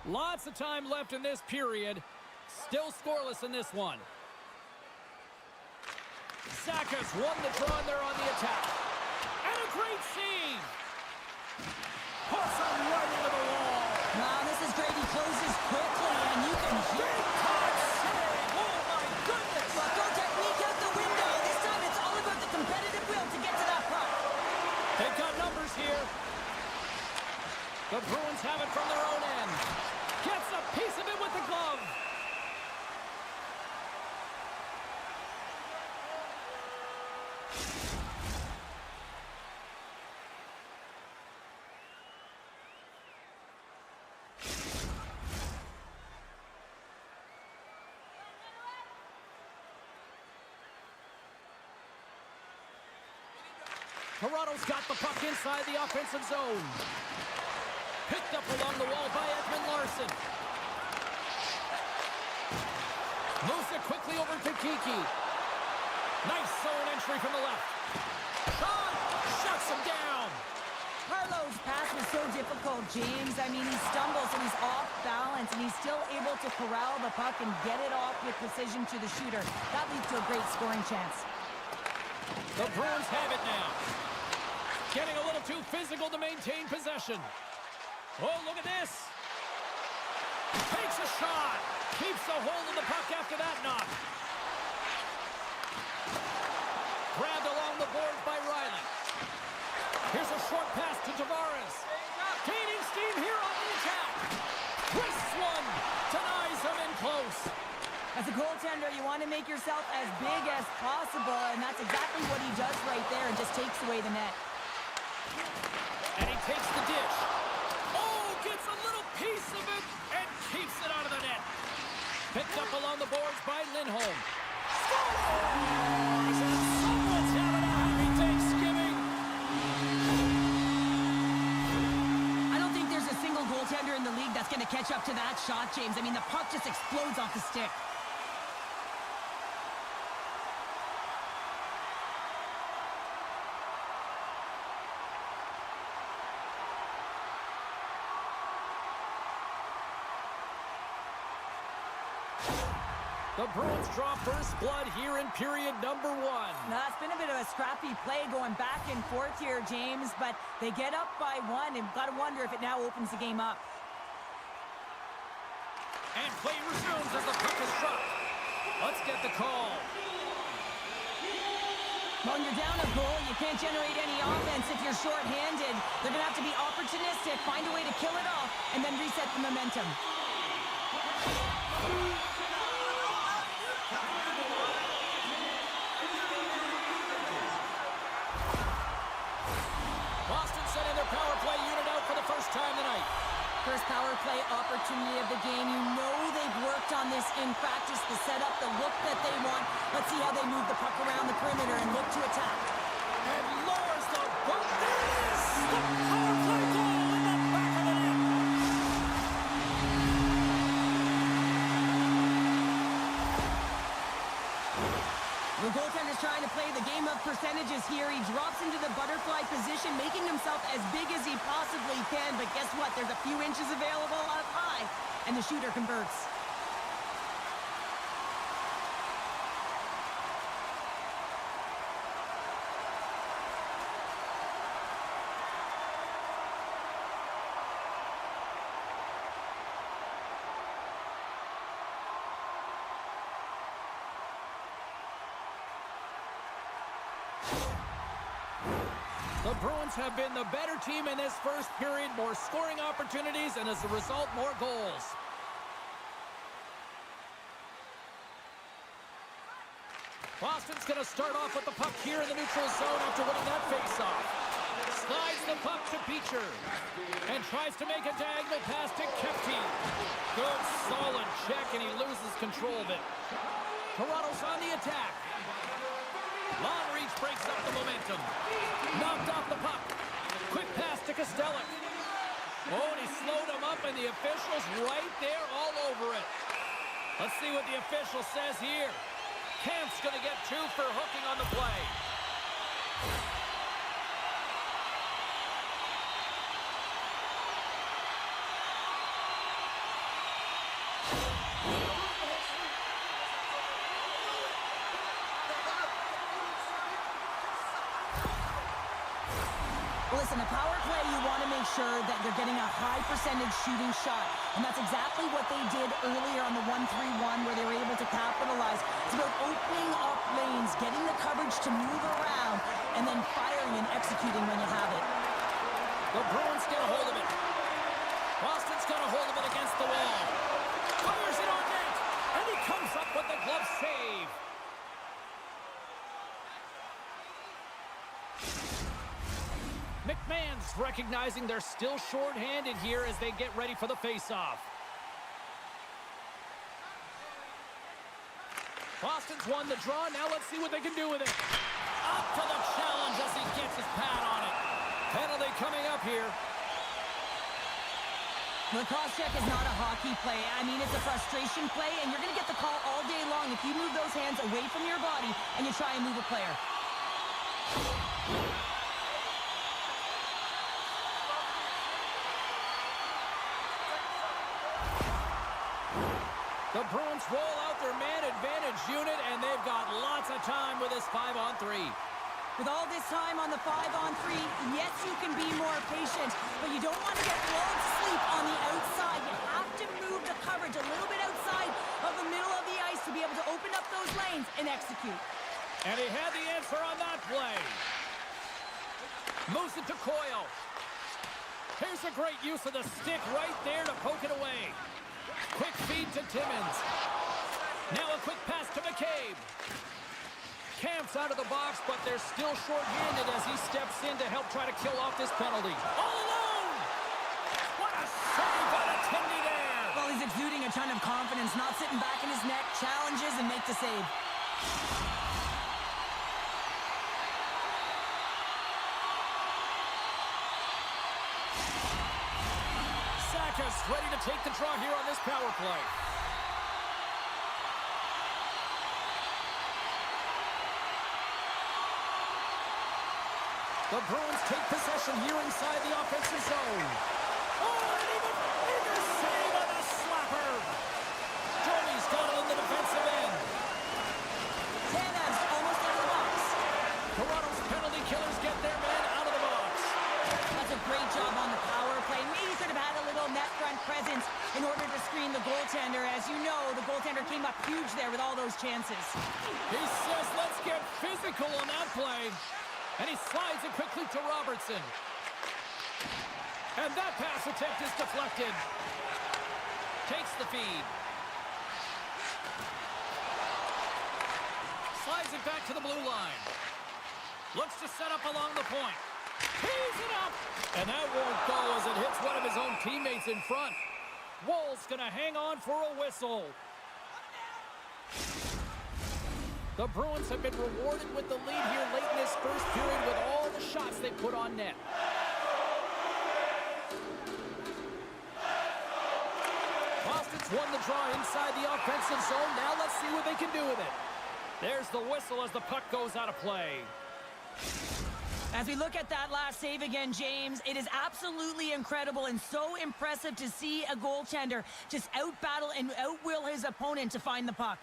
Lots of time left in this period. Still scoreless in this one. Sakas won the draw and they're on the attack. And a great save. Puts him right into the wall. Wow, this is great. He closes quickly, and you can hear it. Oh, my goodness. Well, throw technique out the window. This time it's all about the competitive will to get to that puck. They've got numbers here. The Bruins have it from their own end. Gets a piece of it with the glove. Toronto's got the puck inside the offensive zone. Picked up along the wall by Edmund Larson. Moves it quickly over to Kiki. Nice zone entry from the left. Shot! Shuts him down! Carlo's pass was so difficult, James. I mean, he stumbles and he's off balance, and he's still able to corral the puck and get it off with precision to the shooter. That leads to a great scoring chance. The Bruins have it now. Getting a little too physical to maintain possession. Oh, look at this. Takes a shot. Keeps a hold of the puck after that knock. Grabbed along the boards by Riley. Here's a short pass to Tavares. Gaining steam here on the attack. Twists one. Denies him in close. As a goaltender, you want to make yourself as big as possible, and that's exactly what he does right there and just takes away the net. And he takes the dish. Oh, gets a little piece of it and keeps it out of the net. Picked up along the boards by Lindholm. Scores! And someone's having a happy Thanksgiving. I don't think there's a single goaltender in the league that's going to catch up to that shot, James. I mean, the puck just explodes off the stick. The Bruins draw first blood here in period number one. Now, it's been a bit of a scrappy play going back and forth here, James, but they get up by one, and got to wonder if it now opens the game up. And play resumes as the puck is dropped. Let's get the call. When you're down a goal, you can't generate any offense if you're short-handed. They're going to have to be opportunistic, find a way to kill it off, and then reset the momentum. Boston sending their power play unit out for the first time tonight. First power play opportunity of the game. You know they've worked on this in practice, the setup, the look that they want. Let's see how they move the puck around the perimeter and look to attack. And lowers the boat. There it is! The power play goal in the back of the net. The goaltender's trying to play the game of percentages here. He drops into the butterfly position, making himself as big as he possibly can. But guess what? There's a few inches available up high, and the shooter converts. The Bruins have been the better team in this first period. More scoring opportunities, and as a result, more goals. Boston's going to start off with the puck here in the neutral zone after winning that faceoff. Slides the puck to Beecher. And tries to make a diagonal pass to Kepke. Good, solid check, and he loses control of it. Toronto's on the attack. Long reach breaks up the momentum. Knocked off the puck. Quick pass to Kostelic. Oh, and he slowed him up, and the official's right there all over it. Let's see what the official says here. Kampf's going to get 2 for hooking on the play. Listen, a power play, you want to make sure that they're getting a high percentage shooting shot. And that's exactly what they did earlier on the 1-3-1 where they were able to capitalize. It's about opening up lanes, getting the coverage to move around, and then firing and executing when you have it. The Bruins get a hold of it. Boston's got a hold of it against the wall. Fires it on net, and he comes up with the glove save. McMahon's recognizing they're still short-handed here as they get ready for the face-off. Boston's won the draw. Now let's see what they can do with it. Up to the challenge as he gets his pad on it. Penalty coming up here. The cross-check is not a hockey play. I mean, it's a frustration play, and you're going to get the call all day long if you move those hands away from your body and you try and move a player. The Bruins roll out their man advantage unit, and they've got lots of time with this 5-on-3. With all this time on the 5-on-3, yes, you can be more patient, but you don't want to get lulled to sleep on the outside. You have to move the coverage a little bit outside of the middle of the ice to be able to open up those lanes and execute. And he had the answer on that play. Moves it to Coyle. Here's a great use of the stick right there to poke it away. Quick feed to Timmins. Now a quick pass to McCabe. Camp's out of the box, but they're still short-handed as he steps in to help try to kill off this penalty. All alone! What a save by the Tindy there! Well, he's exuding a ton of confidence, not sitting back in his net, challenges and make the save. Sakas ready to take the draw here on this power play. The Bruins take possession here inside the offensive zone. Oh, and even a save on a slapper. Joey's got it in the defensive end. Tanev almost out of the box. Toronto's penalty killers get their man out of the box. That's a great job on the power play. Maybe could have had a little net front presence in order to screen the goaltender. As you know, the goaltender came up huge there with all those chances. He says, let's get physical on that play. And he slides it quickly to Robertson. And that pass attempt is deflected. Takes the feed. Slides it back to the blue line. Looks to set up along the point. Tees it up! And that won't go as it hits one of his own teammates in front. Woll's gonna hang on for a whistle. The Bruins have been rewarded with the lead here late in this first period with all the shots they put on net. Boston's won the draw inside the offensive zone. Now let's see what they can do with it. There's the whistle as the puck goes out of play. As we look at that last save again, James, it is absolutely incredible and so impressive to see a goaltender just out-battle and out-will his opponent to find the puck.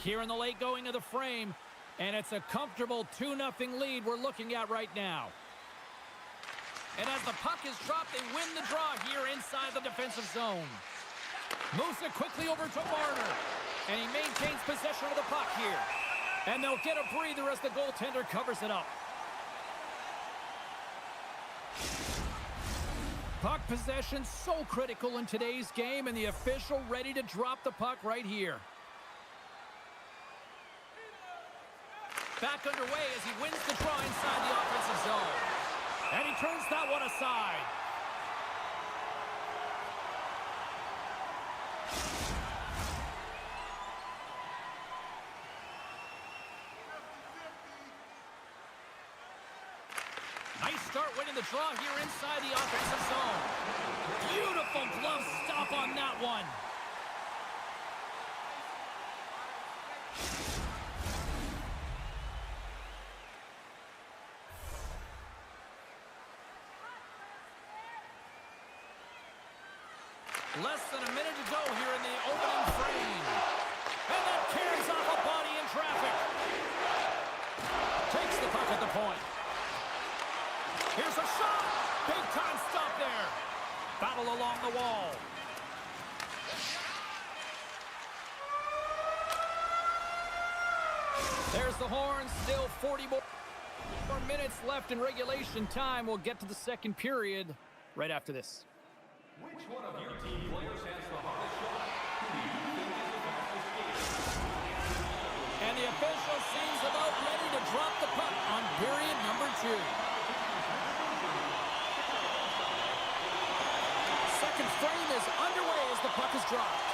Here in the late going of the frame, and it's a comfortable 2-0 lead we're looking at right now. And as the puck is dropped, they win the draw here inside the defensive zone. Moves it quickly over to Marner, and he maintains possession of the puck here. And they'll get a breather as the goaltender covers it up. Puck possession so critical in today's game, and the official ready to drop the puck right here. Back underway as he wins the draw inside the offensive zone. And he turns that one aside. Nice start winning the draw here inside the offensive zone. Beautiful glove stop on that one. Less than a minute to go here in the opening frame. And that carries off a body in traffic. Takes the puck at the point. Here's a shot. Big time stop there. Battle along the wall. There's the horn. Still 40 more minutes left in regulation time. We'll get to the second period right after this. Which one of your team players has the hardest shot? And the official seems about ready to drop the puck on period number 2. Second frame is underway as the puck is dropped.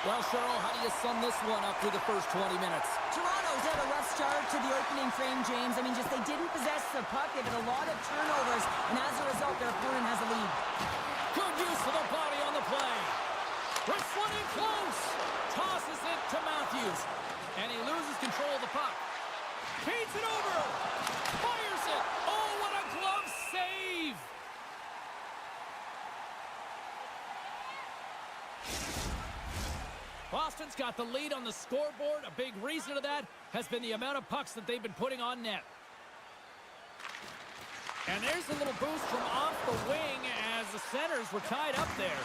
Well, Cheryl, how do you sum this one up through the first 20 minutes? Toronto's had a rough start to the opening frame, James. I mean, just they didn't possess the puck. They've had a lot of turnovers, and as a result, their opponent has a lead. Good use of the body on the play. Wrestling in close. Tosses it to Matthews. And he loses control of the puck. Feeds it over. Fires it. Oh, what a glove save. Boston's got the lead on the scoreboard. A big reason of that has been the amount of pucks that they've been putting on net. And there's a little boost from off the wing as the centers were tied up there.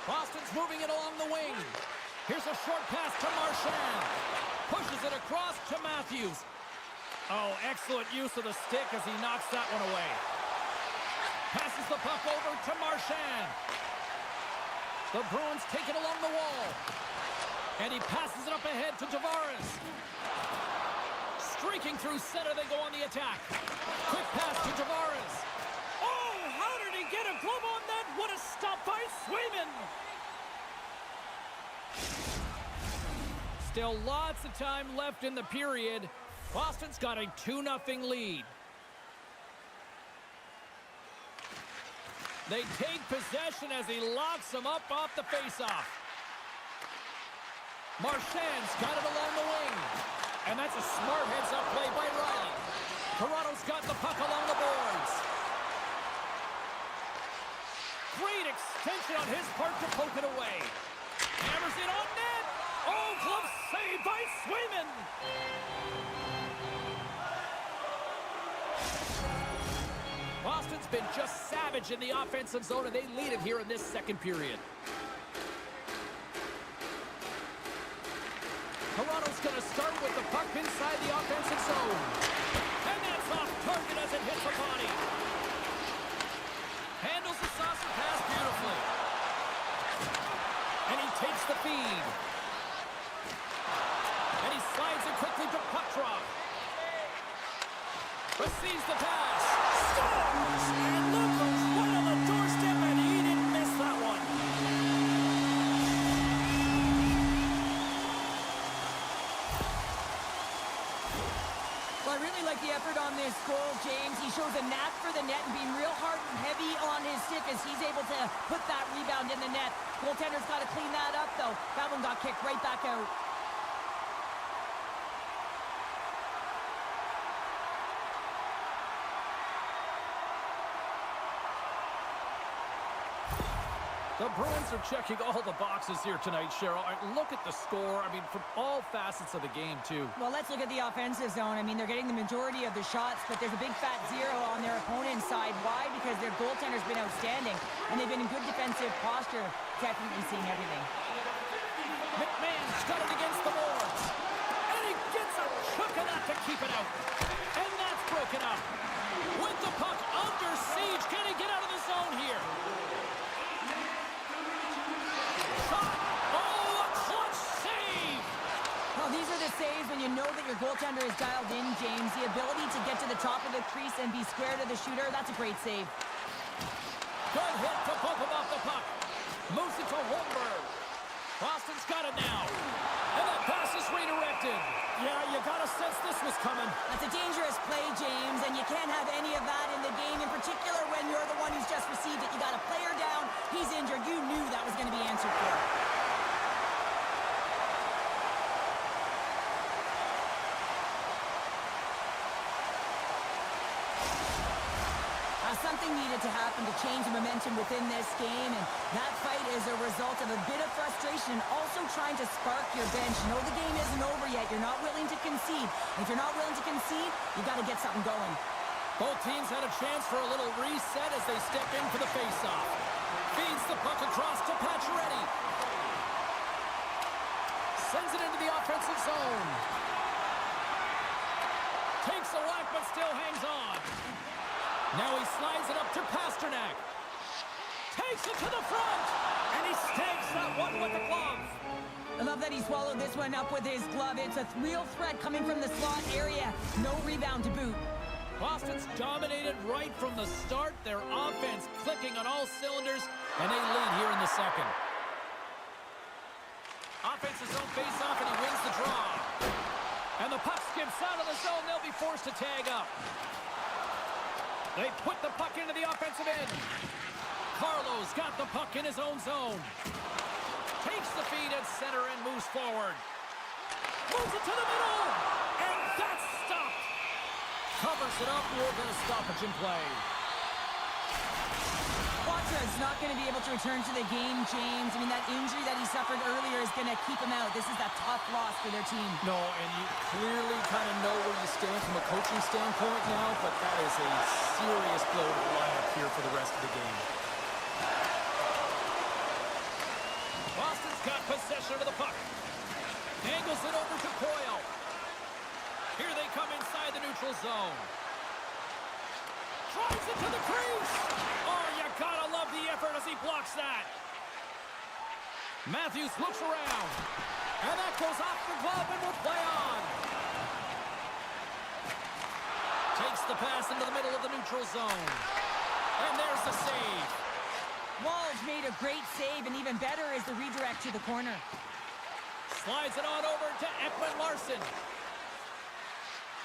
Boston's moving it along the wing. Here's a short pass to Marchand. Pushes it across to Matthews. Oh, excellent use of the stick as he knocks that one away. Passes the puck over to Marchand. The Bruins take it along the wall. And he passes it up ahead to Tavares. Streaking through center, they go on the attack. Quick pass to Tavares. Oh, how did he get a glove on that? What a stop by Swayman. Still lots of time left in the period. Boston's got a 2-0 lead. They take possession as he locks them up off the faceoff. Marchand's got it along the wing. And that's a smart heads-up play by Riley. Toronto's got the puck along the boards. Great extension on his part to poke it away. Hammers it on net. Oh, glove save by Swayman. Boston's been just savage in the offensive zone, and they lead it here in this second period. Toronto's going to start with the puck inside the offensive zone. And that's off target as it hits the body. Handles the saucer pass beautifully. And he takes the feed. And he slides it quickly to puck drop. Receives the pass. Scores! And look who's right on the doorstep, and he didn't miss that one. Well, I really like the effort on this goal, James. He shows a knack for the net and being real hard and heavy on his stick as he's able to put that rebound in the net. Goaltender's got to clean that up, though. That one got kicked right back out. The Bruins are checking all the boxes here tonight, Cheryl. Look at the score. I mean, from all facets of the game, too. Well, let's look at the offensive zone. I mean, they're getting the majority of the shots, but there's a big fat zero on their opponent's side. Why? Because their goaltender's been outstanding, and they've been in good defensive posture, definitely seeing everything. McMahon's got it against the boards. And he gets a chunk of that to keep it out. And that's broken up. With the puck under siege, can he get out of the zone here? These are the saves when you know that your goaltender is dialed in, James. The ability to get to the top of the crease and be square to the shooter, that's a great save. Good hit to bump him off the puck. Moves it to Holmberg. Boston's got it now. And that pass is redirected. Yeah, you got a sense this was coming. That's a dangerous play, James, and you can't have any of that in the game, in particular when you're the one who's just received it. You got a player down, he's injured. You knew that was going to be answered for. something needed to happen to change the momentum within this game, and that fight is a result of a bit of frustration, also trying to spark your bench. You know the game isn't over yet. You're not willing to concede. If you're not willing to concede, you got to get something going. Both teams had a chance for a little reset as they step in for the faceoff. Feeds the puck across to Pacioretty. Sends it into the offensive zone. Takes a whack, but still hangs on. Now he slides it up to Pasternak. Takes it to the front. And he stakes that one with the glove. I love that he swallowed this one up with his glove. It's a real threat coming from the slot area. No rebound to boot. Boston's dominated right from the start. Their offense clicking on all cylinders, and they lead here in the second. Offensive zone face-off, and he wins the draw. And the puck skips out of the zone. They'll be forced to tag up. They put the puck into the offensive end. Carlo's got the puck in his own zone. Takes the feed at center and moves forward. Moves it to the middle. And that's stopped. Covers it up. We're going to stoppage in play. Quatra's not going to be able to return to the game, James. I mean, that injury that he suffered earlier is going to keep him out. This is a tough loss for their team. No, and you clearly kind of know where you stand from a coaching standpoint now, but that is a serious blow to the lineup here for the rest of the game. Boston's got possession of the puck. Angles it over to Coyle. Here they come inside the neutral zone. Drives it to the crease. Oh, you gotta love the effort as he blocks that. Matthews looks around. And that goes off the glove and will play on. Takes the pass into the middle of the neutral zone. And there's the save. Walsh made a great save, and even better is the redirect to the corner. Slides it on over to Ekman-Larsson.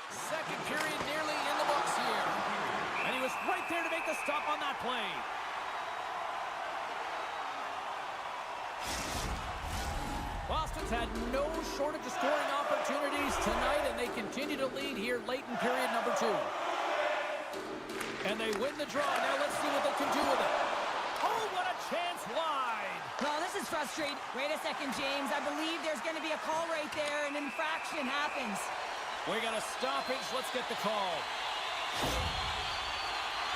Second period nearly in the books here. And he was right there to make the stop on that play. Boston's had no shortage of scoring opportunities tonight, and they continue to lead here late in period number 2. And they win the draw. Now let's see what they can do with it. Oh, what a chance wide. Well, this is frustrating. Wait a second, James. I believe there's going to be a call right there. An infraction happens. We got a stoppage. Let's get the call.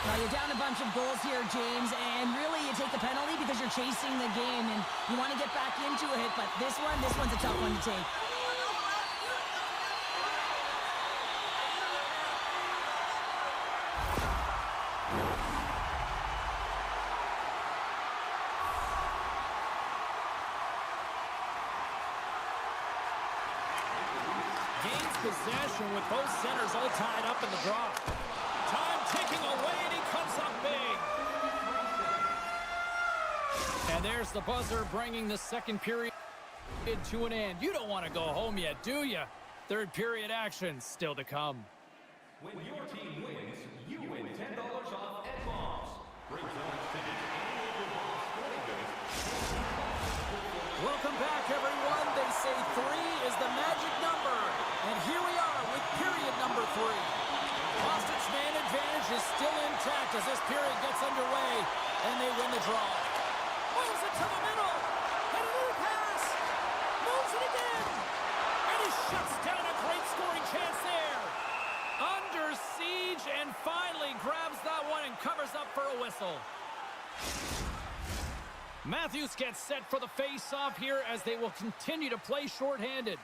Now, you're down a bunch of goals here, James, and really you take the penalty because you're chasing the game and you want to get back into it, but this one's a tough one to take. Gains possession with both centers all tied up in the draw. Time ticking away, and he comes up big. And there's the buzzer, bringing the second period to an end. You don't want to go home yet, do you? Third period action still to come. When your team wins, you win $10 off at Bombs. Bring Jones tickets and your Bombs sporting goods. Welcome back, everyone. They say 3 is the magic number. And here we are with period number 3. Boston's man advantage is still intact as this period gets underway, and they win the draw. Moves it to the middle. And a little pass. Moves it again. And he shuts down a great scoring chance there. Under siege, and finally grabs that one and covers up for a whistle. Matthews gets set for the face-off here as they will continue to play shorthanded.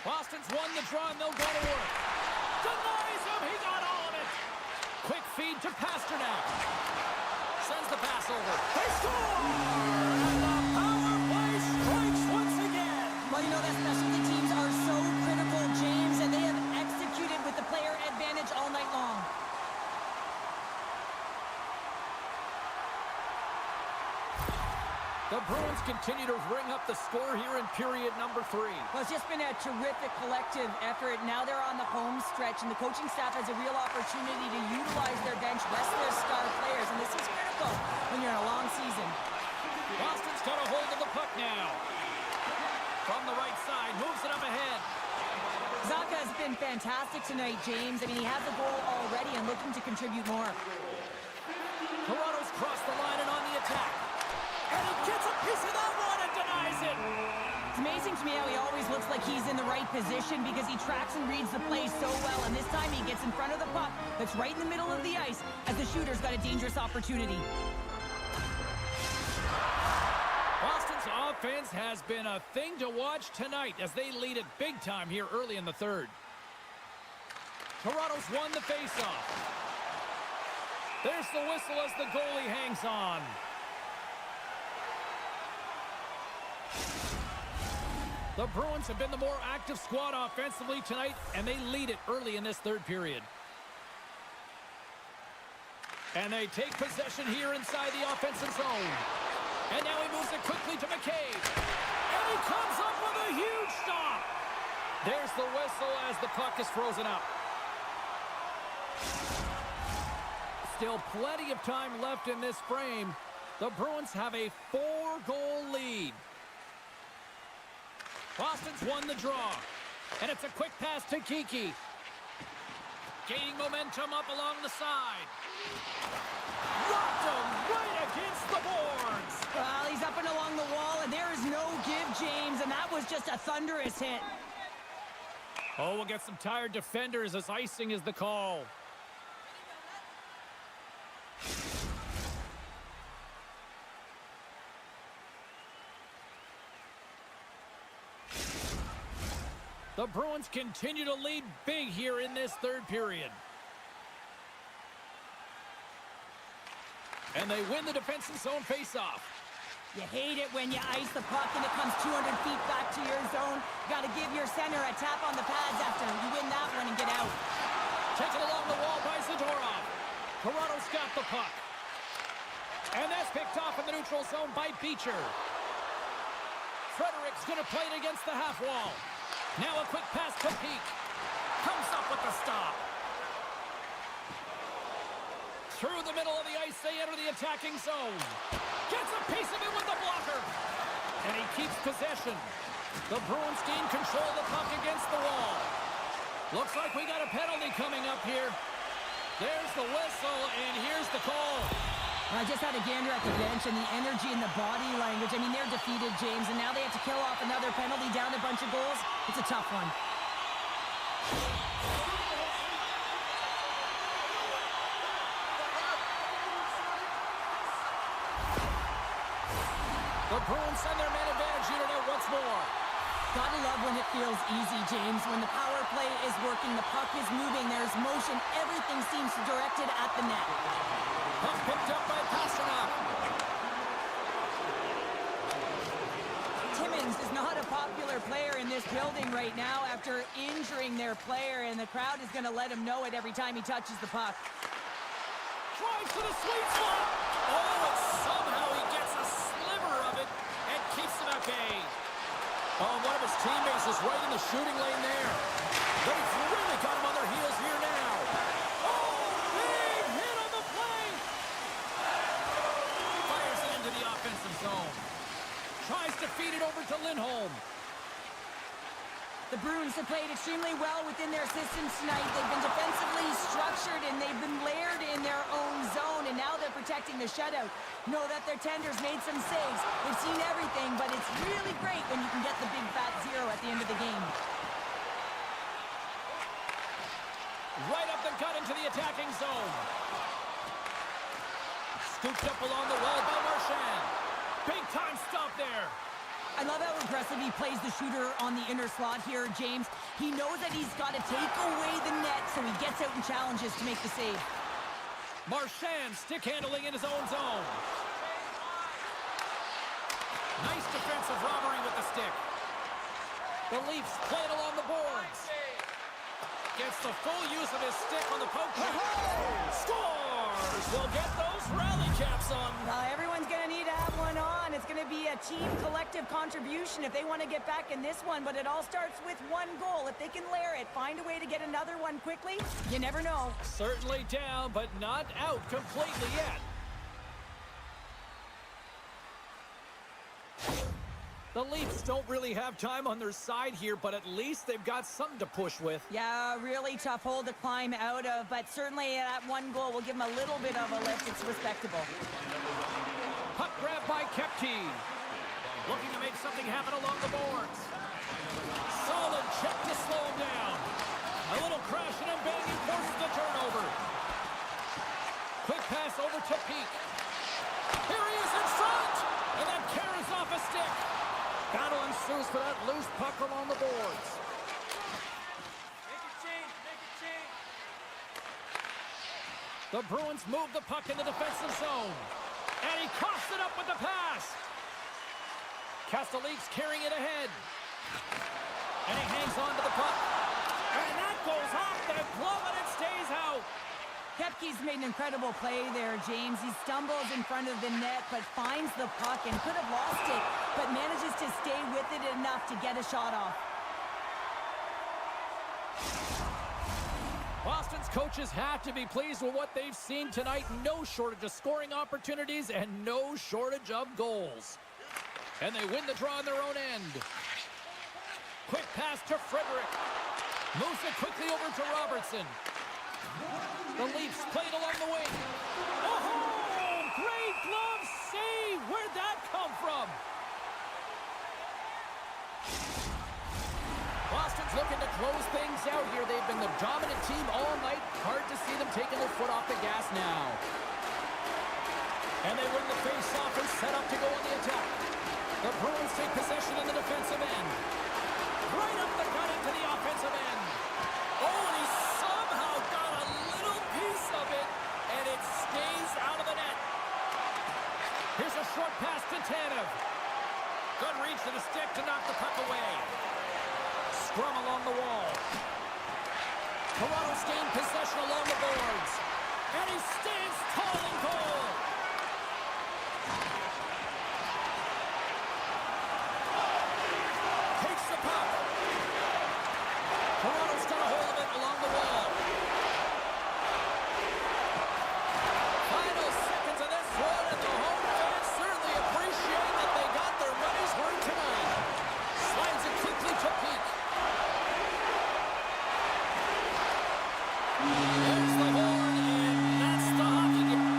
Boston's won the draw, and they'll go to work. Denies him. He got all of it. Quick feed to Pasternak. Sends the pass over. They score! And the power play strikes once again. Well, you know that specialty teams are so critical, James, and they have executed with the player advantage all night long. The Bruins continue to ring up the score here in period number 3. Well, it's just been a terrific collective effort. Now they're on the home stretch, and the coaching staff has a real opportunity to utilize their bench, rest their star players, and this is critical when you're in a long season. Boston's got a hold of the puck now. From the right side, moves it up ahead. Zacha has been fantastic. fantastic tonight, James. I mean, he has a goal already and looking to contribute more. Toronto's crossed the line and on the attack. And he gets a piece of that one and denies it. It's amazing to me how he always looks like he's in the right position because he tracks and reads the play so well. And this time he gets in front of the puck that's right in the middle of the ice as the shooter's got a dangerous opportunity. Boston's offense has been a thing to watch tonight as they lead it big time here early in the third. Toronto's won the faceoff. There's the whistle as the goalie hangs on. The Bruins have been the more active squad offensively tonight, and they lead it early in this third period. And they take possession here inside the offensive zone. And now he moves it quickly to McCabe. And he comes up with a huge stop. There's the whistle as the puck is frozen up. Still plenty of time left in this frame. The Bruins have a 4-goal lead. Boston's won the draw. And it's a quick pass to Kiki. Gaining momentum up along the side. Rocked him right against the boards. Well, he's up and along the wall, and there is no give, James, and that was just a thunderous hit. Oh, we'll get some tired defenders as icing is the call. The Bruins continue to lead big here in this third period. And they win the defensive zone faceoff. You hate it when you ice the puck and it comes 200 feet back to your zone. Got to give your center a tap on the pads after you win that one and get out. Taken along the wall by Zadorov. Toronto's got the puck. And that's picked off in the neutral zone by Beecher. Frederick's going to play it against the half wall. Now a quick pass to Peak. Comes up with the stop. Through the middle of the ice, they enter the attacking zone. Gets a piece of it with the blocker. And he keeps possession. The Bruins gain control of the puck against the wall. Looks like we got a penalty coming up here. There's the whistle, and here's the call. I just had a gander at the bench, and the energy and the body language. I mean, they're defeated, James, and now they have to kill off another penalty, down a bunch of goals. It's a tough one. The Bruins send their man advantage unit out once more. Gotta love when it feels easy, James. When the power play is working, the puck is moving, there's motion, everything seems directed at the net. Puck picked up by Pasternak. Timmins is not a popular player in this building right now after injuring their player, and the crowd is going to let him know it every time he touches the puck. Drives to the sweet spot. Oh, and somehow he gets a sliver of it and keeps him at bay. Oh, one of his teammates is right in the shooting lane there. They've really got him on their heels here now. Oh, big hit on the play. Fires it into the offensive zone. Tries to feed it over to Lindholm. The Bruins have played extremely well within their systems tonight. They've been defensively structured, and they've been layered in their own zone, and now they're protecting the shutout. Know that their tenders made some saves. They've seen everything, but it's really great when you can get the big fat zero at the end of the game. Right up the gut into the attacking zone. Scooped up along the wall by Marchand. Big time stop there. I love how aggressive he plays the shooter on the inner slot here, James. He knows that he's got to take away the net, so he gets out and challenges to make the save. Marchand stick handling in his own zone. Nice defensive robbery with the stick. The Leafs play it along the boards. Gets the full use of his stick on the poke shot. Scores! We'll get those rally caps on. Everyone's going to need to have one on. It's going to be a team collective contribution if they want to get back in this one, but it all starts with one goal. If they can layer it, find a way to get another one quickly, you never know. Certainly down, but not out completely yet. The Leafs don't really have time on their side here, but at least they've got something to push with. Yeah, really tough hole to climb out of, but certainly that one goal will give them a little bit of a lift. It's respectable. Puck grab by Kepke. Looking to make something happen along the boards. Solid check to slow him down. A little crashing and banging forces the turnover. Quick pass over to Peak. Here he is in front! And then carries off a stick. Battle ensues for that loose puck along the boards. Make it change, make it change. The Bruins move the puck in the defensive zone. And he coughs it up with the pass. Castellique's carrying it ahead. And he hangs on to the puck. And that goes off the glove and it stays out. Kepke's made an incredible play there, James. He stumbles in front of the net, but finds the puck and could have lost it, but manages to stay with it enough to get a shot off. Boston's coaches have to be pleased with what they've seen tonight. No shortage of scoring opportunities and no shortage of goals. And they win the draw on their own end. Quick pass to Frederick. Moves it quickly over to Robertson. The Leafs played along the wing. Oh, great glove save! Where'd that come from? Boston's looking to close things out here. They've been the dominant team all night. Hard to see them taking their foot off the gas now. And they win the face-off and set up to go on the attack. The Bruins take possession in the defensive end. Right up the gut into the offensive end. Oh, and he somehow got a little piece of it, and it stays out of the net. Here's a short pass to Tanev. Good reach to the stick to knock the puck away. Scrum along the wall. Toronto's gained possession along the boards. And he stands tall in goal. Takes the puck. Toronto's got a hold of it along the wall. Final seconds of this one, and the home fans certainly appreciate that they got their money's worth tonight. Slides it quickly to Peak. There's the horn, and that's the hockey game.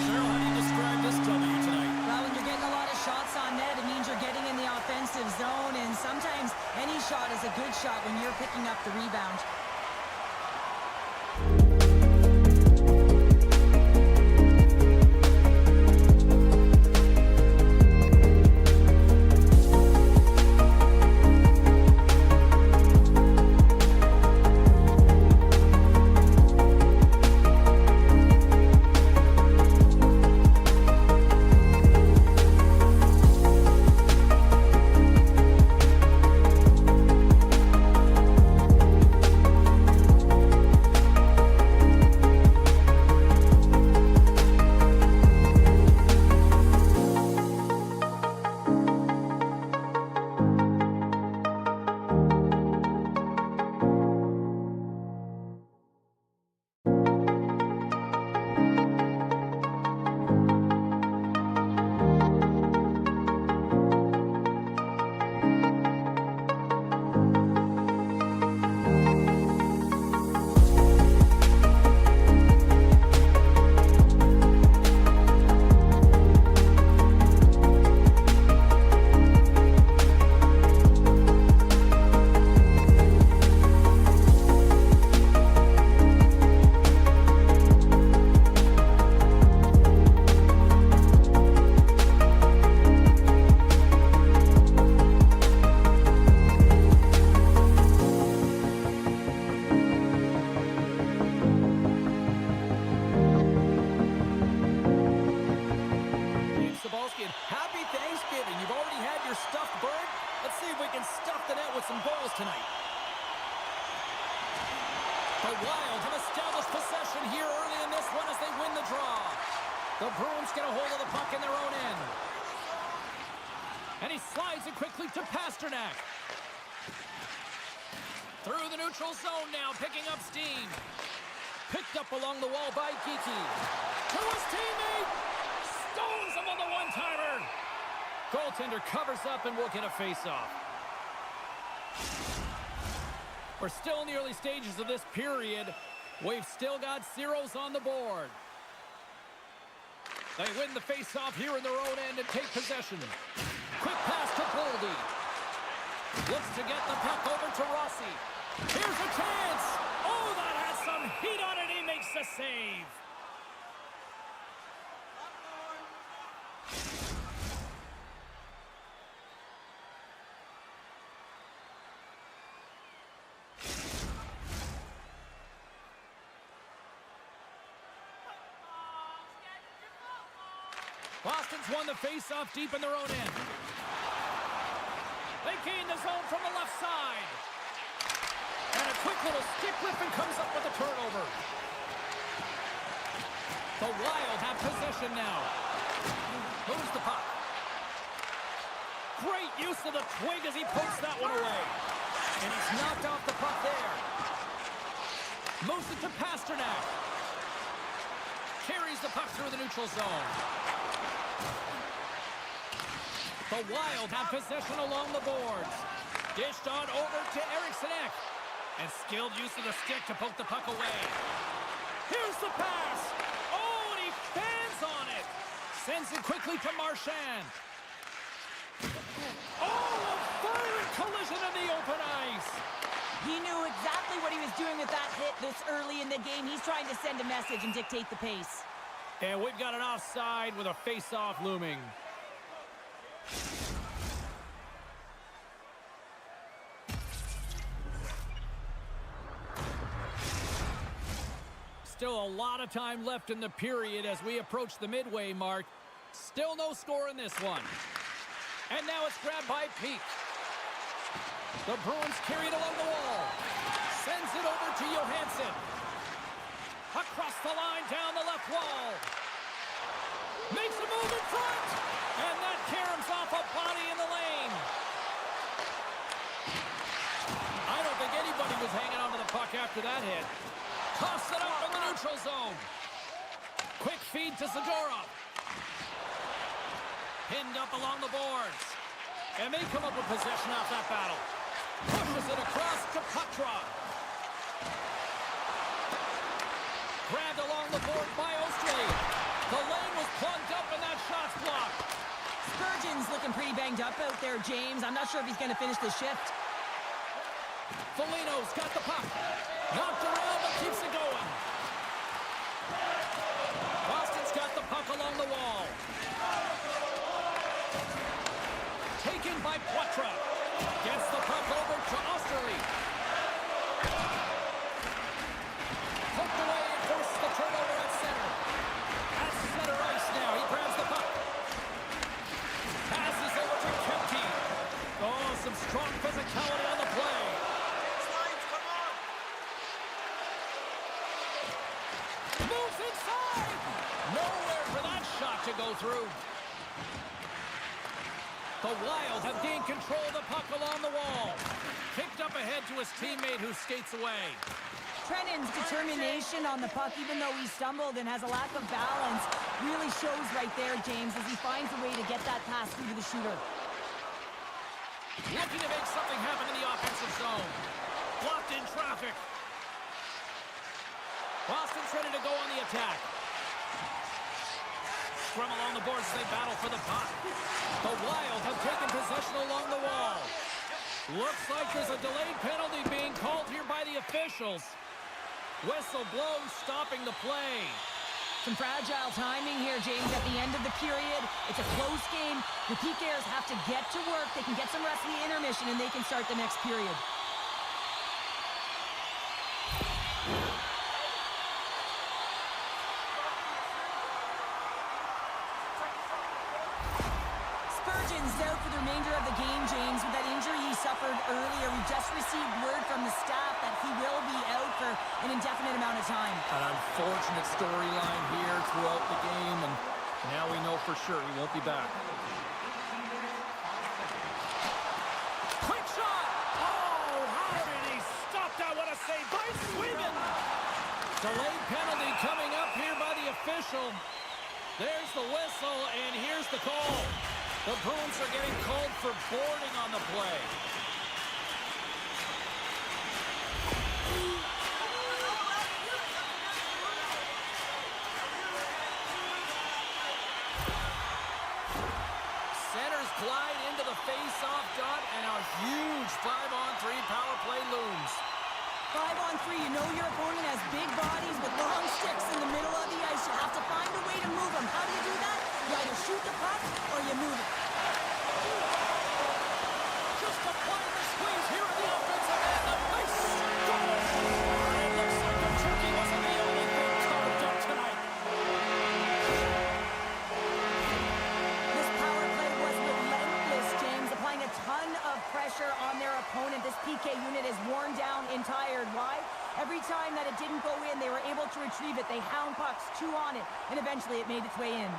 Cheryl, how do you describe this W tonight? Well, when you're getting a lot of shots on net, it means you're getting in the offensive zone, and sometimes any shot is a good shot when you're picking up the rebound. tonight. The Wild have established possession here early in this one as they win the draw. The Bruins get a hold of the puck in their own end. And he slides it quickly to Pasternak. Through the neutral zone now, picking up steam. Picked up along the wall by Geekie. To his teammate. Stones him on the one-timer. Goaltender covers up and we'll get a face-off. We're still in the early stages of this period. We've still got zeros on the board. They win the face-off here in their own end and take possession. Quick pass to Boldy. Looks to get the puck over to Rossi. Here's a chance. Oh, that has some heat on it. He makes the save. Boston's won the face-off deep in their own end. They gain the zone from the left side. And a quick little stick lift and comes up with a turnover. The Wild have possession now. Moves the puck. Great use of the twig as he pokes that one away. And he's knocked off the puck there. Moves it to Pasternak. Carries the puck through the neutral zone. The Wild have possession along the boards. Dished on over to Eriksson Ek. And skilled use of the stick to poke the puck away. Here's the pass. Oh, and he fans on it. Sends it quickly to Marchand. Oh, a violent collision in the open ice. He knew exactly what he was doing with that hit this early in the game. He's trying to send a message and dictate the pace. And we've got an offside with a face-off looming. Still a lot of time left in the period as we approach the midway mark. Still no score in this one. And now it's grabbed by Peak. The Bruins carry it along the wall. Sends it over to Johansson. Across the line, down the left wall. Makes a move in front. And that caroms off a body in the lane. I don't think anybody was hanging onto the puck after that hit. Toss it up in the neutral zone. Quick feed to Zadorov. Pinned up along the boards. And they come up with possession off that battle. Pushes it across to Patra. Grabbed along the board by Ostrey. The lane was plugged up and that shot's blocked. Spurgeon's looking pretty banged up out there, James. I'm not sure if he's going to finish the shift. Foligno's got the puck. Knocked around but keeps it going. Boston's got the puck along the wall. Taken by Poitras. Gets the puck over to Osterley. Poked away and forces the turnover at center. At center ice now. He grabs the puck. Passes over to Kempty. Oh, some strong physicality on the play. Moves inside. Nowhere for that shot to go through. The Wild have gained control of the puck along the wall. Kicked up ahead to his teammate who skates away. Trennan's determination on the puck, even though he stumbled and has a lack of balance, really shows right there, James, as he finds a way to get that pass through to the shooter. Looking to make something happen in the offensive zone. Blocked in traffic. Boston's ready to go on the attack. Scrum along the boards as they battle for the puck. The Wild have taken possession along the wall. Looks like there's a delayed penalty being called here by the officials. Whistle blows, stopping the play. Some fragile timing here, James, at the end of the period. It's a close game. The PKers have to get to work. They can get some rest in the intermission, and they can start the next period. Spurgeon's out for the remainder of the game, James, with that injury he suffered earlier. We just received word from the staff that he will be out for an indefinite amount of time. An unfortunate storyline here throughout the game, and now we know for sure he won't be back. Quick shot! Oh, how did he stop that? What a save by Sweden! Delayed penalty coming up here by the official. There's the whistle, and here's the call. The Bruins are getting called for boarding on the play. Centers glide into the face-off dot, and a huge 5-on-3 power play looms. 5-on-3, you know your opponent has big bodies with long sticks in the middle of the ice. You have to find a way to move them. How do you do that? You either shoot the puck or you move it. Just applying the squeeze here in the offensive end. A nice goal. It looks like the turkey wasn't the only thing carved up tonight. This power play was relentless, James, applying a ton of pressure on their opponent. This PK unit is worn down and tired. Why? Every time that it didn't go in, they were able to retrieve it. They hound pucks, chew on it, and eventually it made its way in.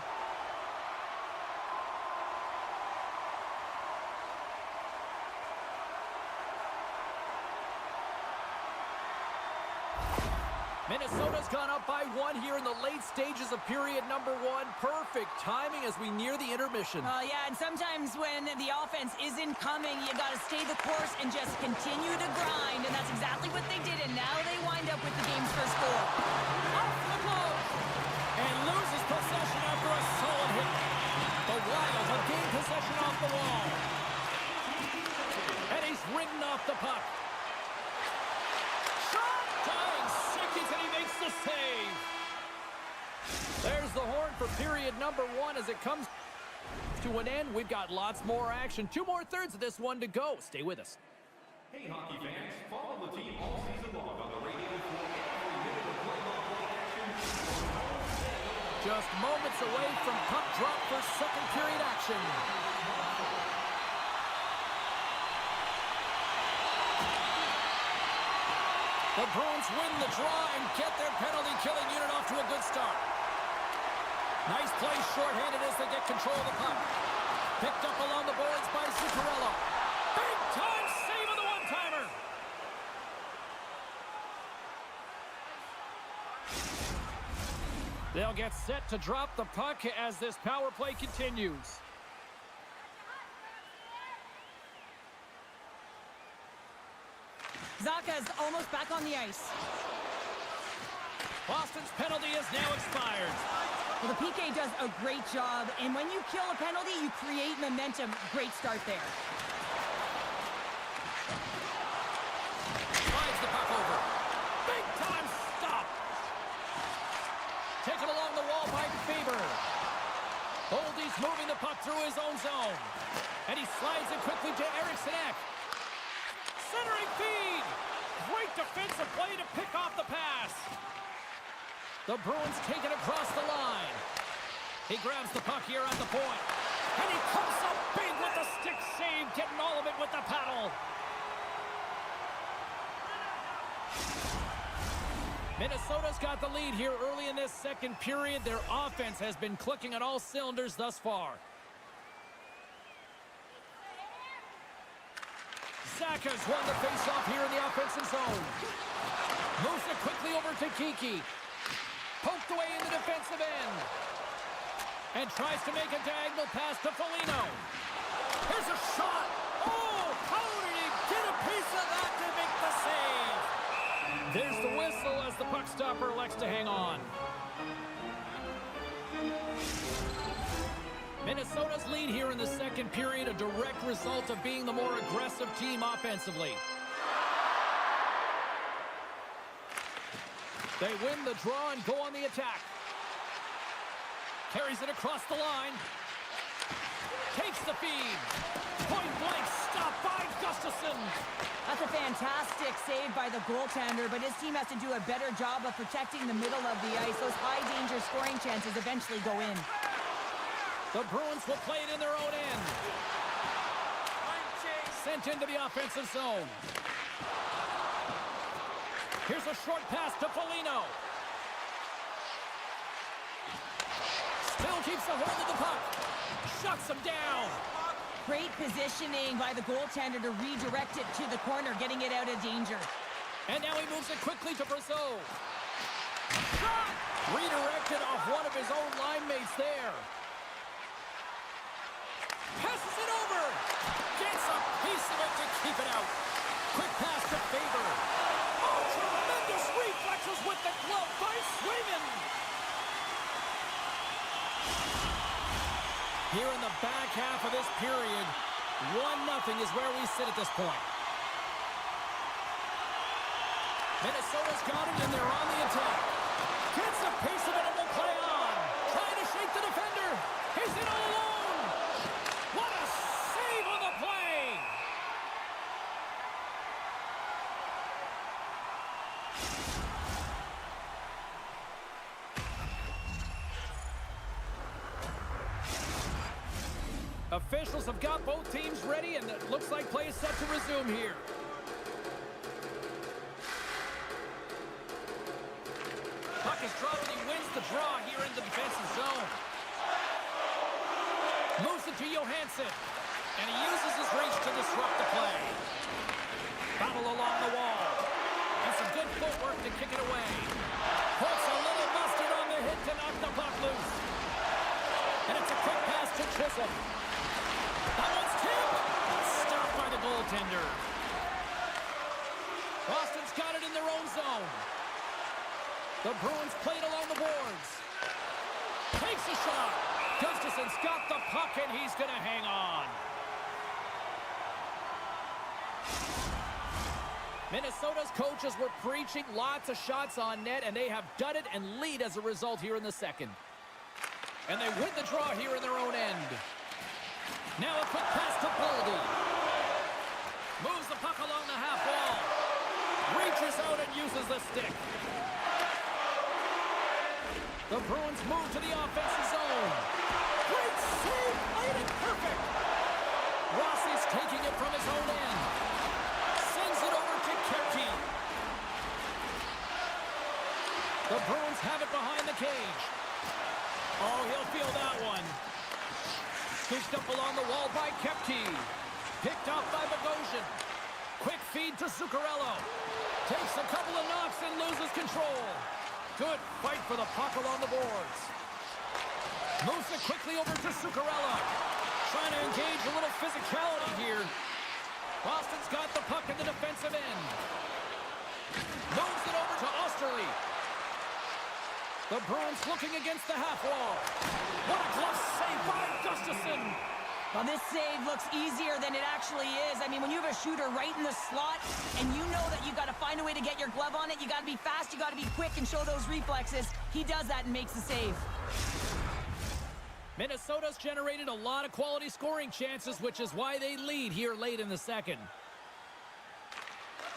Minnesota's gone up by 1 here in the late stages of period number 1. Perfect timing as we near the intermission. Yeah, and sometimes when the offense isn't coming, you got to stay the course and just continue to grind, and that's exactly what they did, and now they wind up with the game's first goal. Off the glove! And loses possession after a solid hit. The Wild have gained possession off the wall. And he's ridden off the puck. Dying seconds, and he makes the save. There's the horn for period number 1 as it comes to an end. We've got lots more action. 2 more thirds of this one to go. Stay with us. Hey, hockey fans, follow the team all season long on the radio for every minute of play-by-play action. Just moments away from puck drop for second period action. The Bruins win the draw and get their penalty-killing unit off to a good start. Nice play shorthanded as they get control of the puck. Picked up along the boards by Zuccarello. Big-time save of the one-timer. They'll get set to drop the puck as this power play continues. Zaka's almost back on the ice. Boston's penalty is now expired. Well, the PK does a great job, and when you kill a penalty, you create momentum. Great start there. Slides the puck over. Big time stop. Taken along the wall by Faber. Boldy's moving the puck through his own zone. And he slides it quickly to Eriksson Ek. Centering feed. Great defensive play to pick off the pass. The Bruins take it across the line. He grabs the puck here at the point. And he comes up big with the stick save, getting all of it with the paddle. Minnesota's got the lead here early in this second period. Their offense has been clicking on all cylinders thus far. Zaka's won the faceoff here in the offensive zone. Moves it quickly over to Kiki. Poked away in the defensive end. And tries to make a diagonal pass to Foligno. Here's a shot. Oh, how did he get a piece of that to make the save? There's the whistle as the puck stopper elects to hang on. Minnesota's lead here in the second period, a direct result of being the more aggressive team offensively. They win the draw and go on the attack. Carries it across the line. Takes the feed. Point blank stop by Gustafsson. That's a fantastic save by the goaltender, but his team has to do a better job of protecting the middle of the ice. Those high-danger scoring chances eventually go in. The Bruins will play it in their own end. Sent into the offensive zone. Here's a short pass to Foligno. Still keeps a hold of the puck. Shuts him down. Great positioning by the goaltender to redirect it to the corner, getting it out of danger. And now he moves it quickly to Brazeau. Shot! Redirected off one of his own line mates there. keep it out. Quick pass to Faber. Oh, tremendous reflexes with the glove by Swayman. Here in the back half of this period, 1-0 is where we sit at this point. Minnesota's got it, and they're on the attack. Gets a piece of it and will play on. Trying to shake the defender. He's in all alone. What a save on the play. Officials have got both teams ready, and it looks like play is set to resume here. Puck is dropped, and he wins the draw here in the defensive zone. Moves it to Johansson, and he uses his reach to disrupt the play. Battle along the wall, and some good footwork to kick it away. Puts a little mustard on the hit to knock the puck loose. And it's a quick pass to Chisholm. That one's tipped. Stopped by the goaltender. Boston's got it in their own zone. The Bruins played along the boards. Takes a shot. Gustafson's got the puck, and he's going to hang on. Minnesota's coaches were preaching lots of shots on net, and they have done it and lead as a result here in the second. And they win the draw here in their own end. Now a quick pass to Boldy. Moves the puck along the half wall. Reaches out and uses the stick. The Bruins move to the offensive zone. Great save! Played it perfect! Rossi's taking it from his own end. Sends it over to Kempty. The Bruins have it behind the cage. Oh, he'll feel that one. Pushed up along the wall by Kempty. Picked up by Bogosian. Quick feed to Zuccarello. Takes a couple of knocks and loses control. Good fight for the puck along the boards. Moves it quickly over to Zuccarello. Trying to engage a little physicality here. Boston's got the puck in the defensive end. Moves it over to Osterley. The Bruins looking against the half wall. What a glove save by Gustafsson. Well, this save looks easier than it actually is. I mean, when you have a shooter right in the slot and you know that you've got to find a way to get your glove on it, you got to be fast, you got to be quick and show those reflexes. He does that and makes the save. Minnesota's generated a lot of quality scoring chances, which is why they lead here late in the second.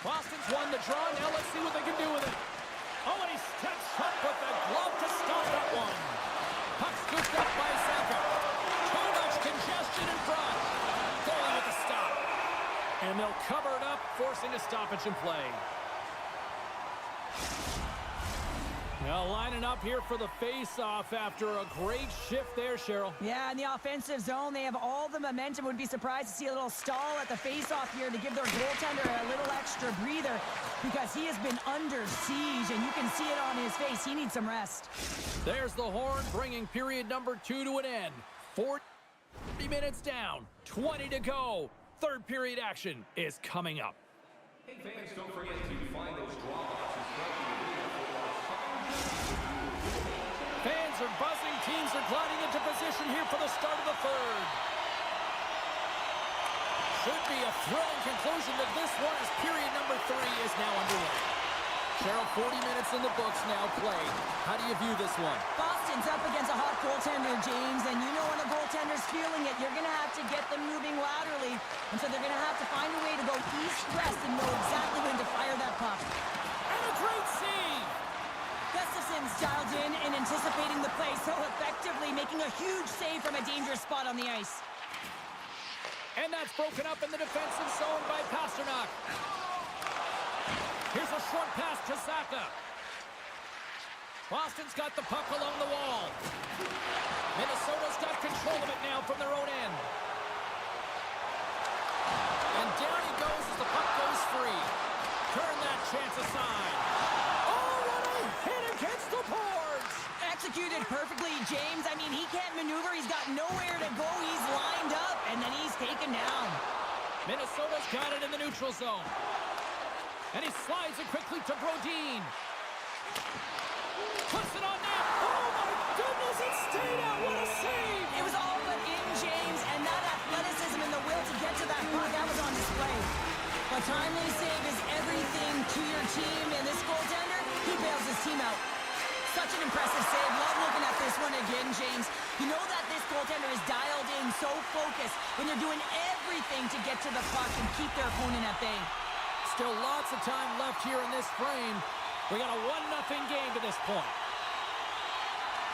Boston's won the draw. Now let's see what they can do with it. Oh, and he steps up with the glove to stop that one. Puck scooped up by Zappa. Too much congestion in front. Goalie with the stop. And they'll cover it up, forcing a stoppage in play. Now lining up here for the face-off after a great shift there, Cheryl. Yeah, in the offensive zone, they have all the momentum. Would be surprised to see a little stall at the face-off here to give their goaltender a little extra breather because he has been under siege, and you can see it on his face. He needs some rest. There's the horn, bringing period number 2 to an end. 40 minutes down, 20 to go. Third period action is coming up. Hey fans, don't forget to find those draw boxes throughout the arena for our signed. Fans are buzzing. Teams are gliding into position here for the start of the third. Should be a thrilling conclusion to this one as period number 3 is now underway. Cheryl, 40 minutes in the books now played. How do you view this one? Boston's up against a hot goaltender, James, and you know when a goaltender's feeling it, you're going to have to get them moving laterally, and so they're going to have to find a way to go east-west and know exactly when to fire that puck. And a great save! Gustafsson's dialed in and anticipating the play so effectively, making a huge save from a dangerous spot on the ice. And that's broken up in the defensive zone by Pasternak. Here's a short pass to Zacha. Boston's got the puck along the wall. Minnesota's got control of it now from their own end. And down he goes as the puck goes free. Turn that chance aside. Oh, what a hit against the boards! Executed perfectly, James. I mean, he can't maneuver. He's got nowhere to go. He's lined up, and then he's taken down. Minnesota's got it in the neutral zone. And he slides it quickly to Brodin. Puts it on net. Oh, my goodness, it stayed out. What a save. It was all but in, James, and that athleticism and the will to get to that puck, that was on display. A timely save is everything to your team, and this goaltender, he bails his team out. Such an impressive save. Love looking at this one again, James. You know that this goaltender is dialed in, so focused, when they're doing everything to get to the puck and keep their opponent at bay. Still lots of time left here in this frame. We got a 1-0 game to this point.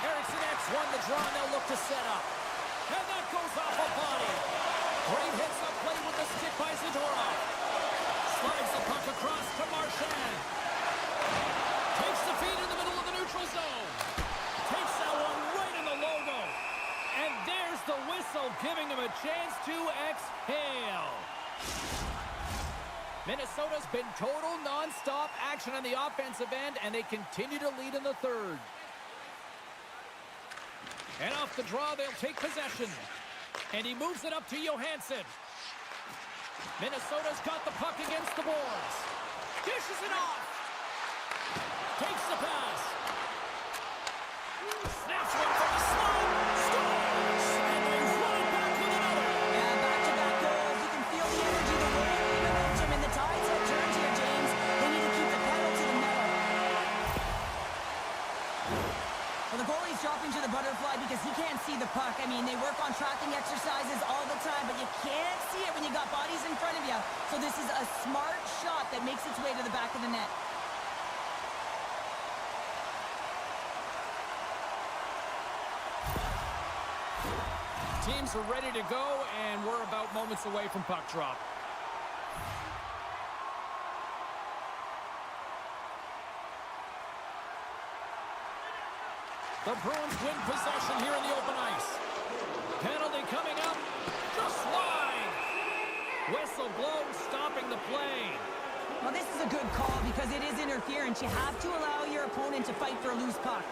Eriksson X won the draw, and they'll look to set up. And that goes off a body. Great hits up play with the stick by Zadorov. Slides the puck across to Marchand. Takes the feed in the middle of the neutral zone. Takes that one right in the logo. And there's the whistle, giving him a chance to exhale. Minnesota's been total non-stop action on the offensive end, and they continue to lead in the third. And off the draw, they'll take possession. And he moves it up to Johansson. Minnesota's got the puck against the boards. Dishes it off. Takes the pass. Snaps one from the slide. Scores! And they run it back with another. Yeah, back-to-back goals. You can feel the energy, the wind, the momentum, and the tides have turned here, James. They need to keep the pedal to the metal. Well, the goalie's dropping to the butterfly because he can't see the puck. I mean, they work on tracking exercises all the time, but you can't see it when you got bodies in front of you. So this is a smart shot that makes its way to the back of the net. Teams are ready to go, and we're about moments away from puck drop. The Bruins win possession here in the open ice. Penalty coming up. The slide. Whistle blows, stopping the play. Well, this is a good call because it is interference. You have to allow your opponent to fight for a loose puck.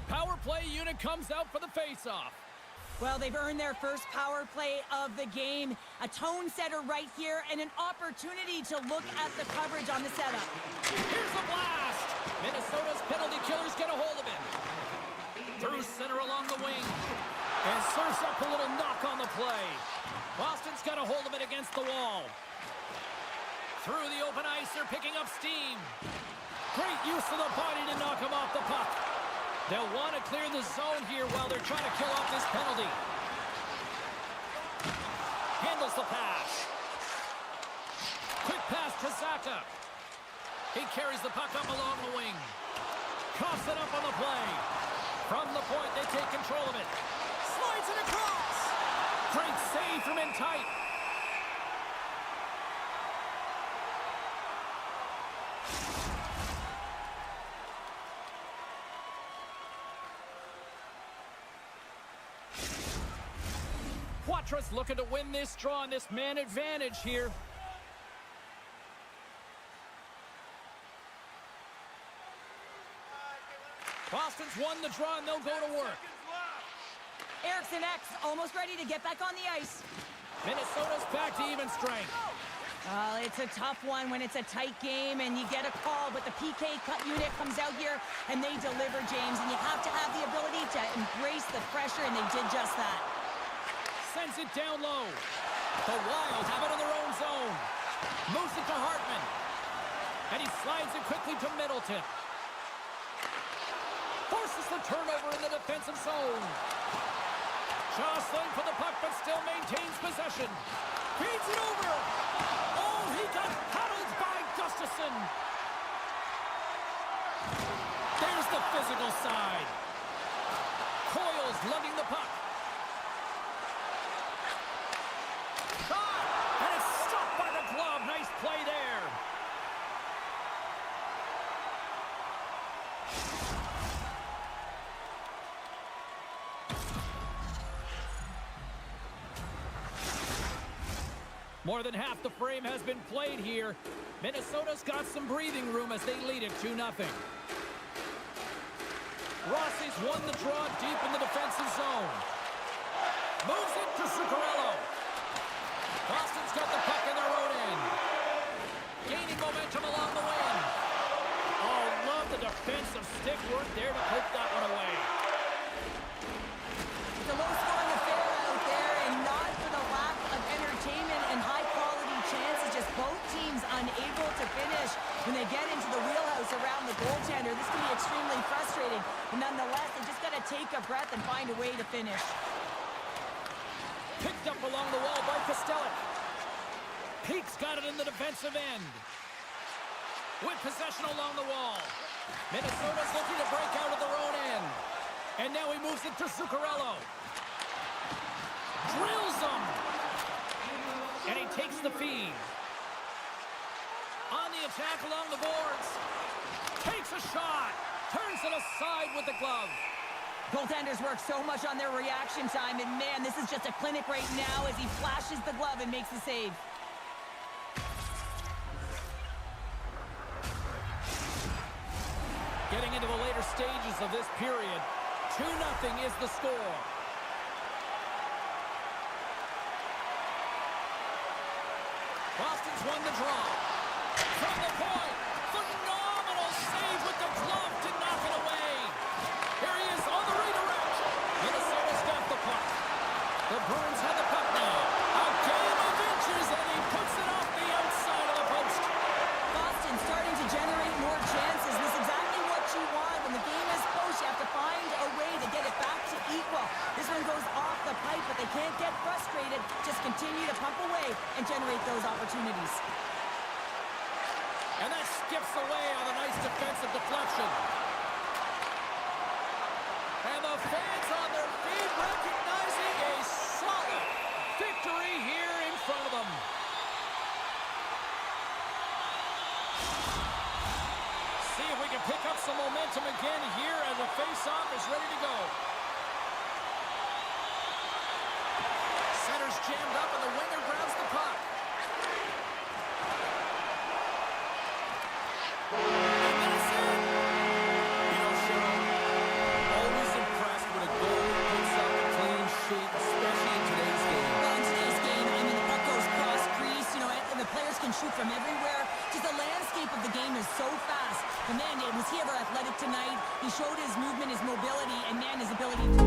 Power play unit comes out for the face-off. Well, they've earned their first power play of the game. A tone setter right here and an opportunity to look at the coverage on the setup. Here's a blast. Minnesota's penalty killers get a hold of him. Through center along the wing. And serves up a little knock on the play. Boston's got a hold of it against the wall. Through the open ice, they're picking up steam. Great use of the body to knock him off the puck. They'll want to clear the zone here while they're trying to kill off this penalty. Handles the pass. Quick pass to Zaka. He carries the puck up along the wing. Coughs it up on the play. From the point, they take control of it. Slides it across. Great save from in tight. Quatra's looking to win this draw on this man advantage here. Boston's won the draw, and they'll go to work. Eriksson X almost ready to get back on the ice. Minnesota's back to even strength. Well, it's a tough one when it's a tight game and you get a call, but the PK cut unit comes out here and they deliver, James, and you have to have the ability to embrace the pressure, and they did just that. Sends it down low. The Wild have it in their own zone. Moves it to Hartman. And he slides it quickly to Middleton. Forces the turnover in the defensive zone. Jostling for the puck, but still maintains possession. Feeds it over. Oh, he got paddled by Gustafsson. There's the physical side. Coyle's lugging the puck. Shot! And it's stopped by the glove. Nice play there. More than half the frame has been played here. Minnesota's got some breathing room as they lead it 2-0. Rossi's won the draw deep in the defensive zone. Moves it to Zuccarello. Boston's got the puck in their own end. Gaining momentum along the wing. Oh, love the defensive stick work there to poke that one away. It's a low-scoring affair out there, and not for the lack of entertainment and high-quality chances. Just both teams unable to finish when they get into the wheelhouse around the goaltender. This can be extremely frustrating, but nonetheless, they just got to take a breath and find a way to finish. Picked up along the wall by Kostelic. Pete's got it in the defensive end. With possession along the wall. Minnesota's looking to break out of their own end. And now he moves it to Zuccarello. Drills him. And he takes the feed. On the attack along the boards. Takes a shot. Turns it aside with the glove. Goaltenders work so much on their reaction time, and man, this is just a clinic right now as he flashes the glove and makes the save. Getting into the later stages of this period, 2-0 is the score. Boston's won the draw. From the point, phenomenal save with the glove to knock it away. Here he is on the redirect. Minnesota's got the puck. The Bruins have the puck now. A game of inches, and he puts it off the outside of the post. Boston starting to generate more chances. This is exactly what you want. When the game is close, you have to find a way to get it back to equal. This one goes off the pipe, but they can't get frustrated. Just continue to pump away and generate those opportunities. And that skips away on a nice defensive deflection. And the fans on their feet recognizing a solid victory here in front of them. See if we can pick up some momentum again here as the face-off is ready to go. Center's jammed up and the winger grabs the puck. And that's it. You know, Cheryl, always impressed when a goalie puts up a clean sheet, especially in today's game. Well, in today's game, I mean, the puck goes cross-crease, you know, and the players can shoot from everywhere. Just the landscape of the game is so fast. And man, was he ever athletic tonight? He showed his movement, his mobility, and man, his ability to...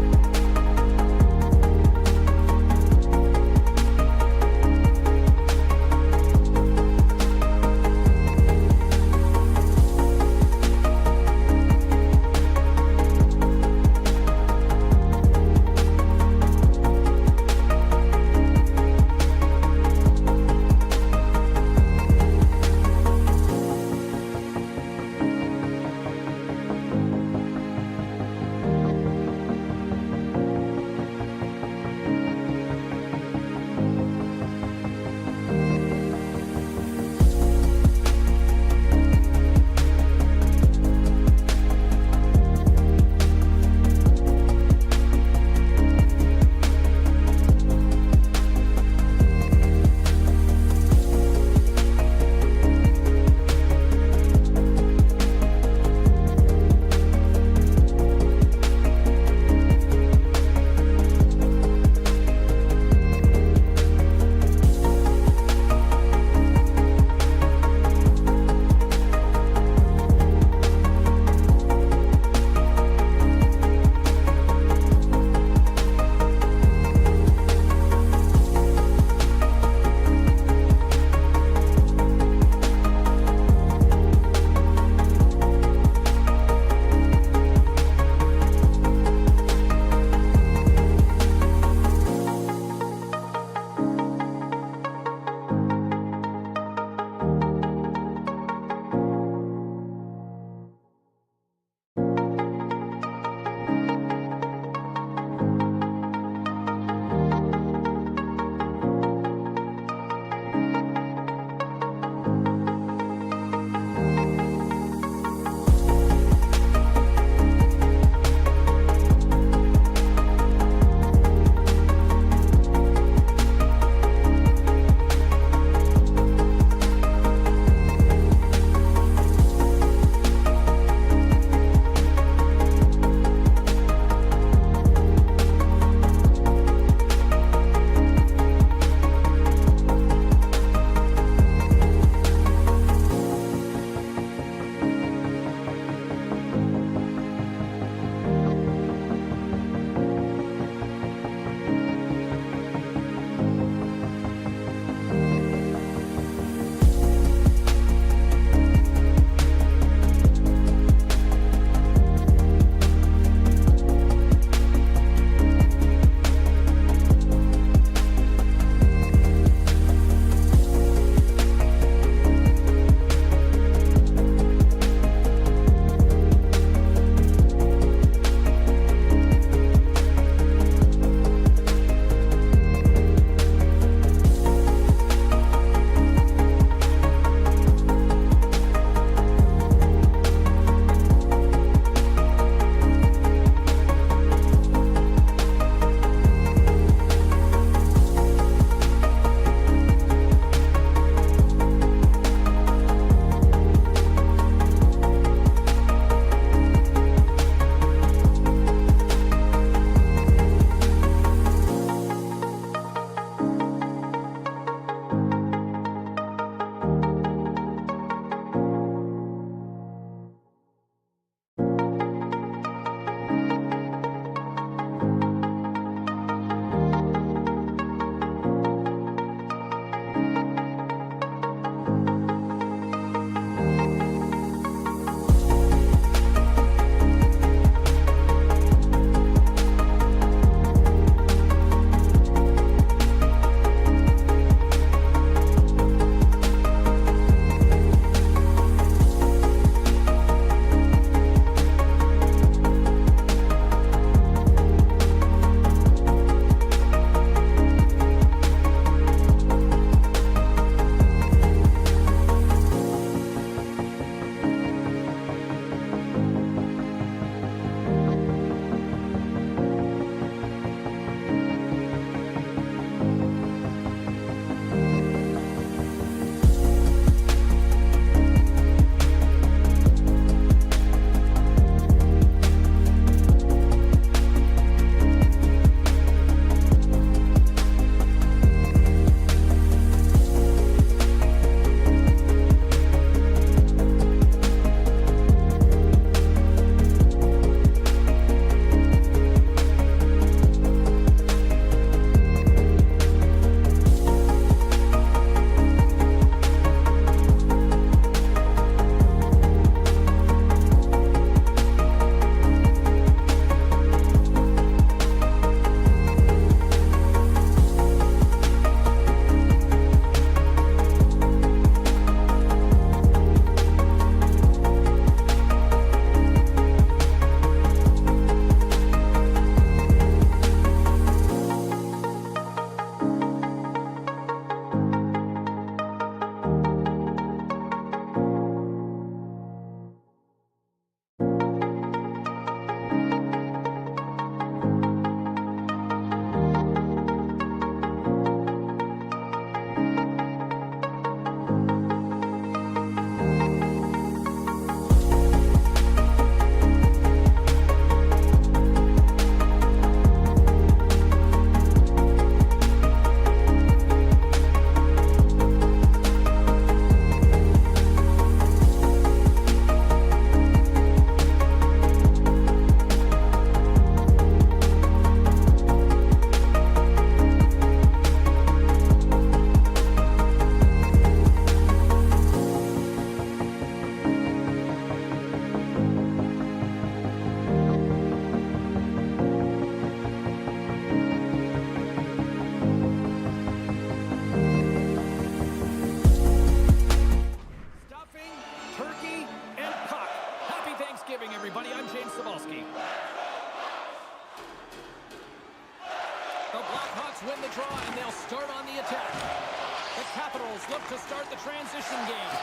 Capitals look to start the transition game.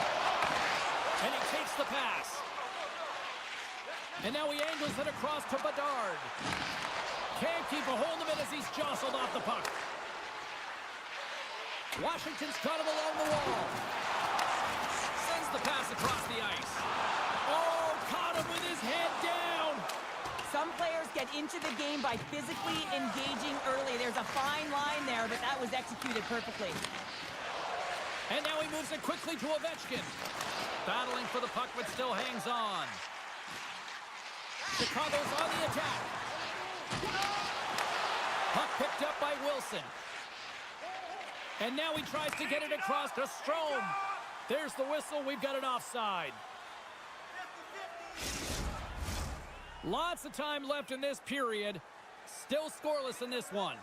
And he takes the pass. And now he angles it across to Bedard. Can't keep a hold of it as he's jostled off the puck. Washington's got him along the wall. Sends the pass across the ice. Oh, caught him with his head down. Some players get into the game by physically engaging early. There's a fine line there, but that was executed perfectly. And now he moves it quickly to Ovechkin. Battling for the puck, but still hangs on. Chicago's on the attack. Puck picked up by Wilson. And now he tries to get it across to Strome. There's the whistle. We've got an offside. Lots of time left in this period. Still scoreless in this one.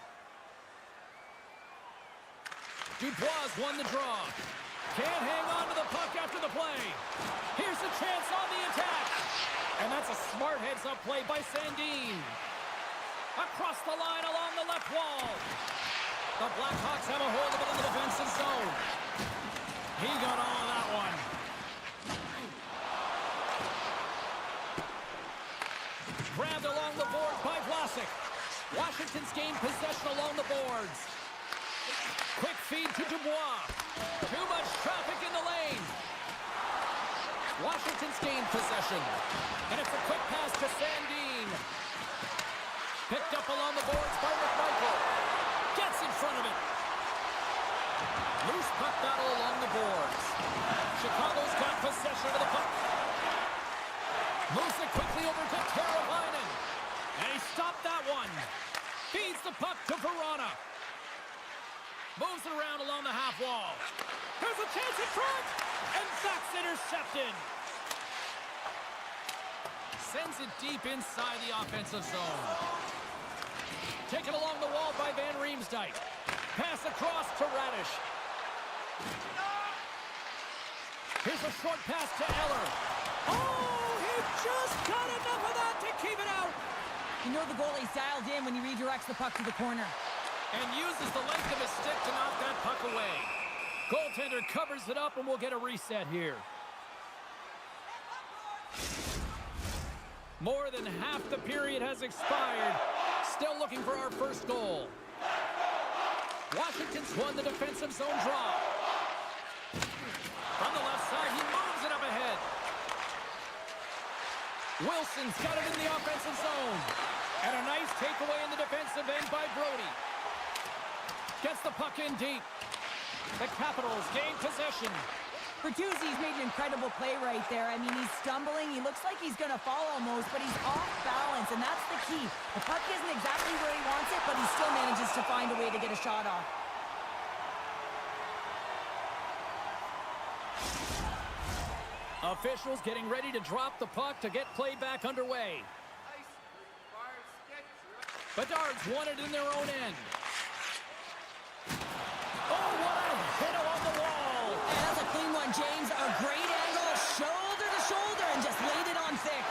Dubois won the draw. Can't hang on to the puck after the play. Here's a chance on the attack. And that's a smart heads-up play by Sandin. Across the line along the left wall. The Blackhawks have a hold of it in the defensive zone. He got all of that one. Grabbed along the boards by Vlasic. Washington's gained possession along the boards. Quick feed to Dubois. Too much traffic in the lane. Washington's gained possession. And it's a quick pass to Sandin. Picked up along the boards by McMichael. Gets in front of it. Loose puck battle along the boards. Chicago's got possession of the puck. Moves it quickly over to Teravainen. And he stopped that one. Feeds the puck to Verona. Moves it around along the half wall. There's a chance in front. And that's intercepted. Sends it deep inside the offensive zone. Taken along the wall by Van Riemsdyk. Pass across to Radish. Here's a short pass to Eller. Oh, he just got enough of that to keep it out. You know the goalie's dialed in when he redirects the puck to the corner. And uses the length of his stick to knock that puck away. Goaltender covers it up and we'll get a reset here. More than half the period has expired. Still looking for our first goal. Washington's won the defensive zone draw. From the left side, he moves it up ahead. Wilson's got it in the offensive zone. And a nice takeaway in the defensive end by Brody. Gets the puck in deep. The Capitals gain possession. Bertuzzi's made an incredible play right there. I mean, he's stumbling. He looks like he's going to fall almost, but he's off balance, and that's the key. The puck isn't exactly where he wants it, but he still manages to find a way to get a shot off. Officials getting ready to drop the puck to get play back underway. Bedard's won it in their own end. Oh, what a hit along the wall. And that's a clean one, James. A great angle, shoulder to shoulder, and just laid it on thick.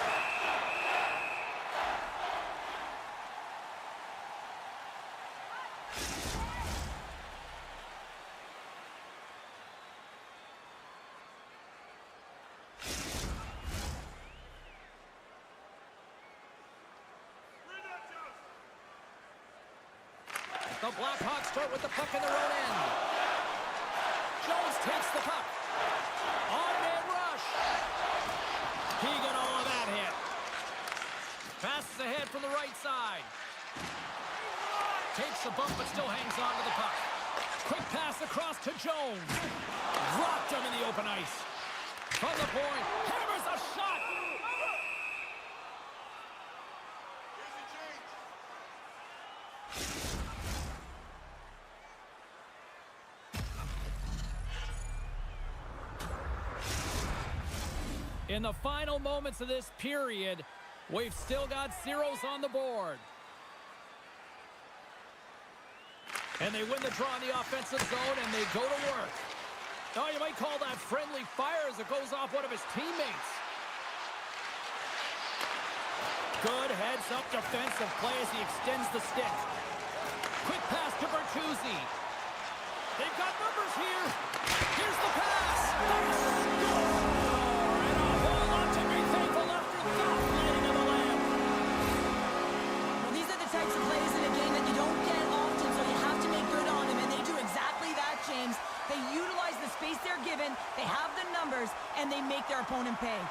The Blackhawks start with the puck in their own end. Jones takes the puck. On-man rush. He got all of that hit. Passes ahead from the right side. Takes a bump but still hangs on to the puck. Quick pass across to Jones. Rocked him in the open ice. From the point, hammers a shot. In the final moments of this period, we've still got zeros on the board. And they win the draw in the offensive zone, and they go to work. Now, you might call that friendly fire as it goes off one of his teammates. Good heads-up defensive play as he extends the stick. Quick pass to Bertuzzi. They've got numbers here. Here's the pass. They score! And a whole lot to be thankful after that lighting of the lamp. Well, these are the types of plays in a game that you don't get often, so you have to make good on them, and they do exactly that, James. They utilize the space they're given, they have the numbers, and they make their opponent pay.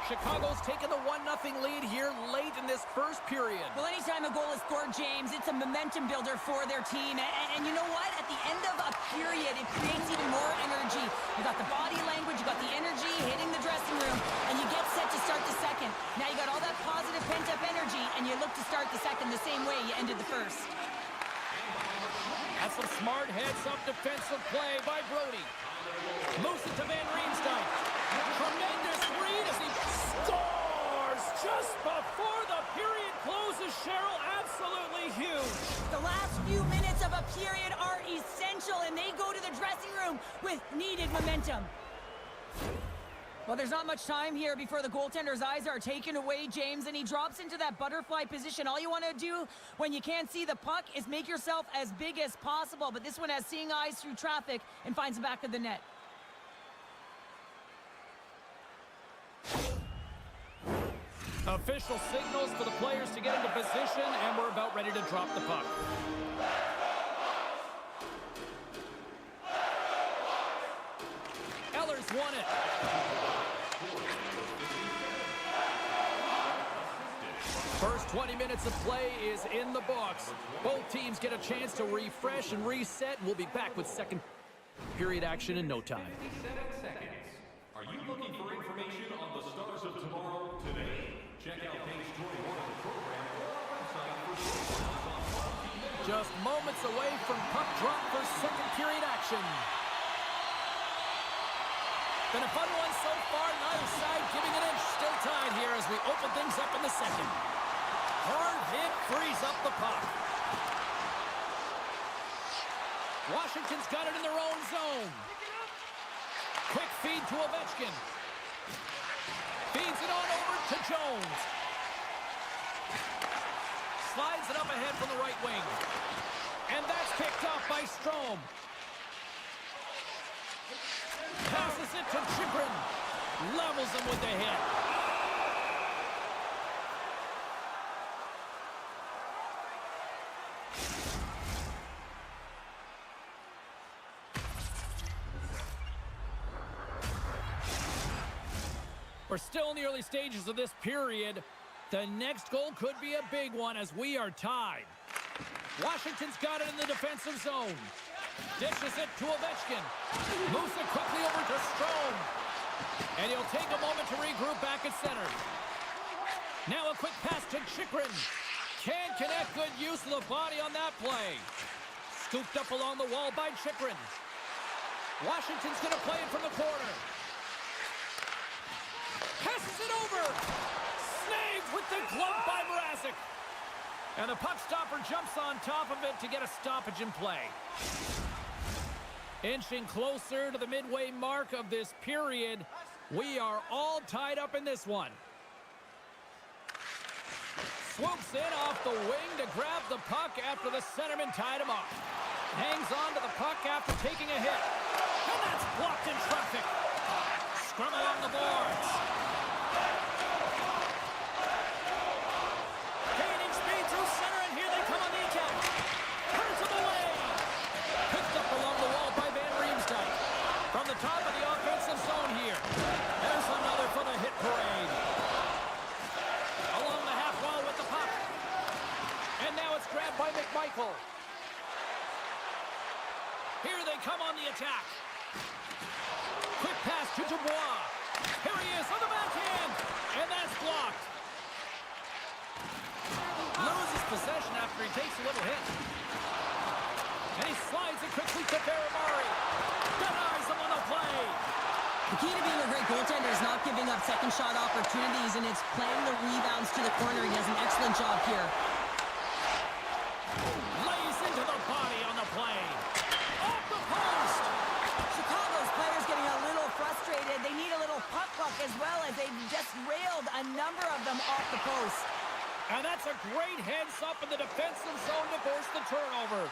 Chicago's taken the 1-0 lead here late in this first period. Well, anytime a goal is scored, James, it's a momentum builder for their team. And you know what? At the end of a period, it creates even more energy. You got the body language, you got the energy hitting the dressing room, and you get set to start the second. Now you got all that positive pent-up energy, and you look to start the second the same way you ended the first. That's some smart heads-up defensive play by Brody. Moves it to Van Riemsdyk. Tremendous read as he scores just before the period closes, Cheryl. Absolutely huge. The last few minutes of a period are essential, and they go to the dressing room with needed momentum. Well, there's not much time here before the goaltender's eyes are taken away, James, and he drops into that butterfly position. All you want to do when you can't see the puck is make yourself as big as possible, but this one has seeing eyes through traffic and finds the back of the net. Official signals for the players to get into position, and we're about ready to drop the puck. Eller's won it. First 20 minutes of play is in the books. Both teams get a chance to refresh and reset. We'll be back with second period action in no time. 57 seconds. Are you looking for information on the stars of tomorrow today? Check out page 21 of the program or our website for details on all. Just moments away from puck drop for second period action. Been a fun one so far, neither side giving an inch. Still tied here as we open things up in the second. Hard hit frees up the puck. Washington's got it in their own zone. Quick feed to Ovechkin. Feeds it on over to Jones. Slides it up ahead from the right wing. And that's picked off by Strome. Passes it to Chikrin. Levels him with the hit. We're still in the early stages of this period. The next goal could be a big one as we are tied. Washington's got it in the defensive zone. Dishes it to Ovechkin. Moves it quickly over to Strome. And he'll take a moment to regroup back at center. Now a quick pass to Chikrin. Can't connect. Good use of the body on that play. Scooped up along the wall by Chikrin. Washington's going to play it from the corner. Passes it over. Snagged with the glove by Mrazek. And the puck stopper jumps on top of it to get a stoppage in play. Inching closer to the midway mark of this period. We are all tied up in this one. Swoops in off the wing to grab the puck after the centerman tied him up. Hangs on to the puck after taking a hit. And that's blocked in traffic. Scrum along the boards. Gaining speed through center, and here they come on the attack. Turns him away. Picked up along the wall by Van Riemsdyk. From the top of the offensive zone here. There's another for the hit parade. Along the half wall with the puck. And now it's grabbed by McMichael. Here they come on the attack. Quick pass to Dubois. Here he is on the backhand. And that's blocked. Loses possession after he takes a little hit. And he slides it quickly to Baramari. Denies him on the play. The key to being a great goaltender is not giving up second shot opportunities, and it's playing the rebounds to the corner. He does an excellent job here. Lays into the body on the play. Off the post. Chicago's players getting a little frustrated. They need a little puck luck as well, as they've just railed a number of them off the post. And that's a great heads-up in the defensive zone to force the turnover.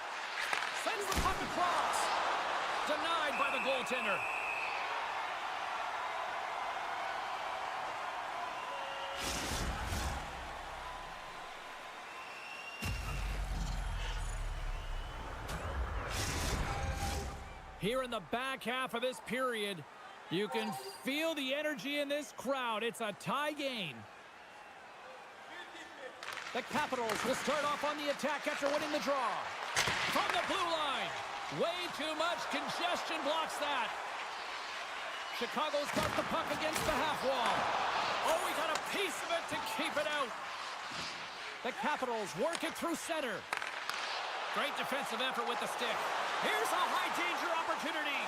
Sends the puck across. Denied by the goaltender. Here in the back half of this period, you can feel the energy in this crowd. It's a tie game. The Capitals will start off on the attack after winning the draw. From the blue line. Way too much congestion blocks that. Chicago's got the puck against the half wall. Oh, we got a piece of it to keep it out. The Capitals work it through center. Great defensive effort with the stick. Here's a high-danger opportunity.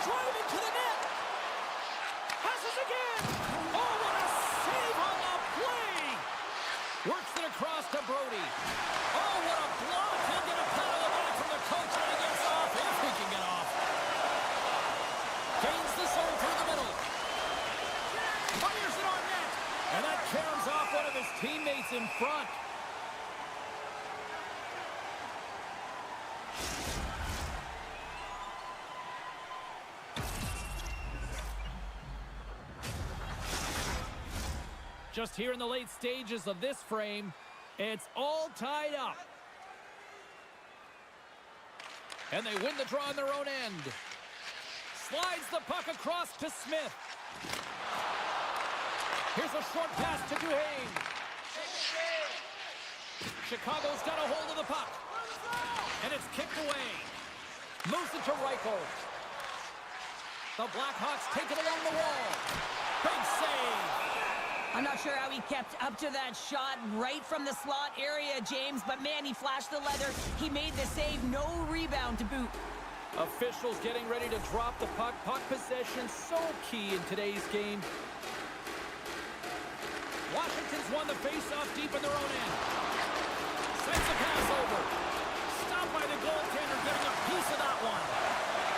Driving to the net. Passes again. Oh, what a save on the play. Works it across to Brody. Oh, what a block. He'll get a penalty away from the coach when he gets off. If he can get off. Gains the zone through the middle. Fires it on net. And that caroms off one of his teammates in front. Just here in the late stages of this frame, it's all tied up. And they win the draw on their own end. Slides the puck across to Smith. Here's a short pass to Duhane. Chicago's got a hold of the puck. And it's kicked away. Moves it to Reichel. The Blackhawks take it along the wall. Big save. I'm not sure how he kept up to that shot right from the slot area, James, but man, he flashed the leather. He made the save, no rebound to boot. Officials getting ready to drop the puck. Puck possession so key in today's game. Washington's won the face-off deep in their own end. Sends a pass over. Stopped by the goaltender, getting a piece of that one.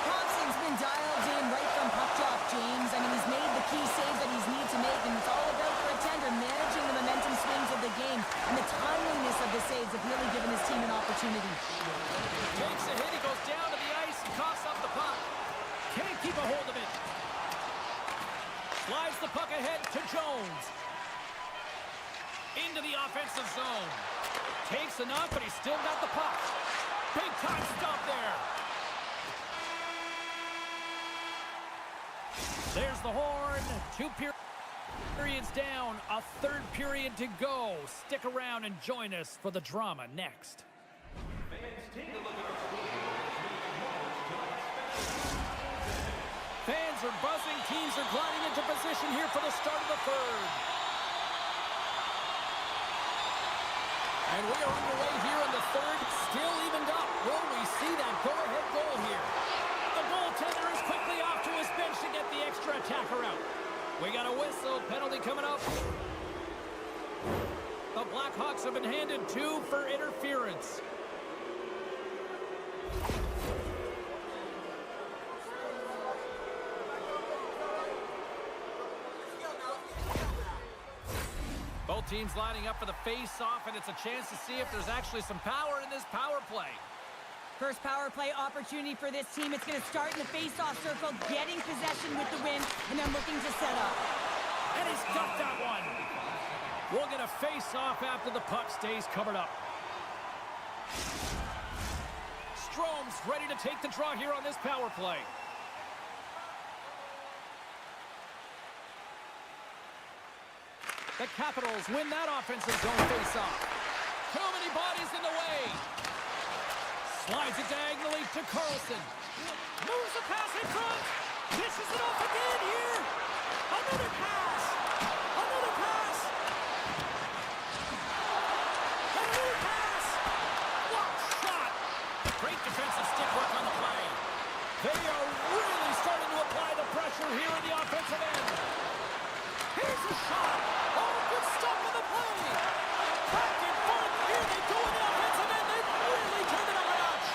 Thompson's been dialed in right from puck drop, James. I mean, he's made the key saves that he's need to make, and it's all about for a tender managing the momentum swings of the game, and the timeliness of the saves have really given his team an opportunity. Takes a hit, he goes down to the ice and coughs up the puck. Can't keep a hold of it. Slides the puck ahead to Jones. Into the offensive zone. Takes enough, but he's still got the puck. Big time stop there. There's the horn. 2 periods down. A third period to go. Stick around and join us for the drama next. Fans are buzzing. Teams are gliding into position here for the start of the third. And we are underway here in the third. Still evened up. Will we see that go-ahead goal here? The goaltender is quickly off to his bench to get the extra attacker out. We got a whistle. Penalty coming up. The Blackhawks have been handed 2 for interference. Both teams lining up for the face-off, and it's a chance to see if there's actually some power in this power play. First power play opportunity for this team. It's going to start in the face-off circle, getting possession with the win, and then looking to set up. And he's got that one. We'll get a face-off after the puck stays covered up. Strome's ready to take the draw here on this power play. The Capitals win that offensive zone face-off. Too many bodies in the way. Slides it diagonally to Carlson. Moves the pass in front. Dishes it off again here. Another pass. Another pass. Another pass. What shot. Great defensive stick work on the play. They are really starting to apply the pressure here in the offensive end. Here's a shot. Oh, good stop on the play. Back and forth. Here they go in the offensive end. They've really turned it up a notch.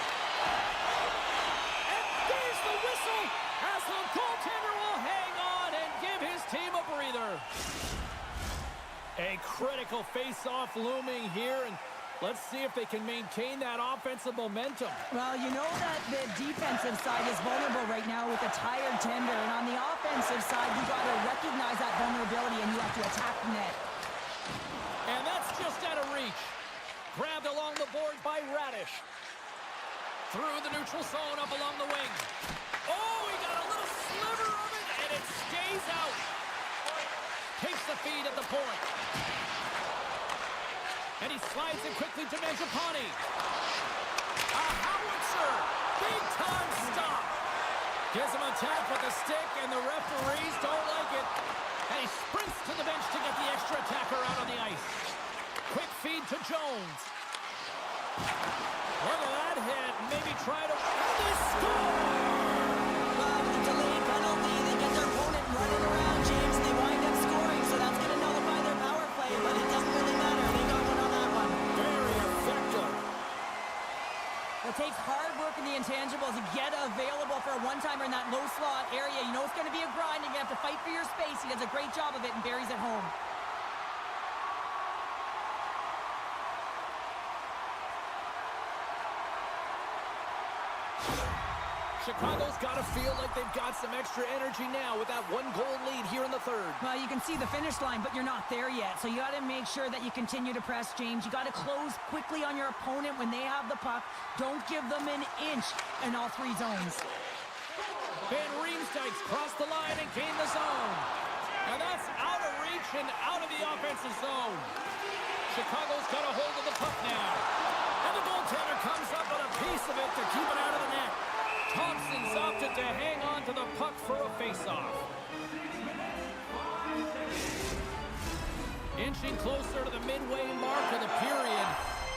And there's the whistle as the goaltender will hang on and give his team a breather. A critical face face-off looming here, and let's see if they can maintain that offensive momentum. Well, you know that the defensive side is vulnerable right now with a tired tender, and on the offensive side, you got to recognize that vulnerability and you have to attack the net. And that's just out of reach. Grabbed along the board by Radish. Through the neutral zone, up along the wing. Oh, he got a little sliver of it, and it stays out. Takes the feed at the point. And he slides it quickly to Mangiapane. A howitzer. Big-time stop. Gives him a tap with the stick, and the referees don't like it. And he sprints to the bench to get the extra attacker out on the ice. Quick feed to Jones. Look at that hit. Maybe try to... And they score! Well, with the delayed penalty, they get their opponent running around, James, and they wind up scoring, so that's going to nullify their power play, but it doesn't really matter. They got one on that one. Very effective. It takes hard work in the intangibles to get available for a one-timer in that low slot area. You know it's going to be a grind. You're going to have to fight for your space. He does a great job of it and buries it home. Chicago's got to feel like they've got some extra energy now with that one-goal lead here in the third. Well, you can see the finish line, but you're not there yet. So you got to make sure that you continue to press, James. You got to close quickly on your opponent when they have the puck. Don't give them an inch in all three zones. Van Riemsdyk's crossed the line and gained the zone. And that's out of reach and out of the offensive zone. Chicago's got a hold of the puck now. And the goaltender comes up with a piece of it to keep it out of the net. Thompson's opted to hang on to the puck for a face-off. Inching closer to the midway mark of the period.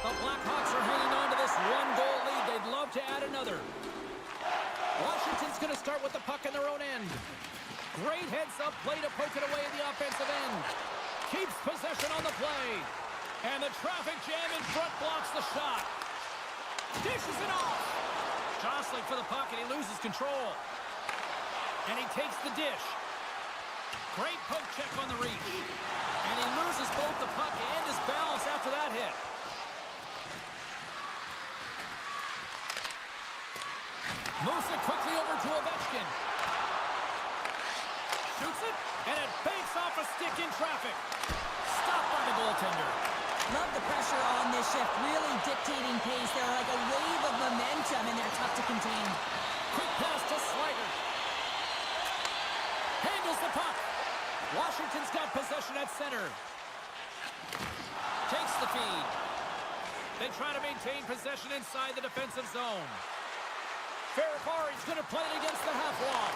The Blackhawks are hanging on to this one-goal lead. They'd love to add another. Washington's going to start with the puck in their own end. Great heads-up play to poke it away at the offensive end. Keeps possession on the play. And the traffic jam in front blocks the shot. Dishes it off. Jostling for the puck, and he loses control. And he takes the dish. Great poke check on the reach. And he loses both the puck and his balance after that hit. Moves it quickly over to Ovechkin. Shoots it, and it banks off a stick in traffic. Stopped by the goaltender. Love the pressure on this shift, really dictating pace. They're like a wave of momentum, and they're tough to contain. Quick pass to Slider. Handles the puck. Washington's got possession at center. Takes the feed. They try to maintain possession inside the defensive zone. Ferrapari's going to play it against the half wall.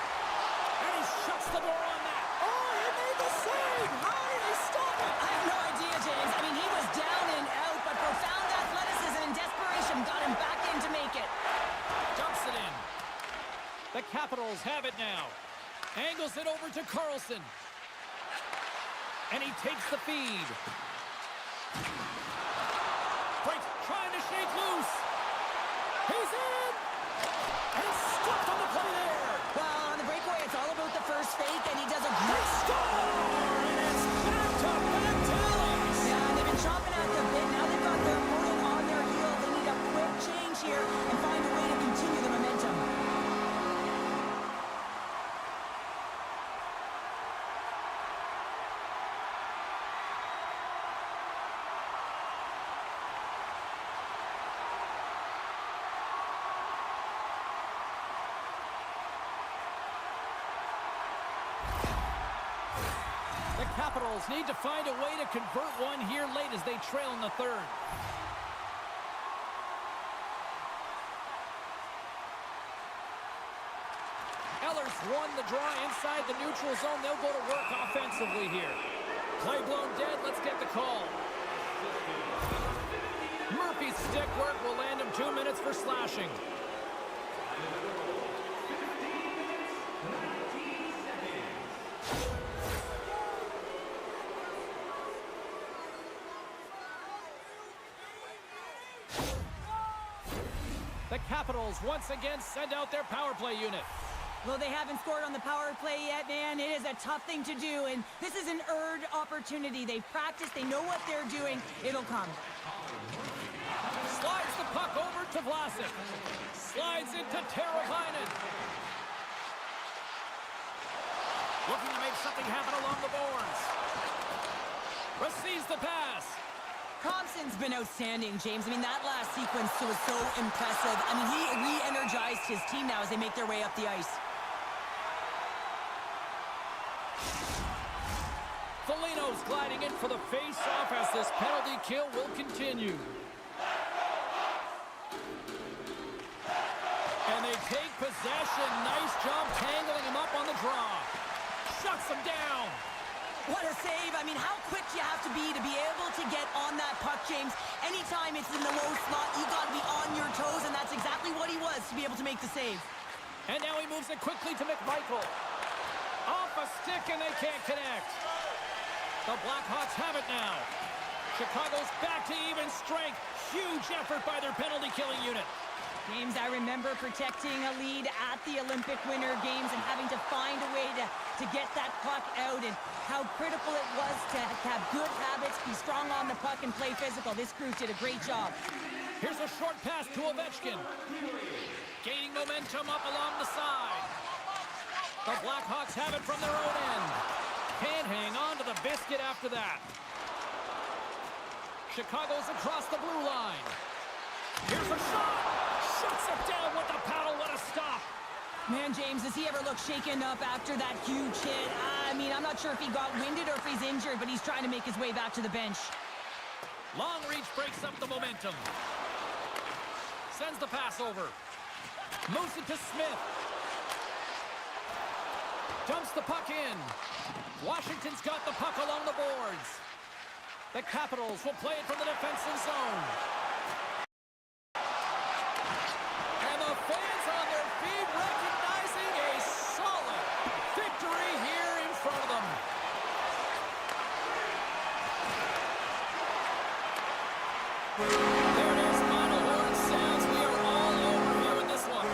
And he shuts the door on that. Oh, he made the save! How did he stop it? I have no idea, James. I mean, he was down and out, but profound athleticism and desperation got him back in to make it. Dumps it in. The Capitals have it now. Angles it over to Carlson. And he takes the feed. Breaks, trying to shake loose. He's in! And stopped on the play there. Well, on the breakaway, it's all about the first fake, and he does a great Score! And it's back-to-back tallies. Yeah, they've been chomping at the bit. Now they've got their opponent on their heels. They need a quick change here and find a way to continue the momentum. The Capitals need to find a way to convert one here late as they trail in the third. Eller's won the draw inside the neutral zone. They'll go to work offensively here. Play blown dead. Let's get the call. Murphy's stick work will land him 2 minutes for slashing. The Capitals once again send out their power play unit. Though they haven't scored on the power play yet, man, it is a tough thing to do, and this is an earned opportunity. They've practiced, they know what they're doing. It'll come. Slides the puck over to Vlasic. Slides into Teravainen. Looking to make something happen along the boards. Receives the pass. Thompson's been outstanding, James. I mean, that last sequence was so impressive. I mean, he re-energized his team now as they make their way up the ice. Foligno's gliding in for the face-off as this penalty kill will continue. And they take possession. Nice job tangling him up on the draw. Shuts him down. What a save. I mean, how quick you have to be able to get on that puck, James. Anytime it's in the low slot, you got to be on your toes, and that's exactly what he was to be able to make the save. And now he moves it quickly to McMichael. Off a stick, and they can't connect. The Blackhawks have it now. Chicago's back to even strength. Huge effort by their penalty-killing unit. James, I remember protecting a lead at the Olympic Winter Games and having to find a way to get that puck out, and how critical it was to have good habits, be strong on the puck, and play physical. This group did a great job. Here's a short pass to Ovechkin. Gaining momentum up along the side. The Blackhawks have it from their own end. Can't hang on to the biscuit after that. Chicago's across the blue line. Here's a shot. Shuts it down with the paddle. What a stop. Man, James, does he ever look shaken up after that huge hit? I mean, I'm not sure if he got winded or if he's injured, but he's trying to make his way back to the bench. Long reach breaks up the momentum. Sends the pass over. Moves it to Smith. Dumps the puck in. Washington's got the puck along the boards. The Capitals will play it from the defensive zone. And the fans on their feet recognizing a solid victory here in front of them. There it is, final horn sounds. We are all over here in this one.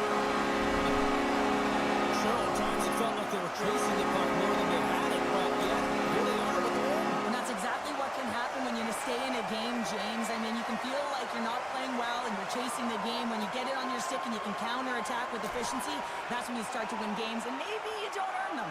Sure, at times it felt like they were chasing the puck more than they had it, but yet here they are with the win. And that's exactly what can happen when you stay in a game, James. I mean, you can feel like you're not playing well and you're chasing the game. When you get it on your stick and you can counterattack with efficiency, that's when you start to win games, and maybe you don't earn them.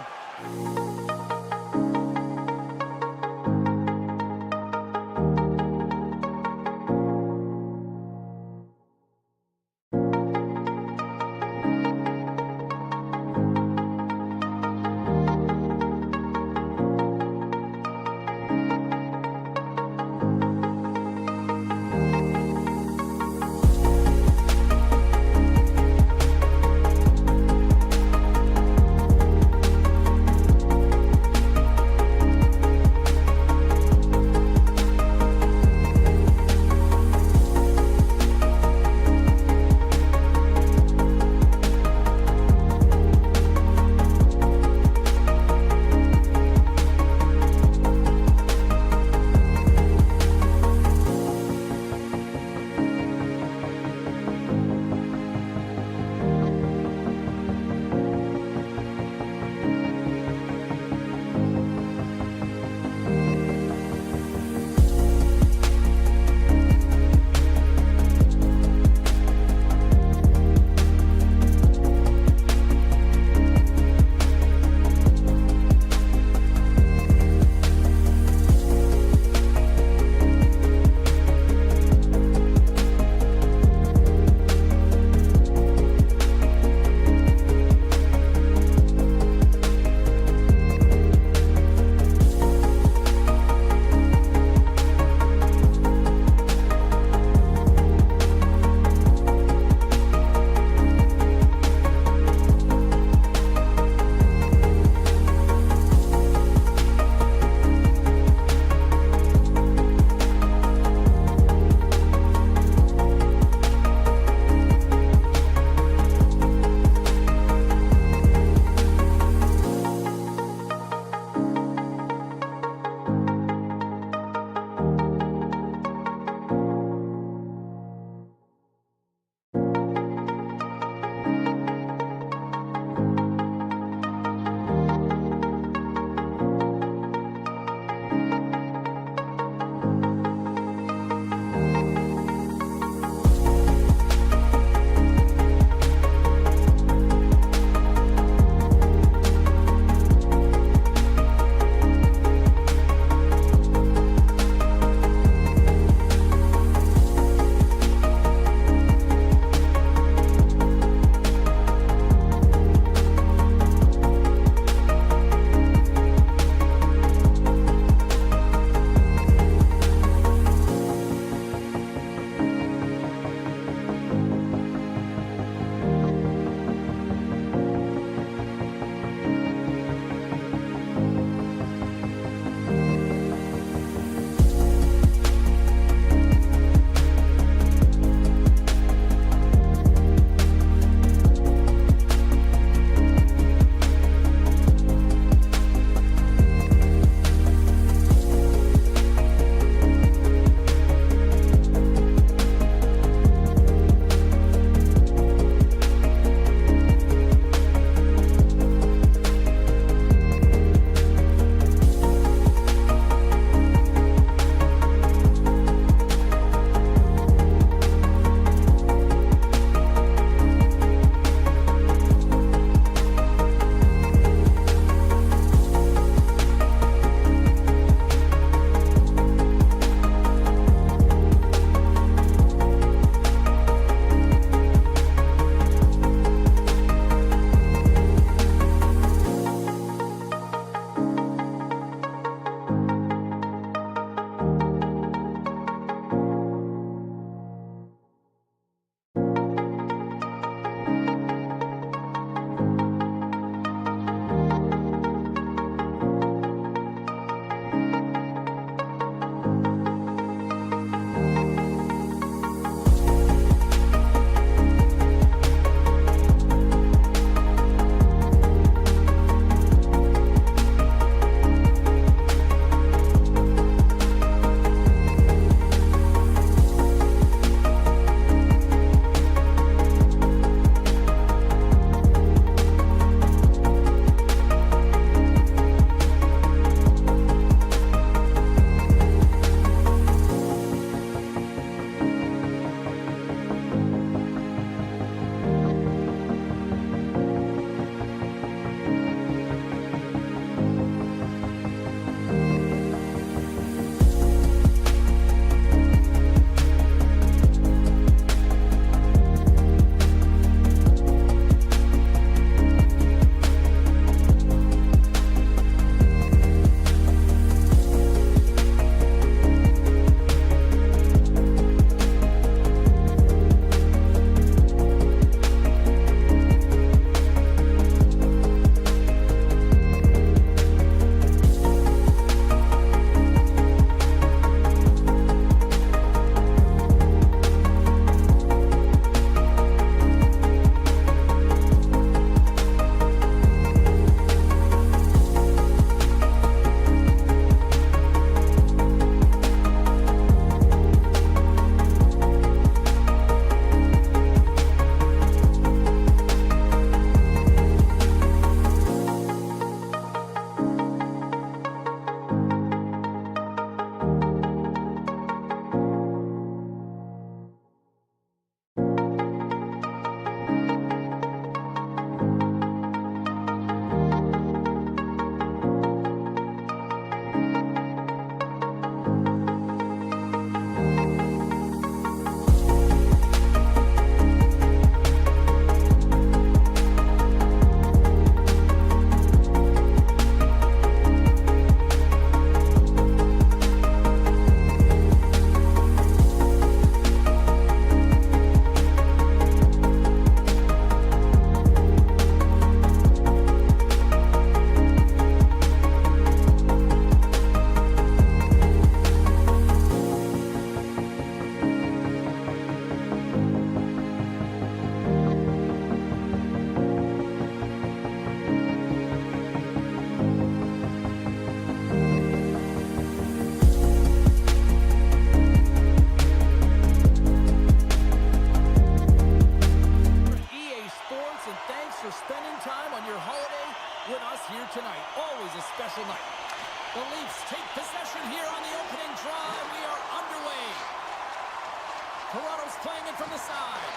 Toronto's playing it from the side.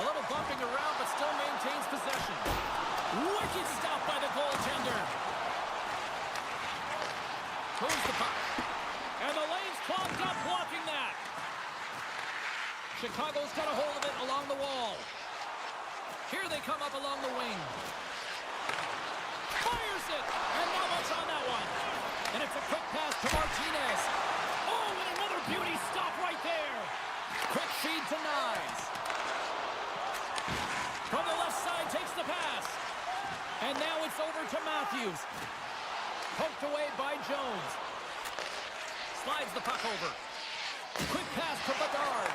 A little bumping around, but still maintains possession. Wicked stop by the goaltender. Moves the puck. And the lane's clogged up, blocking that. Chicago's got a hold of it along the wall. Here they come up along the wing. Fires it! And not much on that one. And it's a quick pass to Martinez. Oh, and another beauty stop right there. Quick feed to Nyes. From the left side, takes the pass. And now it's over to Matthews. Poked away by Jones. Slides the puck over. Quick pass to Bedard.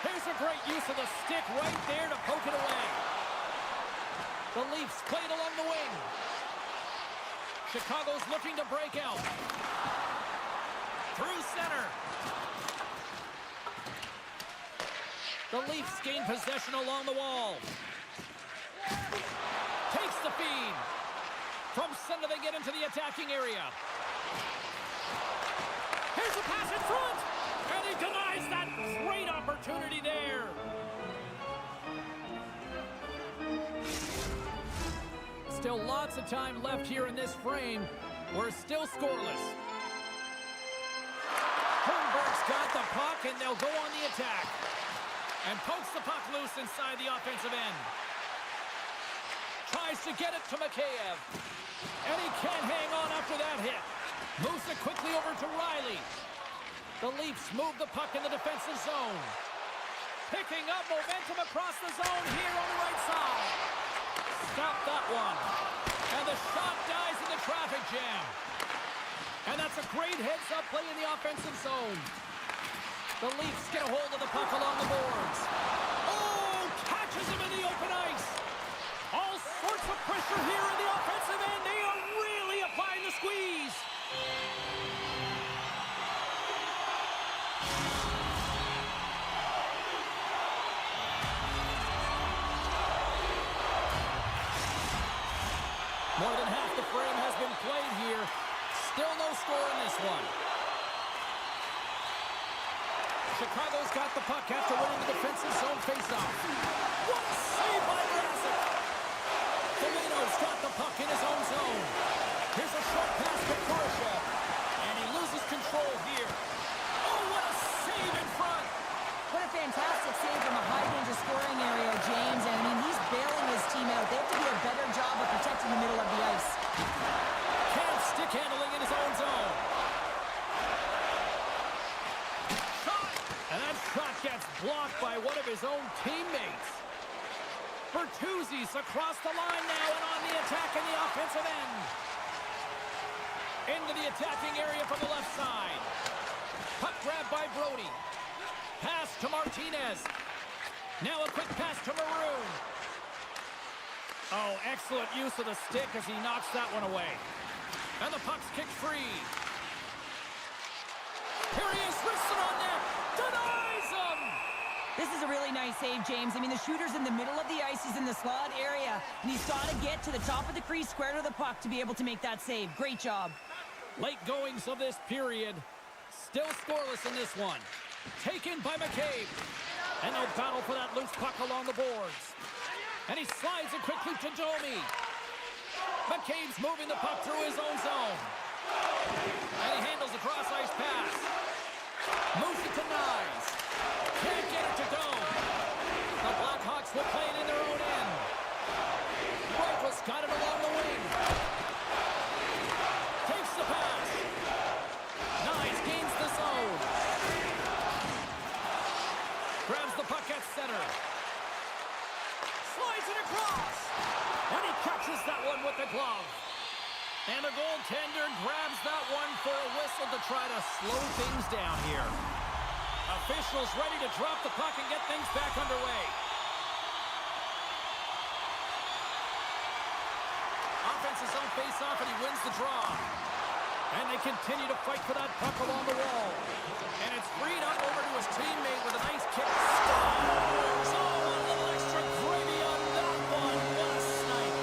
Here's a great use of the stick right there to poke it away. The Leafs played along the wing. Chicago's looking to break out. Through center. The Leafs gain possession along the wall. Takes the feed. From center they get into the attacking area. Here's a pass in front. And he denies that great opportunity there. Still lots of time left here in this frame. We're still scoreless. Holmberg's got the puck, and they'll go on the attack. And pokes the puck loose inside the offensive end. Tries to get it to Mikheyev. And he can't hang on after that hit. Moves it quickly over to Riley. The Leafs move the puck in the defensive zone. Picking up momentum across the zone here on the right side. Stop that one. And the shot dies in the traffic jam. And that's a great heads-up play in the offensive zone. The Leafs get a hold of the puck along the boards. Oh, catches him in the open ice. All sorts of pressure here in the offensive end. They are really applying the squeeze. More than half the frame has been played here. Still no score in this one. Chicago's got the puck after winning the defensive zone faceoff. What a save by Mrazek! Foligno's got the puck in his own zone. Here's a short pass to Kurashev. And he loses control here. Oh, what a save in front! What a fantastic save from a high-danger scoring area, James. And, I mean, he's bailing his team out. They have to do a better job of protecting the middle of the ice. Can't stick handling in his own zone. Shot! And that shot gets blocked by one of his own teammates. Bertuzzi's across the line now and on the attack in the offensive end. Into the attacking area from the left side. Puck grab by Brody. Pass to Martinez. Now a quick pass to Maroon. Oh, excellent use of the stick as he knocks that one away. And the puck's kicked free. Here he is, wristed on net. Denies him! This is a really nice save, James. I mean, the shooter's in the middle of the ice. He's in the slot area. And he's got to get to the top of the crease, square to the puck to be able to make that save. Great job. Late goings of this period. Still scoreless in this one. Taken by McCabe. And they'll battle for that loose puck along the boards. And he slides it quickly to Domi. McCabe's moving the puck through his own zone. And he handles a cross-ice pass. Moves it to Nyes. Can't get it to Dome. The Blackhawks will play it in their own end. Breitwas got it along the wing. Takes the pass. Nyes gains the zone. Grabs the puck at center. Slides it across. And he catches that one with the glove. And the goaltender grabs that one for a whistle to try to slow things down here. Officials ready to drop the puck and get things back underway. Offense's own face-off, and he wins the draw. And they continue to fight for that puck along the wall. And it's freed up over to his teammate with a nice kick. Scores! Oh, a little extra gravy on that one. What a snipe.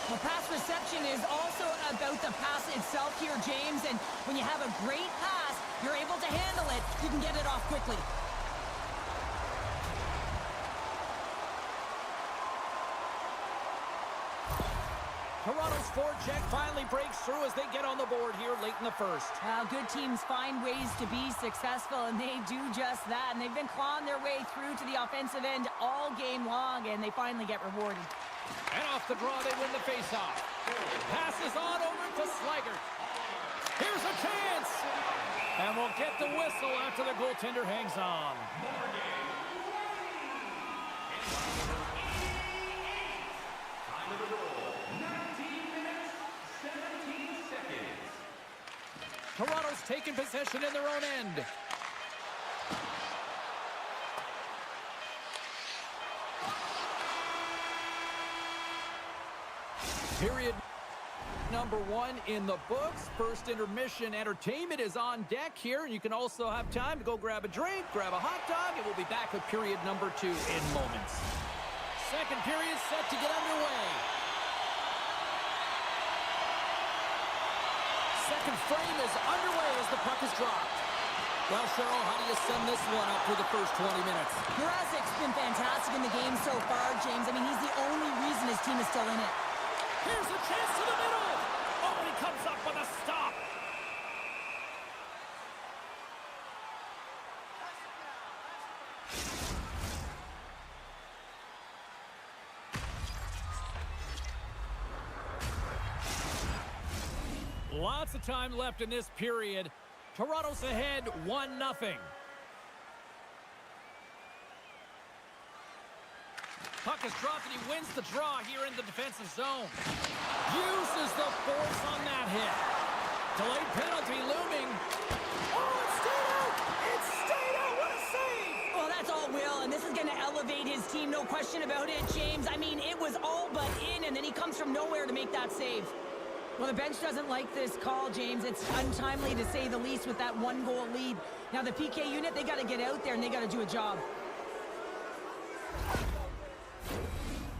Well, pass reception is also about the pass itself here, James. And when you have a great pass, you're able to handle it. You can get it off quickly. Toronto's forecheck finally breaks through as they get on the board here late in the first. Good teams find ways to be successful, and they do just that. And they've been clawing their way through to the offensive end all game long, and they finally get rewarded. And off the draw, they win the faceoff. Passes on over to Slaggert. Here's a chance! And we'll get the whistle after the goaltender hangs on. Time of the goal, 19 minutes, 17 seconds. Toronto's taking possession in their own end. Period number 1 in the books. First intermission entertainment is on deck here, and you can also have time to go grab a drink, grab a hot dog, and we'll be back with period number 2 in moments. Second period set to get underway. Second frame is underway as the puck is dropped. Well, Cheryl, how do you sum this one up for the first 20 minutes? Mrazek's been fantastic in the game so far, James. I mean, he's the only reason his team is still in it. Here's a chance to the middle. Oh, and he comes up with a stop. Lots of time left in this period. Toronto's ahead 1-0. Puck is dropped and he wins the draw here in the defensive zone. Uses the force on that hit. Delayed penalty looming. Oh, it stayed out! It stayed out! What a save! Well, that's all Will, and this is going to elevate his team, no question about it, James. I mean, it was all but in, and then he comes from nowhere to make that save. Well, the bench doesn't like this call, James. It's untimely to say the least with that 1-goal lead. Now, the PK unit, they got to get out there and they got to do a job.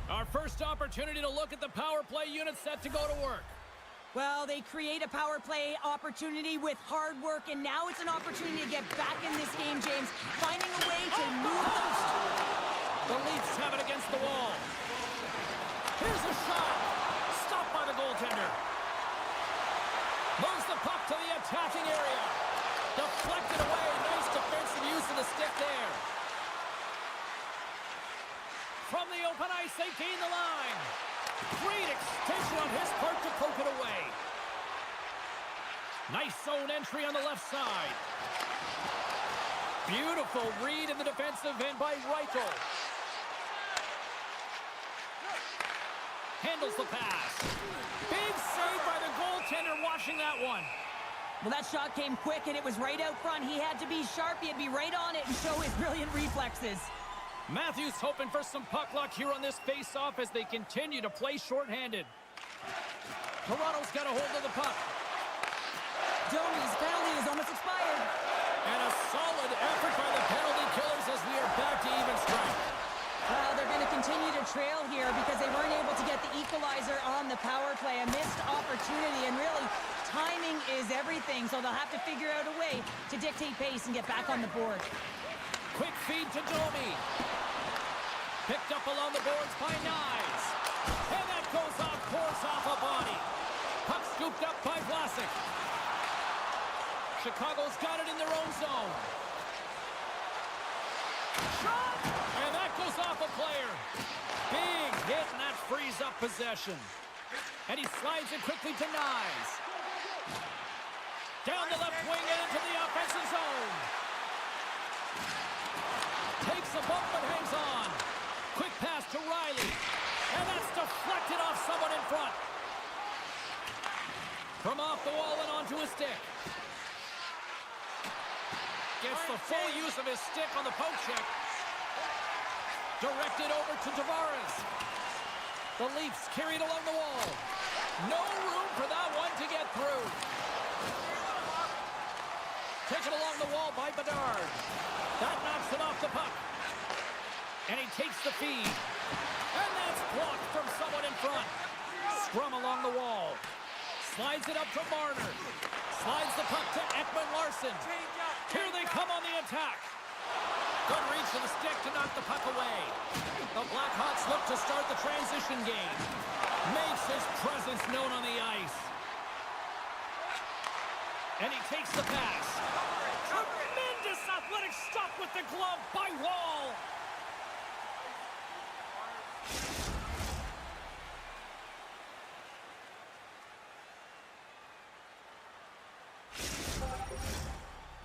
Our first opportunity to look at the power play unit set to go to work. Well, they create a power play opportunity with hard work, and now it's an opportunity to get back in this game, James. Finding a way to move them. The Leafs have it against the wall. Here's a shot. Stopped by the goaltender. Moves the puck to the attacking area. Deflected away. Nice defensive use of the stick there. From the open ice, they gain the line. Great extension on his part to poke it away. Nice zone entry on the left side. Beautiful read in the defensive end by Reichel. Handles the pass. Big save by the goaltender watching that one. Well, that shot came quick, and it was right out front. He had to be sharp. He had to be right on it and show his brilliant reflexes. Matthews hoping for some puck luck here on this face-off as they continue to play shorthanded. Toronto's got a hold of the puck. Domi's penalty is almost expired. And a solid effort by the penalty killers as we are back to even strength. Well, they're going to continue to trail here because they weren't able to get the equalizer on the power play. A missed opportunity, and really, timing is everything, so they'll have to figure out a way to dictate pace and get back on the board. Quick feed to Domi. Picked up along the boards by Nyes. And that goes off course off a body. Puck scooped up by Vlasic. Chicago's got it in their own zone. Shot! And that goes off a player. Big hit, and that frees up possession. And he slides it quickly to Nyes. Down the left wing and into the offensive zone. Takes a bump but hangs on. Quick pass to Riley. And that's deflected off someone in front. From off the wall and onto his stick. Gets the full use of his stick on the poke check. Directed over to Tavares. The Leafs carried along the wall. No room for that one to get through. Taken along the wall by Bedard. That knocks it off the puck. And he takes the feed. And that's blocked from someone in front. Slides it up to Marner. Slides the puck to Ekman-Larsson. Here they come on the attack. Good reach to the stick to knock the puck away. The Blackhawks look to start the transition game. Makes his presence known on the ice. And he takes the pass. Tremendous athletic stop with the glove by Wall.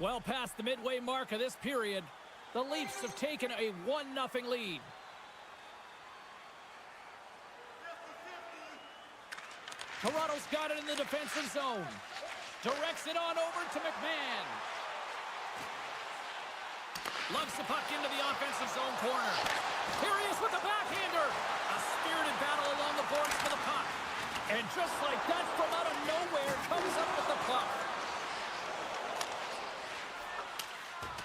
Well past the midway mark of this period, the Leafs have taken a 1-0 lead. Toronto's got it in the defensive zone. Directs it on over to McMahon. Lugs the puck into the offensive zone corner. Here he is with the backhander. A spirited battle along the boards for the puck. And just like that, from out of nowhere, comes up with the puck.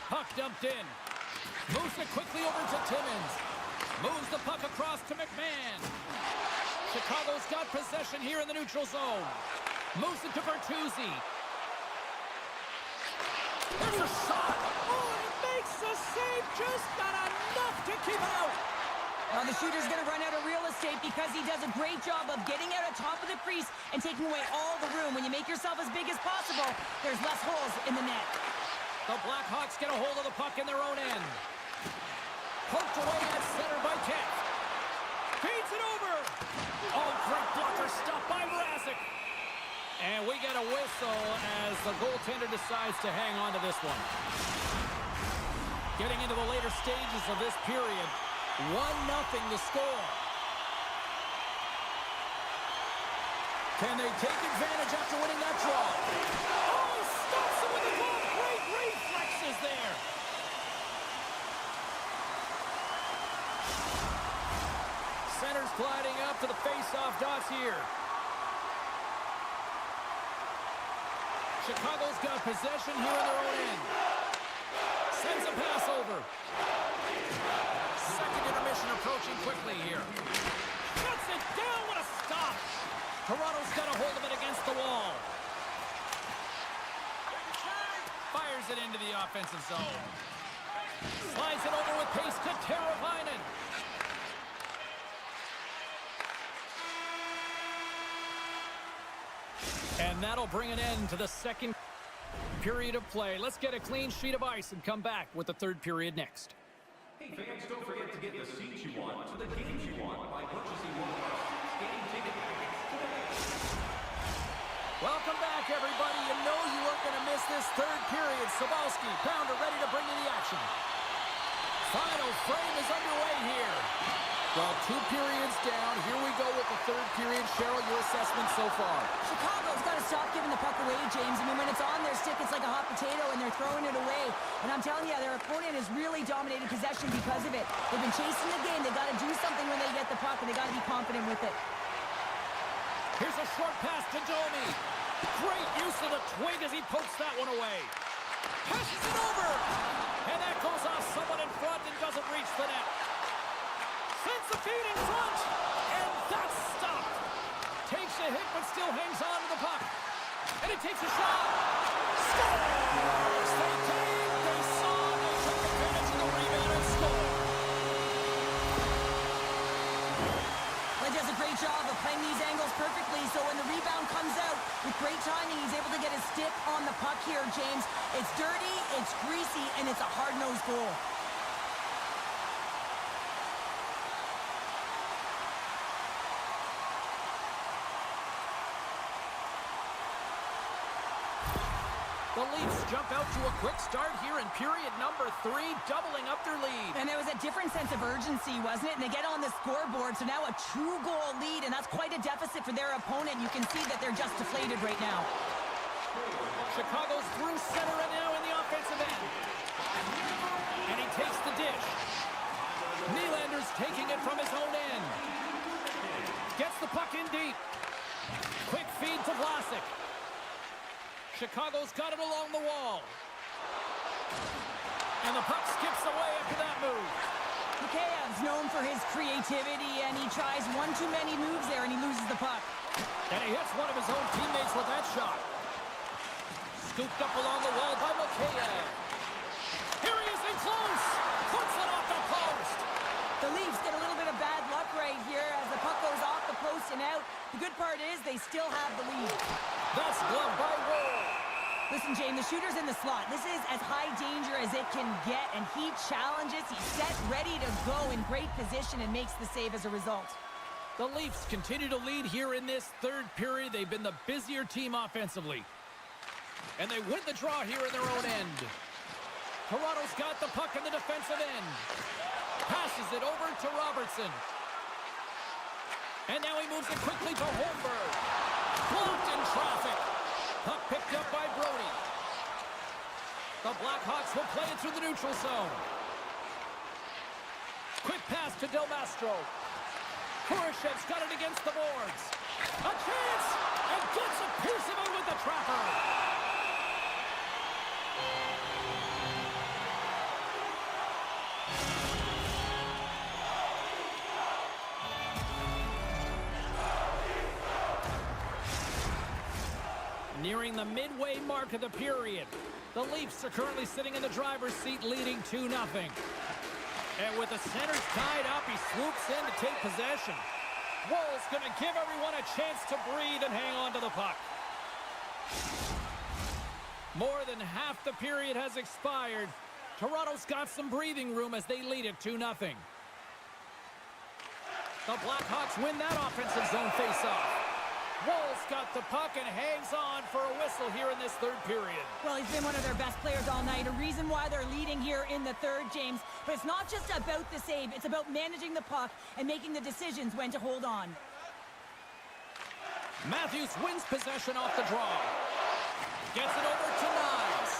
Puck dumped in. Moves it quickly over to Timmins. Moves the puck across to McMahon. Chicago's got possession here in the neutral zone. Moves it to Bertuzzi. There's a shot. Oh, and he makes the save. Just not enough to keep it out. Well, the shooter's going to run out of real estate because he does a great job of getting out on top of the crease and taking away all the room. When you make yourself as big as possible, there's less holes in the net. The Blackhawks get a hold of the puck in their own end. Poked away at center by Kent. Feeds it over. Oh, great blocker stop by Mrazek. And we get a whistle as the goaltender decides to hang on to this one. Getting into the later stages of this period, 1-0 the score. Can they take advantage after winning that draw? Oh, stops it with the glove. Great reflexes there. Center's gliding up to the face-off dots here. Chicago's got possession here in their own end. Sends a pass over. Second intermission approaching quickly here. Shuts it down. What a stop. Toronto's got a hold of it against the wall. Fires it into the offensive zone. Slides it over with pace to Teravainen. And that'll bring an end to the second period of play. Let's get a clean sheet of ice and come back with the third period next. Hey fans, don't forget to get the seats you want to the games you want by purchasing one of our game ticket packets today. Welcome back, everybody. You know you weren't going to miss this third period. Sabalski, Pounder ready to bring you the action. Final frame is underway here. Well, 2 periods down. Here we go with the third period. Cheryl, your assessment so far? Chicago's got to stop giving the puck away, James. I mean, when it's on their stick, it's like a hot potato, and they're throwing it away. And I'm telling you, their opponent has really dominated possession because of it. They've been chasing the game. They've got to do something when they get the puck, and they've got to be confident with it. Here's a short pass to Domi. Great use of the twig as he pokes that one away. Passes it over. And that goes off someone in front and doesn't reach the net. Sends the feed in front. And that's stopped. Takes a hit but still hangs on to the puck. And he takes a shot. Scores! They came, they saw, they took advantage of the rebound and scored. He does a great job of playing these angles perfectly, so when the rebound comes out with great timing, he's able to get his stick on the puck here, James. It's dirty, it's greasy, and it's a hard-nosed goal. The Leafs jump out to a quick start here in period number 3, doubling up their lead. And there was a different sense of urgency, wasn't it? And they get on the scoreboard, so now a 2-goal lead, and that's quite a deficit for their opponent. You can see that they're just deflated right now. Chicago's through center and now in the offensive end. And he takes the dish. Nylander's taking it from his own end. Gets the puck in deep. Quick feed to Vlasic. Chicago's got it along the wall. And the puck skips away after that move. Mikheyev's known for his creativity, and he tries one too many moves there, and he loses the puck. And he hits one of his own teammates with Scooped up along the wall by Mikheyev. Here he is in close. Puts it off the post. The Leafs get a little bit of bad luck right here as the puck goes off the post and out. The good part is they still have the lead. That's gloved by Woll. Listen, Jane, the shooter's in the slot. This is as high danger as it can get, and he challenges. He's set, ready to go in great position and makes the save as a result. The Leafs continue to lead here in this third period. They've been the busier team offensively. And they win the draw here in their own end. Toronto's got the puck in the defensive end. Passes it over to Robertson. And now he moves it quickly to Holmberg. Blocked in traffic. Puck picked up by Brody. The Blackhawks will play it through the neutral zone. Quick pass to Del Mastro. Kurashev's got it against the boards. A chance! And gets a piece of it with the trapper. Nearing the midway mark of the period. The Leafs are currently sitting in the driver's seat, leading 2-0. And with the centers tied up, he swoops in to take possession. Woll's going to give everyone a chance to breathe and hang on to the puck. More than half the period has expired. Toronto's got some breathing room as they lead it 2-0. The Blackhawks win that offensive zone faceoff. Woll's got the puck and hangs on for a whistle here in this third period. Well, he's been one of their best players all night. A reason why they're leading here in the third, James. But it's not just about the save. It's about managing the puck and making the decisions when to hold on. Matthews wins possession off the draw. Gets it over to Nyes.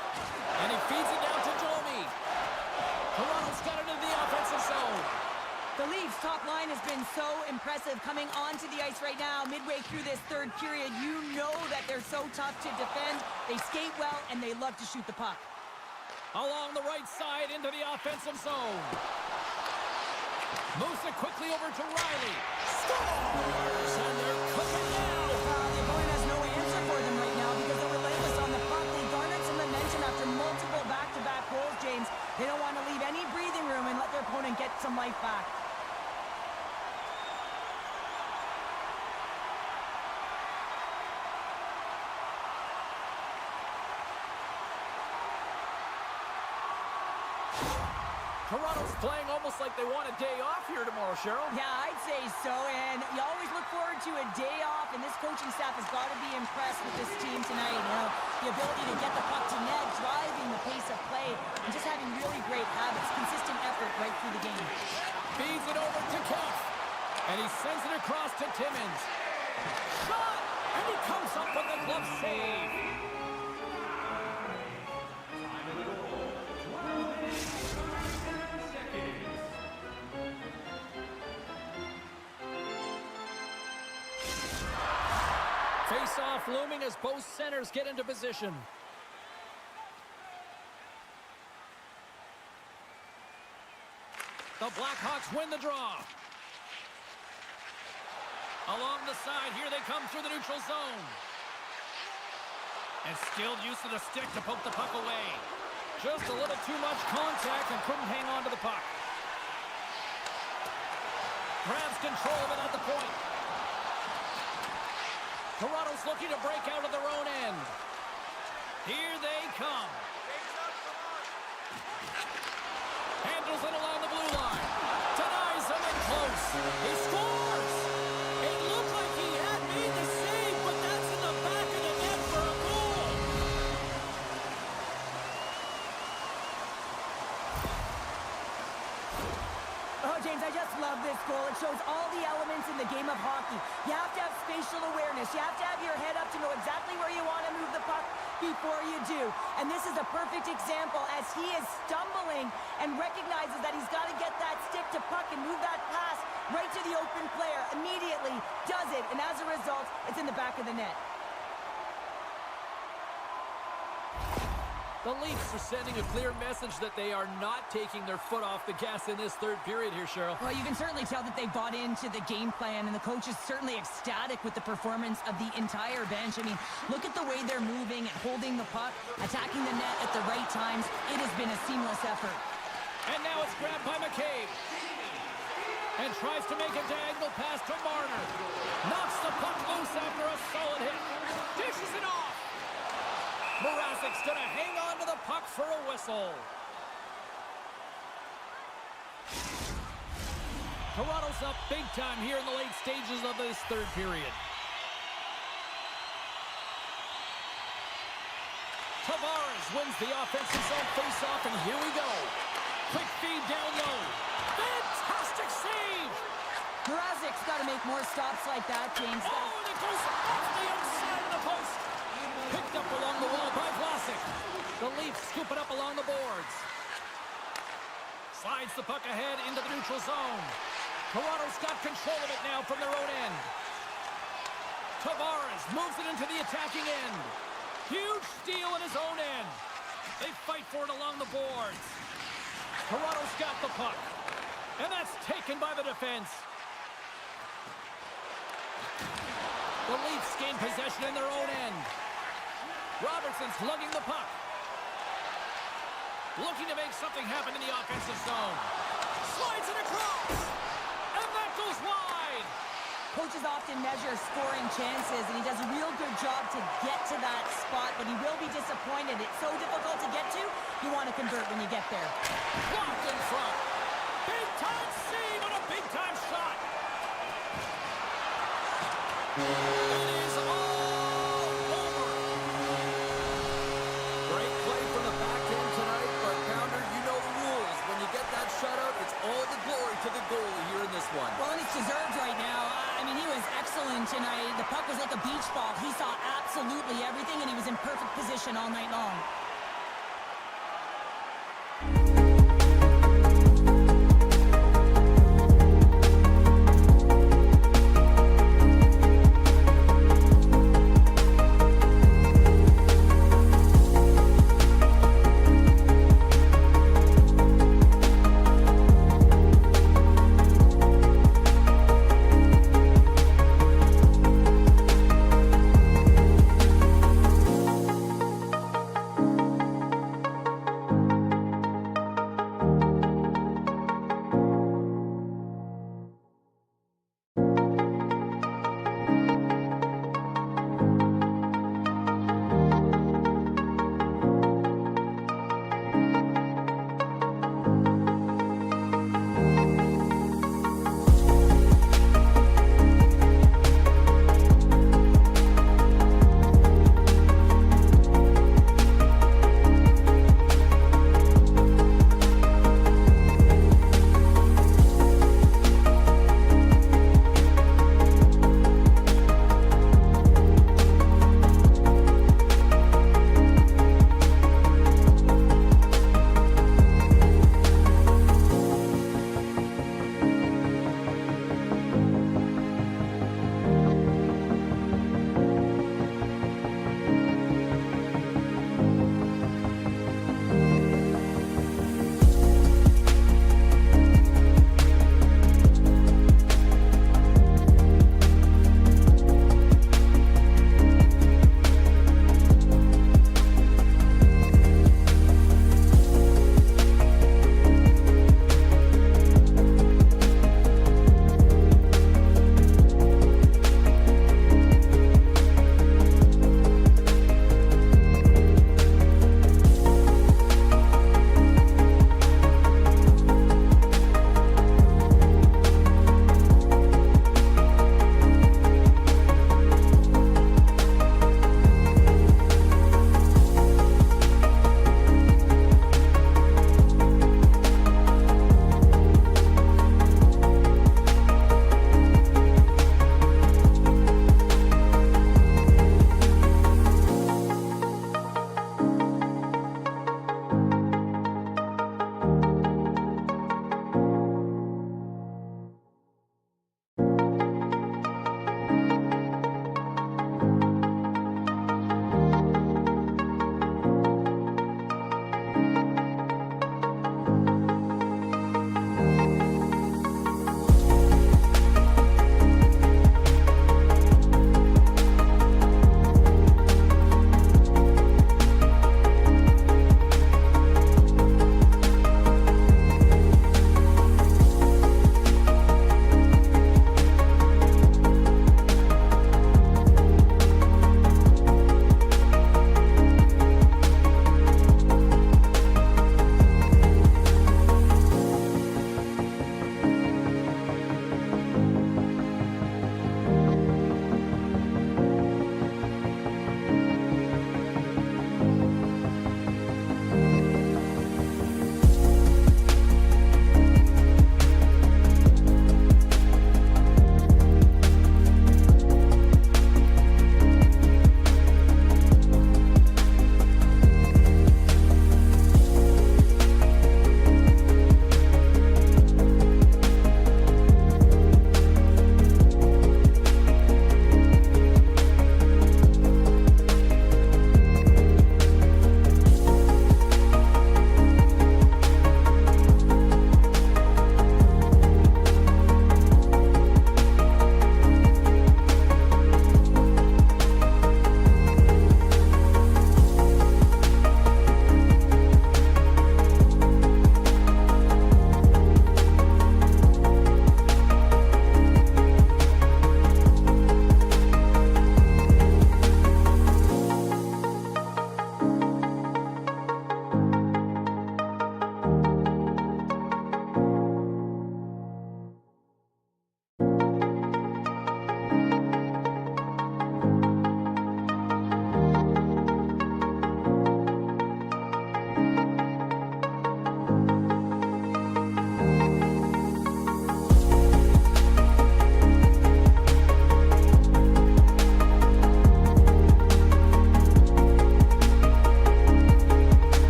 And he feeds it down to Domi. Toronto's got it into the offensive zone. The Leafs' top line has been so impressive coming onto the ice right now. Midway through this third period, you know that they're so tough to defend. They skate well, and they love to shoot the puck. Along the right side into the offensive zone. Moves it quickly over to Riley. Scores! And they're cooking now. The opponent has no answer for them right now because they're relentless on the puck. They garnered some momentum after multiple back-to-back goals, James. They don't want to leave any breathing room and let their opponent get some life back. Toronto's playing almost like they want a day off here tomorrow, Cheryl. Yeah, I'd say so, and you always look forward to a day off, and this coaching staff has got to be impressed with this team tonight. You know, the ability to get the puck to net, driving the pace of play, and just having really great habits, consistent effort right through the game. Feeds it over to Keith, and he sends it across to Timmins. Shot! And he comes up with the glove save. Face-off looming as both centers get into position. The Blackhawks win the draw. Along the side, here they come through the neutral zone. And skilled use of the stick to poke the puck away. Just a little too much contact and couldn't hang on to the puck. Grabs control of it at the point. Toronto's looking to break out of their own end. Here they come. Handles it along the blue line. Denies him in close. He scores! It looked like he had made the save, but that's in the back of the net for a goal. Oh, James, I just love this goal. It shows all the elements in the game of hockey. You have to have spatial awareness. You have to have your head up to know exactly where you want to move the puck before you do. And this is a perfect example as he is stumbling and recognizes that he's got to get that stick to puck and move that pass right to the open player. Immediately does it, and as a result, it's in the back of the net. The Leafs are sending a clear message that they are not taking their foot off the gas in this third period here, Cheryl. Well, you can certainly tell that they bought into the game plan, and the coach is certainly ecstatic with the performance of the entire bench. I mean, look at the way they're moving and holding the puck, attacking the net at the right times. It has been a seamless effort. And now it's grabbed by McCabe. And tries to make a diagonal pass to Marner. Knocks the puck loose after a solid hit. Dishes it off. Mrazek's going to hang on to the puck for a whistle. Toronto's up big time here in the late stages of this third period. Tavares wins the offensive zone faceoff, and here we go. Quick feed down low. Fantastic save! Mrazek's got to make more stops like that, James. Oh, and it goes off the outside of the post. Picked up along the wall by Vlasic. The Leafs scoop it up along the boards. Slides the puck ahead into the neutral zone. Toronto's got control of it now from their own end. Tavares moves it into the attacking end. Huge steal at his own end. They fight for it along the boards. Toronto's got the puck. And that's taken by the defense. The Leafs gain possession in their own end. Robertson's lugging the puck. Looking to make something happen in the offensive zone. Slides it across. And that goes wide. Coaches often measure scoring chances, and he does a real good job to get to that spot, but he will be disappointed. It's so difficult to get to, you want to convert when you get there. Blocked in front. Big-time save on a big-time shot. It is all over. Great play from the back end tonight, but Pounder, you know the rules. When you get that shutout, it's all the glory to the goalie here in this one. Well, and it's deserved right now. I mean, he was excellent tonight. The puck was like a beach ball. He saw absolutely everything, and he was in perfect position all night long.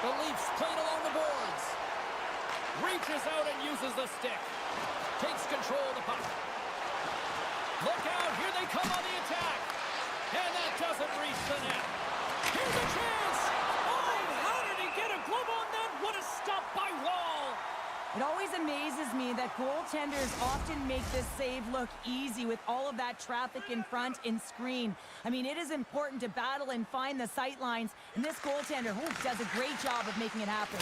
The Leafs played along the boards. Reaches out and uses the stick. Takes control of the puck. Look out, here they come on the attack. And that doesn't reach the net. Here's a chance. Oh, how did he get a glove on that? What a stop by Wall. It always amazes me that goaltenders often make this save look easy with all of that traffic in front and screen. I mean, it is important to battle and find the sight lines, and this goaltender does a great job of making it happen.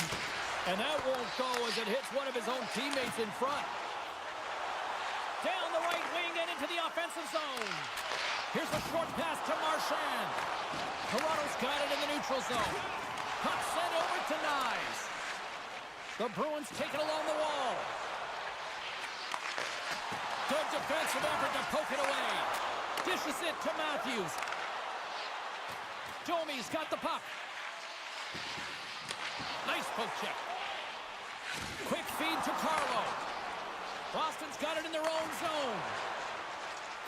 And that won't go as it hits one of his own teammates in front. Down the right wing and into the offensive zone. Here's a short pass to Marchand. Toronto's got it in the neutral zone. Puck sent over to Nyes. The Bruins take it along the wall. Good defensive effort to poke it away. Dishes it to Matthews. Domi's got the puck. Nice poke check. Quick feed to Carlo. Boston's got it in their own zone.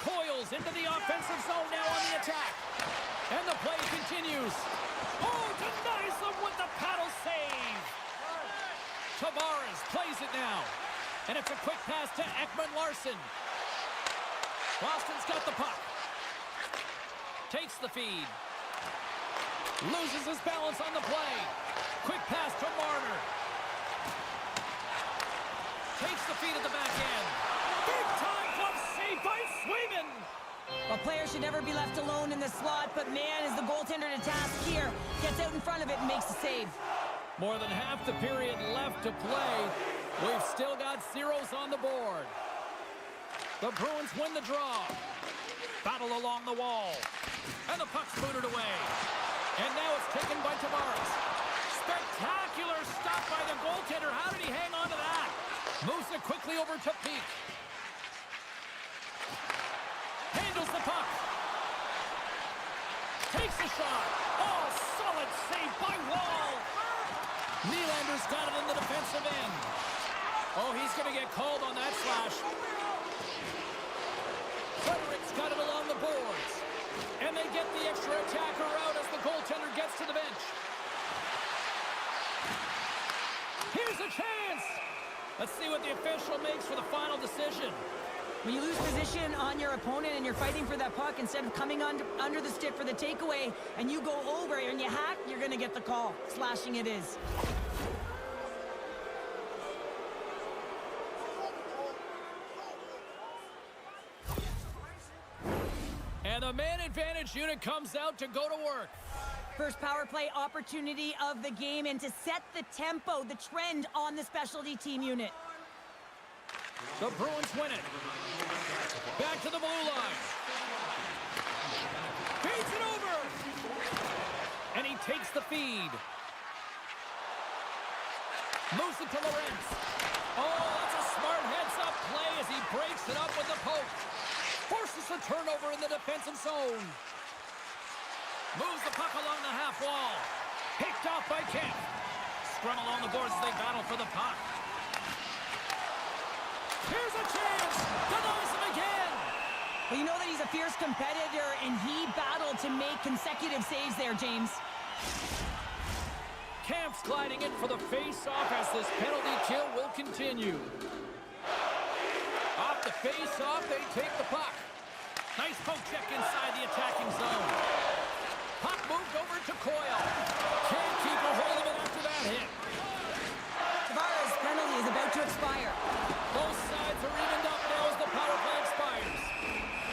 Coils into the offensive zone now on the attack. And the play continues. Oh, denies them with the paddle save. Tavares plays it now. And it's a quick pass to Ekman-Larsson. Boston's got the puck. Takes the feed. Loses his balance on the play. Quick pass to Marner. Takes the feed at the back end. Big time glove save by Swayman. A player should never be left alone in the slot, but man, is the goaltender to task here. Gets out in front of it and makes the save. More than half the period left to play. We've still got zeros on the board. The Bruins win the draw. Battle along the wall. And the puck's booted away. And now it's taken by Tavares. Spectacular stop by the goaltender. How did he hang on to that? Moves it quickly over to Peak. Handles the puck. Takes a shot. Oh, solid save by Wall. Nylander's got it in the defensive end. Oh, he's going to get called on that slash. Frederick's got it along the boards. And they get the extra attacker out as the goaltender gets to the bench. Here's a chance. Let's see what the official makes for the final decision. When you lose position on your opponent and you're fighting for that puck, instead of coming under the stick for the takeaway, and you go over and you hack, you're going to get the call. Slashing it is. And the man advantage unit comes out to go to work. First power play opportunity of the game, and to set the tempo, the trend on the specialty team unit. The Bruins win it. Back to the blue line. Feeds it over. And he takes the feed. Moves it to Lorentz. Oh, that's a smart heads-up play as he breaks it up with the poke. Forces a turnover in the defensive zone. Moves the puck along the half wall. Picked off by Kemp. Scrum along the boards as they battle for the puck. Here's a chance. Denies him again. Well, you know that he's a fierce competitor, and he battled to make consecutive saves there, James. Camp's gliding in for the face-off as this penalty kill will continue. Off the face-off, they take the puck. Nice poke check inside the attacking zone. Puck moved over to Coyle. Can't keep a hold of it after that hit. Tavares' penalty is about to expire. Both sides are evened up now as the power play expires.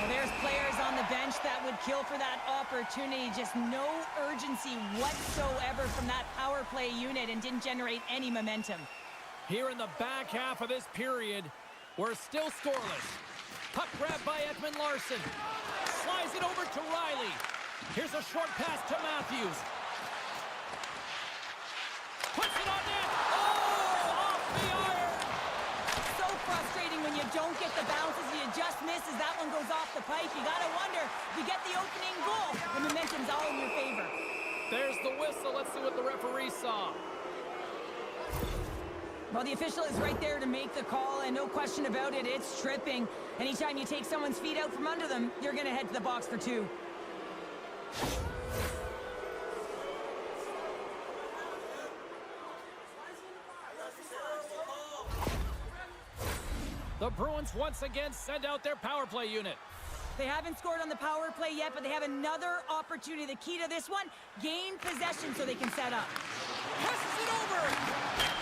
Well, there's players on the bench that would kill for that opportunity. Just no urgency whatsoever from that power play unit and didn't generate any momentum. Here in the back half of this period, we're still scoreless. Puck grab by Ekman-Larsson. Slides it over to Riley. Here's a short pass to Matthews. Puts it on net. Oh, off the iron. So frustrating when you don't get the bounces, you just miss as that one goes off the pipe. You gotta wonder if you get the opening goal. The momentum's all in your favor. There's the whistle. Let's see what the referee saw. Well, the official is right there to make the call, and no question about it, it's tripping. Anytime you take someone's feet out from under them, you're gonna head to the box for two. The Bruins once again send out their power play unit. They haven't scored on the power play yet, but they have another opportunity. The key to this one, gain possession so they can set up. Passes it over.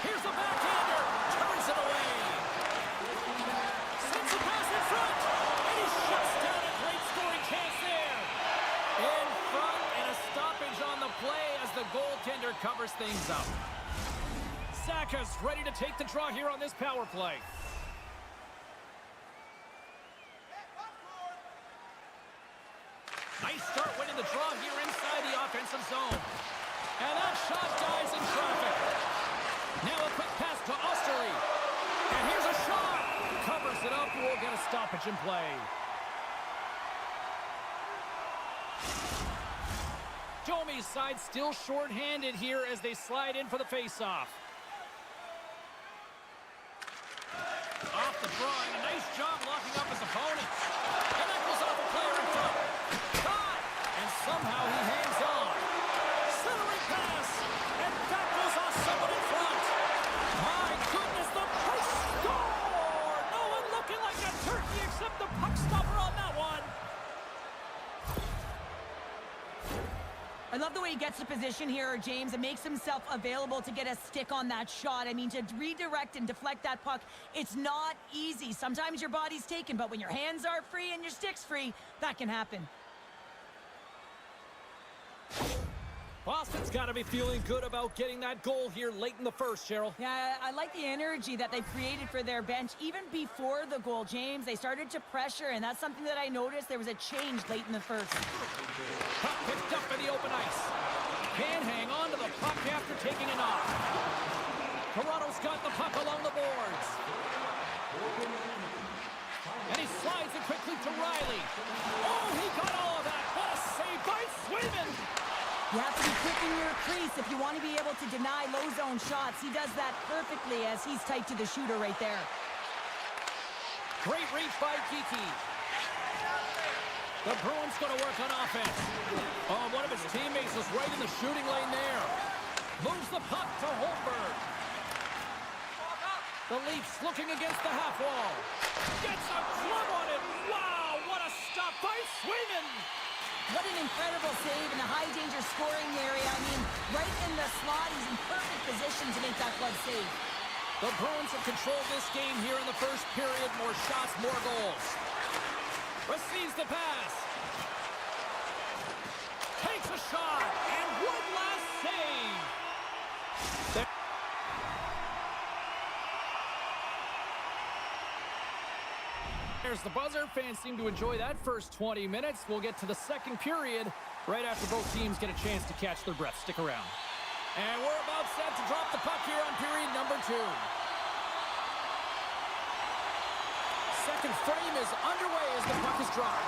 Here's a backhander. Turns it away. Sends a pass in front. And he shuts down a great scoring chance there. In front, and a stoppage on the play as the goaltender covers things up. Saka's ready to take the draw here on this power play. Nice start winning the draw here inside the offensive zone. And that shot dies in traffic. Now a quick pass to Osterley. And here's a shot. Covers it up. We'll get a stoppage in play. Domi's side still short-handed here as they slide in for the face-off. Off the draw, and a nice job locking up his opponent. And that goes off a player in front. Caught! And somehow he hangs on. Centering pass! And that goes off someone in front. My goodness, the puck score! No one looking like a turkey except the puck stopper on that one. I love the way he gets the position here, James, and makes himself available to get a stick on that shot. I mean, to redirect and deflect that puck, it's not easy. Sometimes your body's taken, but when your hands are free and your stick's free, that can happen. Boston's got to be feeling good about getting that goal here late in the first, Cheryl. Yeah, I like the energy that they've created for their bench. Even before the goal, James, they started to pressure, and that's something that I noticed. There was a change late in the first. Puck picked up in the open ice. Can't hang on to the puck after taking a knock. Toronto's got the puck along the boards. And he slides it quickly to Riley. Oh, he got all of that. What a save by Swayman. You have to be quick in your crease if you want to be able to deny low zone shots. He does that perfectly as he's tight to the shooter right there. Great reach by Kiki. The Bruins going to work on offense. Oh, one of his teammates is right in the shooting lane there. Moves the puck to Holmberg. The Leafs looking against the half wall. Gets a glove on it. Wow, what a stop by Swayman. What an incredible save in a high-danger scoring area. I mean, right in the slot, he's in perfect position to make that glove save. The Bruins have controlled this game here in the first period. More shots, more goals. Receives the pass. Takes a shot. And one last save. There's the buzzer. Fans seem to enjoy that first 20 minutes. We'll get to the second period right after both teams get a chance to catch their breath. Stick around. And we're about set to drop the puck here on period number 2. Second frame is underway as the puck is dropped.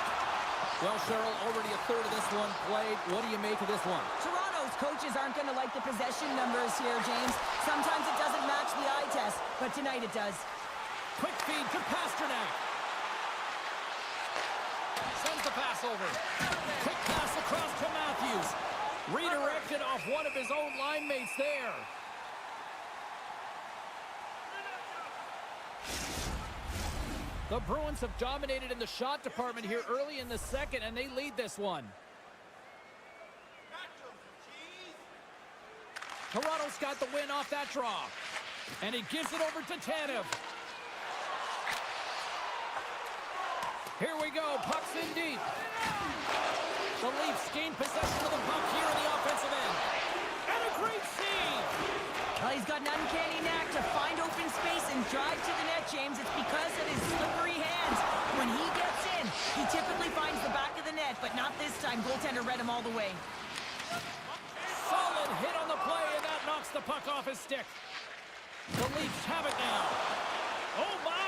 Well, Cheryl, already a third of this one played. What do you make of this one? Toronto's coaches aren't going to like the possession numbers here, James. Sometimes it doesn't match the eye test, but tonight it does. Quick feed to Pasternak. Sends the pass over. Quick pass across to Matthews. Redirected off one of his own line mates there. The Bruins have dominated in the shot department here early in the second, and they lead this one. Toronto's got the win off that draw. And he gives it over to Tanev. Here we go, puck's in deep. The Leafs gain possession of the puck here in the offensive end. And a great save! Well, he's got an uncanny knack to find open space and drive to the net, James. It's because of his slippery hands. When he gets in, he typically finds the back of the net, but not this time. Goaltender read him all the way. Solid hit on the play, and that knocks the puck off his stick. The Leafs have it now. Oh, my!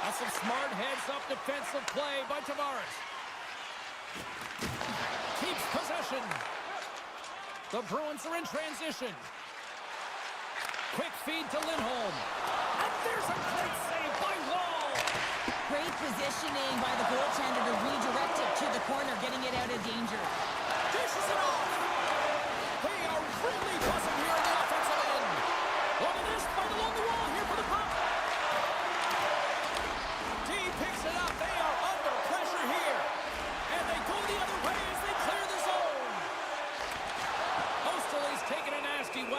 That's some smart heads-up defensive play by Tavares. Keeps possession. The Bruins are in transition. Quick feed to Lindholm. And there's a great save by Wall. Great positioning by the goaltender to redirect it to the corner, getting it out of danger. Dishes it off. They are really buzzing here in the offensive end. Look at this, fight along the wall here for the puck.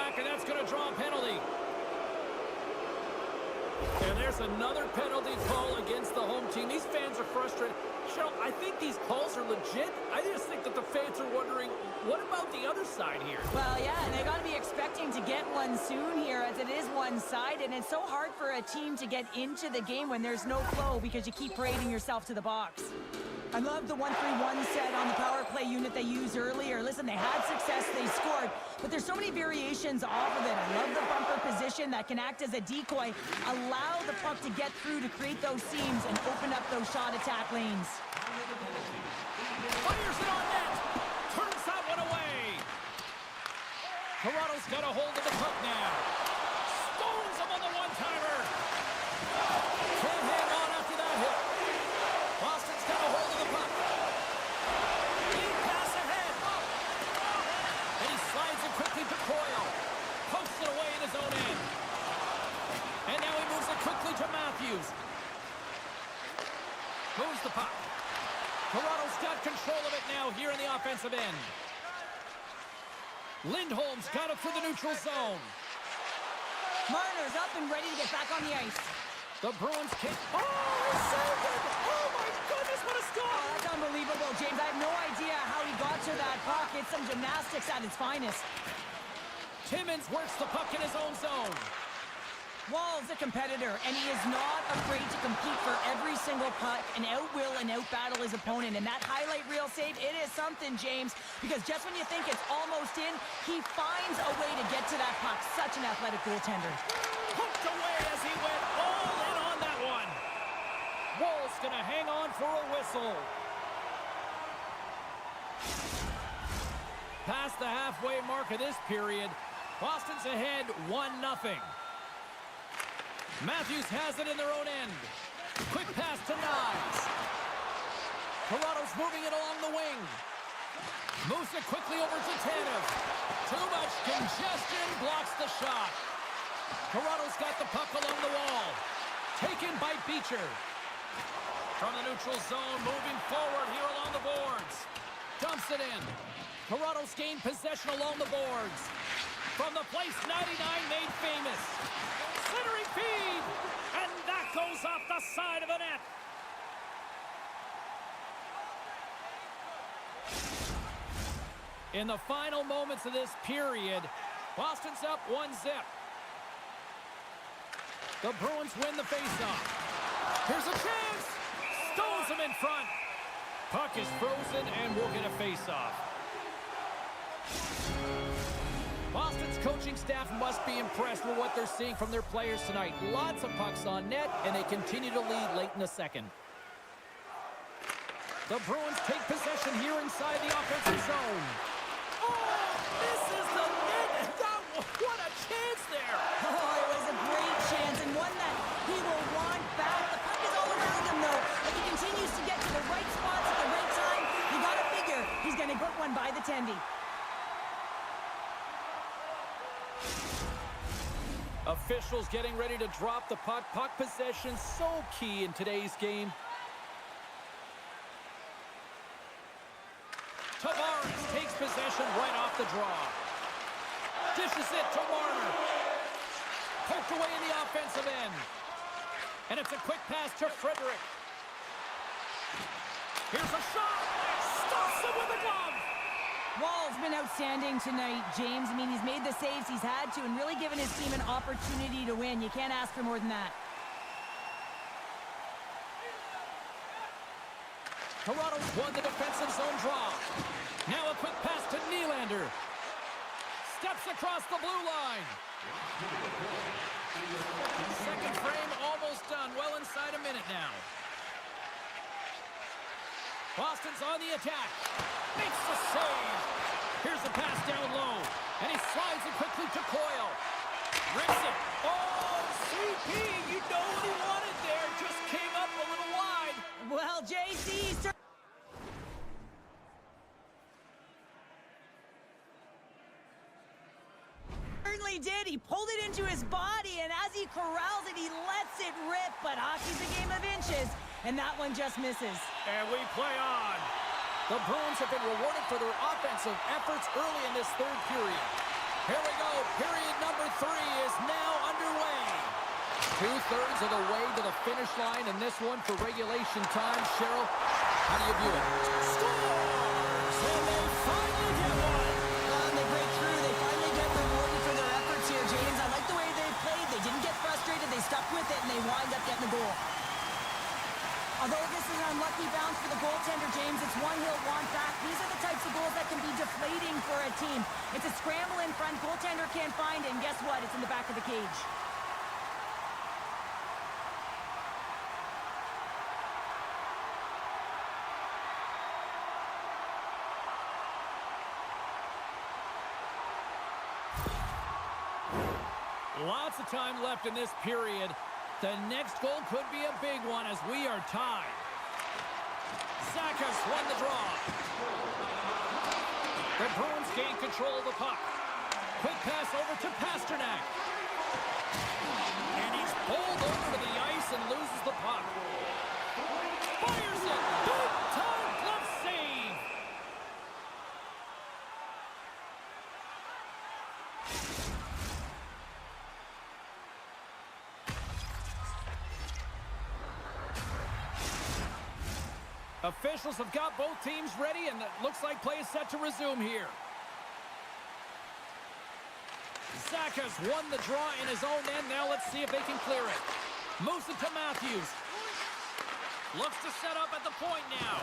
back, and that's going to draw a penalty. And there's another penalty call against the home team. These fans are frustrated. Cheryl, I think these calls are legit. I just think that the fans are wondering, what about the other side here? Well, yeah, and they got to be expecting to get one soon here, as it is one-sided, and it's so hard for a team to get into the game when there's no flow because you keep parading yourself to the box. I love the 1-3-1 set on the power play unit they used earlier. Listen, they had success, they scored, but there's so many variations off of it. I love the bumper position that can act as a decoy, allow the puck to get through to create those seams and open up those shot attack lanes. Fires it on net. Turns that one away. Toronto's got a hold of the puck now. Stones him on the one-timer. Can't hang on after that hit. Boston's got a hold of the puck. Deep pass ahead. And he slides it quickly to Coyle. Pokes it away in his own end. And now he moves it quickly to Matthews. Moves the puck. Toronto's got control of it now here in the offensive end. Lindholm's got it through the neutral zone. Marner's up and ready to get back on the ice. The Bruins kick. Oh, he saved it! Oh, my goodness, what a Oh, stop! that's unbelievable, James. I have no idea how he got to that puck. It's some gymnastics at its finest. Timmins works the puck in his own zone. Wall's a competitor, and he is not afraid to compete for every single puck and out-will and out-battle his opponent. And that highlight reel save, it is something, James, because just when you think it's almost in, he finds a way to get to that puck. Such an athletic goaltender. Hooked away as he went all in on that one. Wall's going to hang on for a whistle. Past the halfway mark of this period, Boston's ahead 1-0. Matthews has it in their own end. Quick pass to Knies. Toronto's moving it along the wing. Moves it quickly over to Tanev. Too much congestion, blocks the shot. Toronto's got the puck along the wall. Taken by Beecher. From the neutral zone, moving forward here along the boards. Dumps it in. Toronto's gained possession along the boards. From the place 99 made famous. Centering feed, and that goes off the side of the net. In the final moments of this period, Boston's up 1-0. The Bruins win the faceoff. Here's a chance. Stones him in front. Puck is frozen, and we'll get a faceoff. Boston's coaching staff must be impressed with what they're seeing from their players tonight. Lots of pucks on net, and they continue to lead late in the second. The Bruins take possession here inside the offensive zone. Oh, this is the net. What a chance there. Oh, it was a great chance, and one that he will want back. The puck is all around him, though. If he continues to get to the right spots at the right time, you got to figure he's going to get one by the tendy. Officials getting ready to drop the puck. Puck possession so key in today's game. Tavares takes possession right off the draw. Dishes it to Marner. Poked away in the offensive end. And it's a quick pass to Frederick. Here's a shot. Stops him with a glove. Wall's been outstanding tonight, James. I mean, he's made the saves he's had to and really given his team an opportunity to win. You can't ask for more than that. Toronto's won the defensive zone draw. Now a quick pass to Nylander. Steps across the blue line. Second frame almost done. Well inside a minute now. Boston's on the attack. Makes the save. Here's a pass down low. And he slides it quickly to Coyle. Rips it. Oh, CP, you know what he wanted there. Just came up a little wide. Well, JC certainly did. He pulled it into his body, and as he corrals it, he lets it rip. But hockey's a game of inches, and that one just misses. And we play on. The Bruins have been rewarded for their offensive efforts early in this third period. Here we go. Period number 3 is now underway. 2/3 of the way to the finish line in this one for regulation time. Cheryl, how do you view it? Scores! And they finally get one. They break through. They finally get rewarded for their efforts here, James. I like the way they played. They didn't get frustrated. They stuck with it, and they wind up getting the goal. Although this is an unlucky bounce for the goaltender, James, it's one he'll want back. These are the types of goals that can be deflating for a team. It's a scramble in front. Goaltender can't find it, and guess what? It's in the back of the cage. Lots of time left in this period. The next goal could be a big one as we are tied. Zakas won the draw. The Bruins gain control of the puck. Quick pass over to Pasternak. And he's pulled over to the ice and loses the puck. Fires it. Big time glove save. Officials have got both teams ready, and it looks like play is set to resume here. Zakas won the draw in his own end. Now let's see if they can clear it. Moves it to Matthews. Looks to set up at the point now.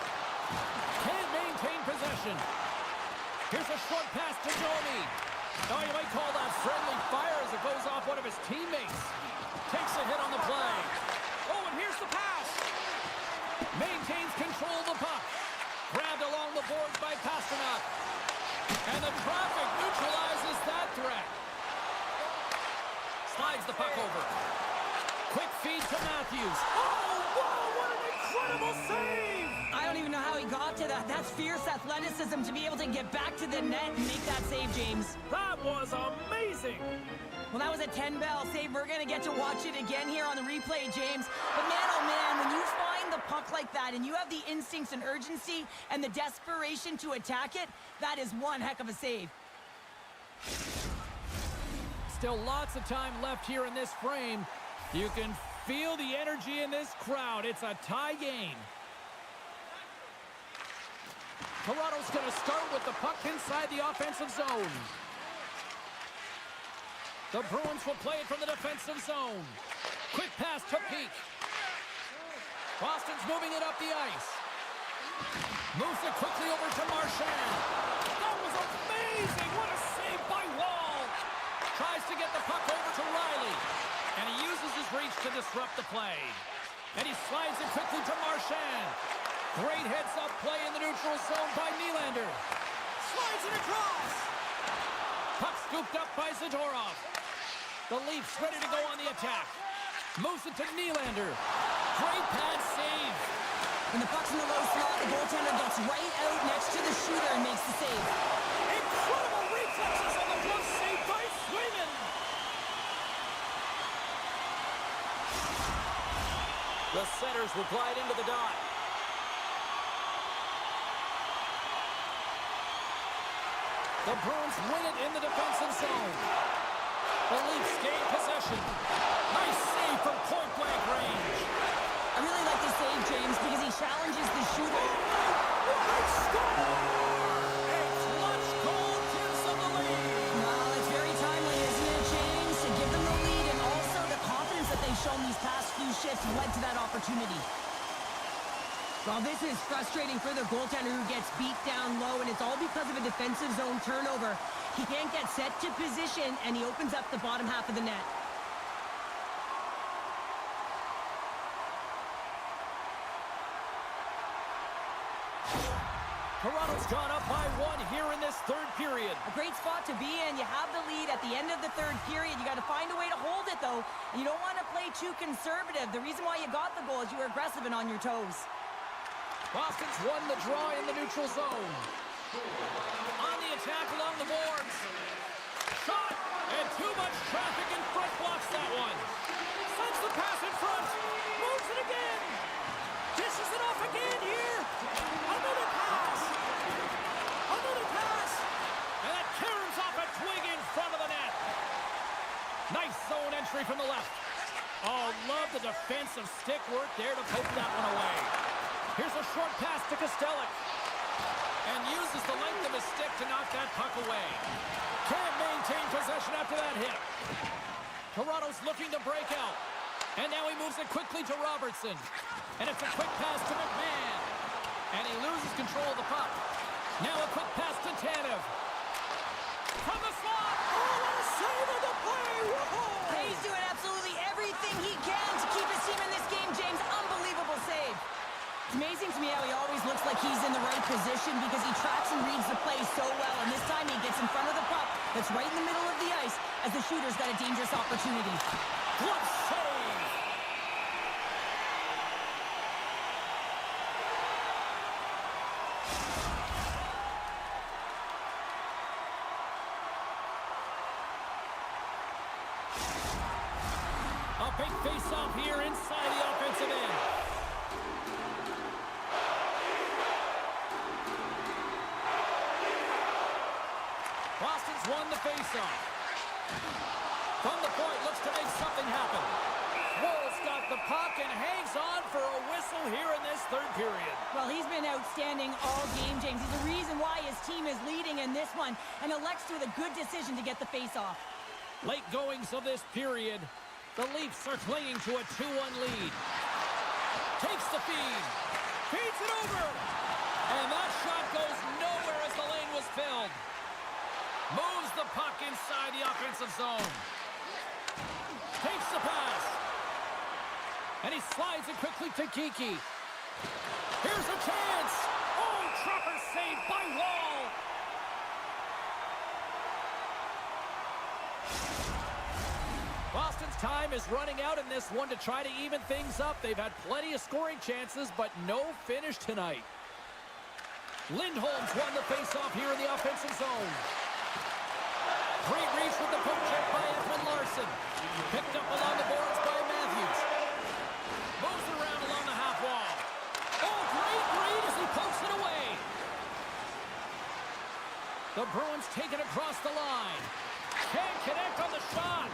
Can't maintain possession. Here's a short pass to Domi. Oh, you might call that friendly fire as it goes off one of his teammates. Takes a hit on the play. Oh, and here's the pass. Maintains control of the puck. Grabbed along the boards by Pasternak. And the traffic neutralizes that threat. Slides the puck over. Quick feed to Matthews. Oh, wow, what an incredible save! I don't even know how he got to that. That's fierce athleticism to be able to get back to the net and make that save, James. That was amazing! Well, that was a 10-bell save. We're going to get to watch it again here on the replay, James. But man, oh man, when you find the puck like that and you have the instincts and urgency and the desperation to attack it, that is one heck of a save. Still lots of time left here in this frame. You can feel the energy in this crowd. It's a tie game. Toronto's going to start with the puck inside the offensive zone. The Bruins will play it from the defensive zone. Quick pass to Peak. Boston's moving it up the ice. Moves it quickly over to Marchand. That was amazing! What a save by Wall! Tries to get the puck over to Riley. And he uses his reach to disrupt the play. And he slides it quickly to Marchand. Great heads-up play in the neutral zone by Nylander. Slides it across. Puck scooped up by Zadorov. The Leafs ready to go on the attack. Moves it to Nylander. Great pad save. When the puck's in the low slot, the goaltender gets right out next to the shooter and makes the save. Incredible reflexes on the glove save by Swayman. The centers will glide into the dot. The Bruins win it in the defensive zone. The Leafs gain possession. Nice save from point-blank range. I really like this save, James, because he challenges the shooter. What score! A clutch goal gives them the lead. Well, it's very timely, isn't it, James? To give them the lead, and also the confidence that they've shown these past few shifts led to that opportunity. Well, this is frustrating for the goaltender who gets beat down low, and it's all because of a defensive zone turnover. He can't get set to position, and he opens up the bottom half of the net. Toronto's gone up by 1 here in this third period. A great spot to be in. You have the lead at the end of the third period. You got to find a way to hold it, though. And you don't want to play too conservative. The reason why you got the goal is you were aggressive and on your toes. Boston's won the draw in the neutral zone. On the attack along the boards. Shot, and too much traffic in front blocks that one. Sends the pass in front. Moves it again. Dishes it off again here. Another pass. Another pass. And that caroms off a twig in front of the entry from the left. Oh, love the defensive stick work there to poke that one away. Here's a short pass to Kostelic. And uses the length of his stick to knock that puck away. Can't maintain possession after that hit. Toronto's looking to break out. And now he moves it quickly to Robertson. And it's a quick pass to McMahon. And he loses control of the puck. Now a quick pass to Tanev. From the slot. Oh, what a save of the play. Whoa. He's doing absolutely everything he can to keep his team in this game, James. Unbelievable save. It's amazing to me how he always looks like he's in the right position because he tracks and reads the play so well. And this time he gets in front of the puck that's right in the middle of the ice as the shooter's got a dangerous opportunity. Glove save. A big face-off here inside the offensive end. Boston's won the face-off. From the point, looks to make something happen. Wolves got the puck and hangs on for a whistle here in this third period. Well, he's been outstanding all game, James. He's the reason why his team is leading in this one and elects with a good decision to get the face-off. Late goings of this period. The Leafs are clinging to a 2-1 lead. Takes the feed. Feeds it over. And that shot goes nowhere as the lane was filled. Moves the puck inside the offensive zone. Takes the pass. And he slides it quickly to Kiki. Here's a chance. Oh, Trapper saved by Wall. Boston's time is running out in this one to try to even things up. They've had plenty of scoring chances, but no finish tonight. Lindholm's won the faceoff here in the offensive zone. Great reach with the poke check by Edmund Larson. Picked up along the boards by Matthews. Moves it around along the half wall. Oh, great read as he pokes it away. The Bruins take it across the line. Can't connect on the shot.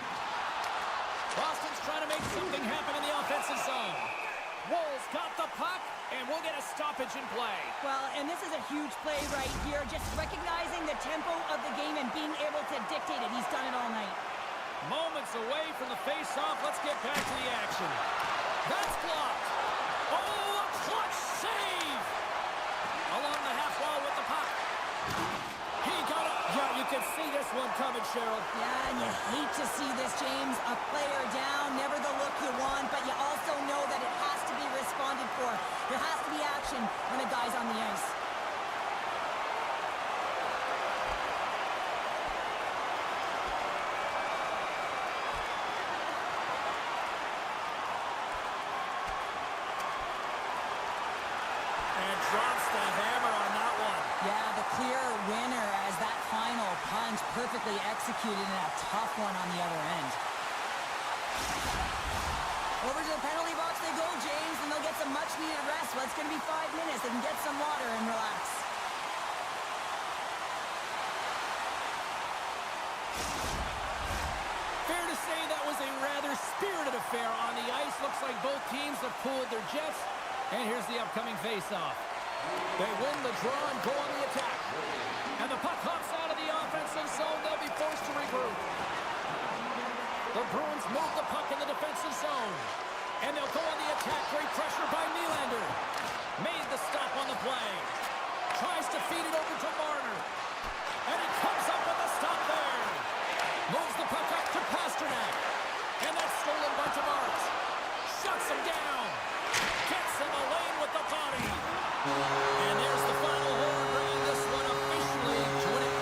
Boston's trying to make something happen in the offensive zone. Wolves got the puck, and we'll get a stoppage in play. Well, and this is a huge play right here. Just recognizing the tempo of the game and being able to dictate it. He's done it all night. Moments away from the face-off. Let's get back to the action. That's blocked. Oh, a clutch save! Along the half wall with the puck. He got it. Yeah, you can see this one coming, Cheryl. Yeah, and you hate to see this, James. A player down, never the look you want, but you also know that it has to be responded for. There has to be action when a guy's on the ice. And drops the hammer on that one. Yeah, the clear winner as that final punch perfectly executed in a tough one on the other end. Over to the penalty box they go, James, and they'll get some much-needed rest. Well, it's going to be 5 minutes. They can get some water and relax. Fair to say that was a rather spirited affair on the ice. Looks like both teams have cooled their jets. And here's the upcoming face-off. They win the draw and go on the attack. And the puck hops out of the offensive zone. They'll be forced to regroup. The Bruins move the puck in the defensive zone. And they'll go on the attack. Great pressure by Nylander. Made the stop on the play. Tries to feed it over to Marner. And he comes up with a stop there. Moves the puck up to Pasternak. And that's stolen by Tavares. Shuts him down. Gets in the lane with the body. And there's the final horn, bringing this one officially to an end.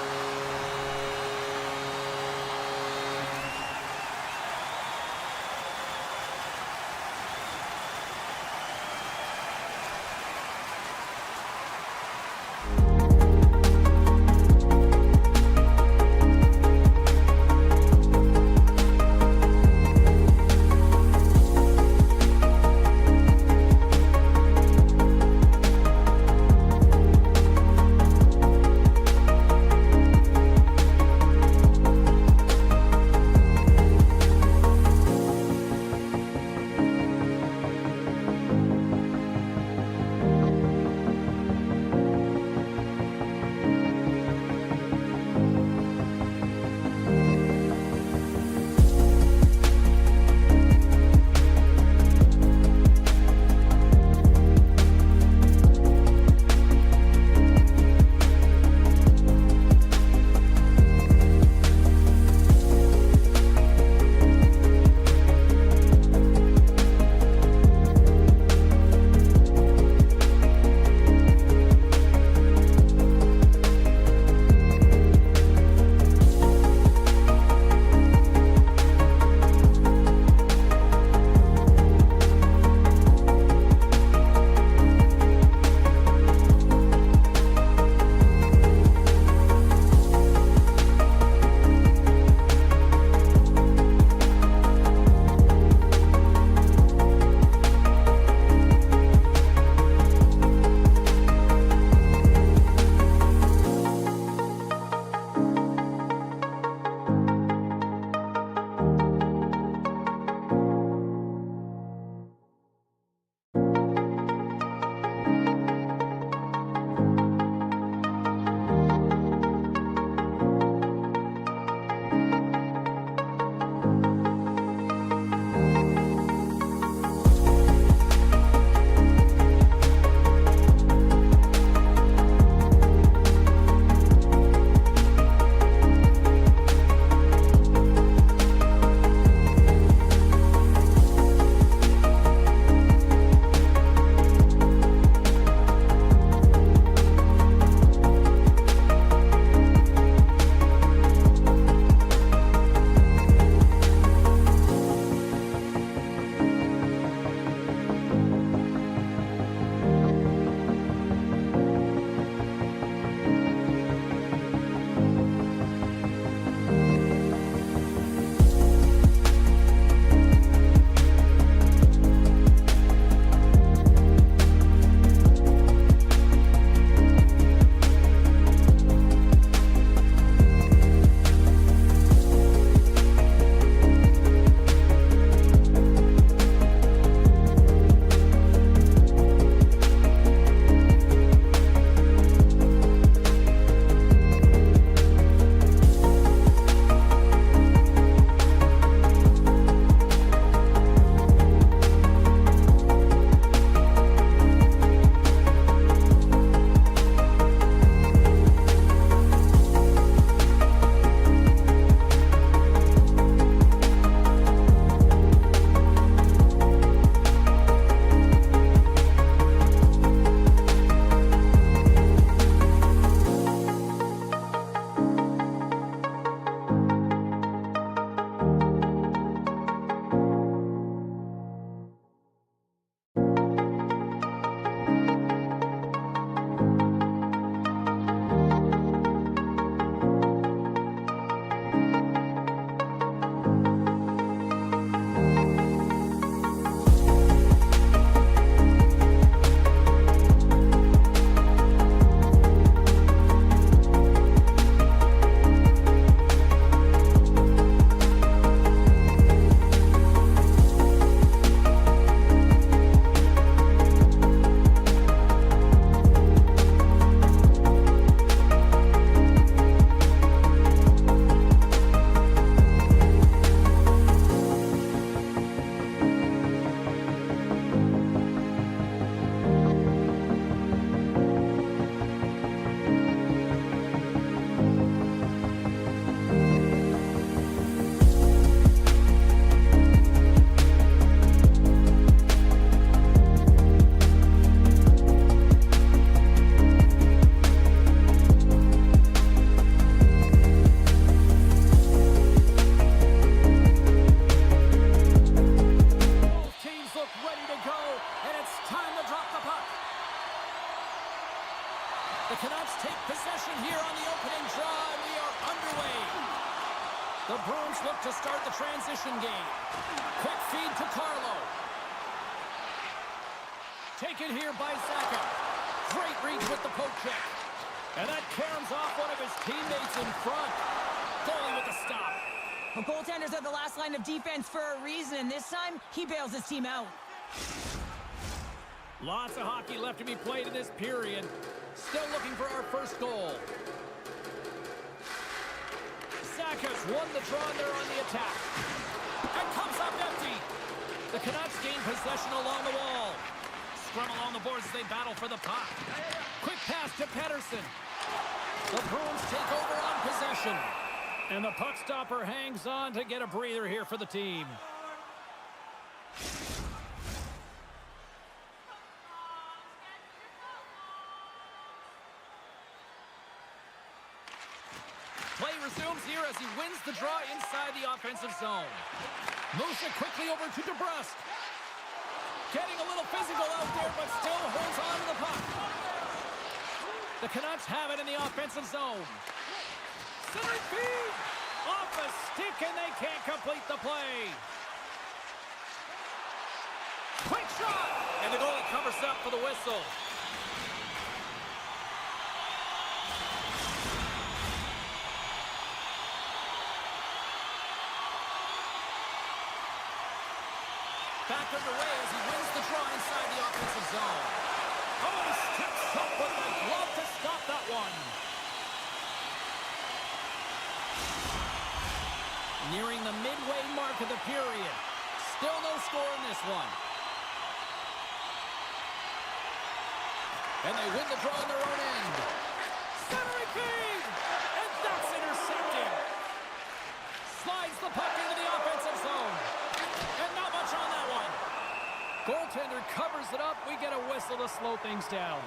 The Bruins look to start the transition game. Quick feed to Carlo. Taken here by Zacha. Great reach with the poke check. And that caroms off one of his teammates in front. Goalie with the stop. The goaltenders are the last line of defense for a reason, and this time, he bails his team out. Lots of hockey left to be played in this period. Still looking for our first goal. Zacha's won the draw there on the attack. And comes up empty. The Canucks gain possession along the wall. Scrum along the boards as they battle for the puck. Quick pass to Pettersson. The Bruins take over on possession. And the puck stopper hangs on to get a breather here for the team. Play resumes here as he wins the draw inside the offensive zone. Moves it quickly over to DeBrusque. Getting a little physical out there, but still holds on to the puck. The Canucks have it in the offensive zone. Centering feed! Off a stick, and they can't complete the play. Quick shot! And the goalie covers up for the whistle. Back underway as he wins the draw inside the offensive zone. Oh, he steps up with the glove to stop that one. Nearing the midway mark of the period. Still no score in this one. And they win the draw on their own end. Centering feed! And that's intercepted. Slides the puck into the offensive zone. And not much on that one. Goaltender covers it up. We get a whistle to slow things down.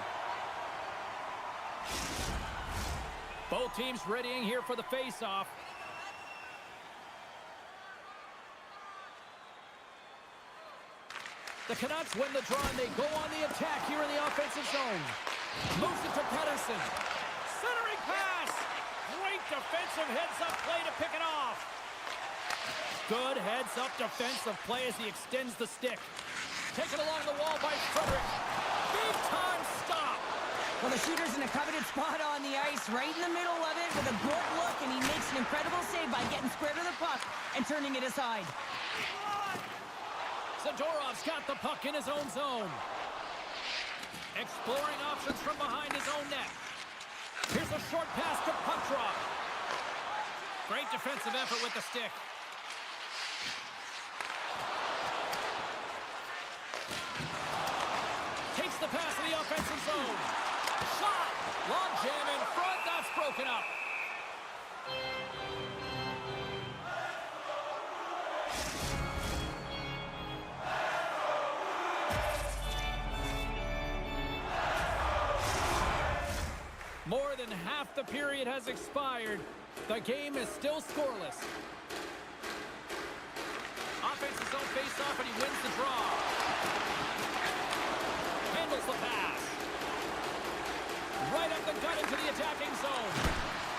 Both teams readying here for the face-off. The Canucks win the draw and they go on the attack here in the offensive zone. Moves it to Pettersson. Centering pass. Great defensive heads-up play to pick it off. Good heads-up defensive play as he extends the stick. Taken along the wall by Frederick. Big-time stop. Well, the shooter's in a coveted spot on the ice, right in the middle of it with a good look, and he makes an incredible save by getting square to the puck and turning it aside. Zadorov's got the puck in his own zone. Exploring options from behind his own net. Here's a short pass to puck drop. Great defensive effort with the stick. Takes the pass in the offensive zone. Shot! Long jam in front. That's broken up. More than half the period has expired. The game is still scoreless. Offensive zone face-off, and he wins the draw. Handles the pass. Right up the gut into the attacking zone.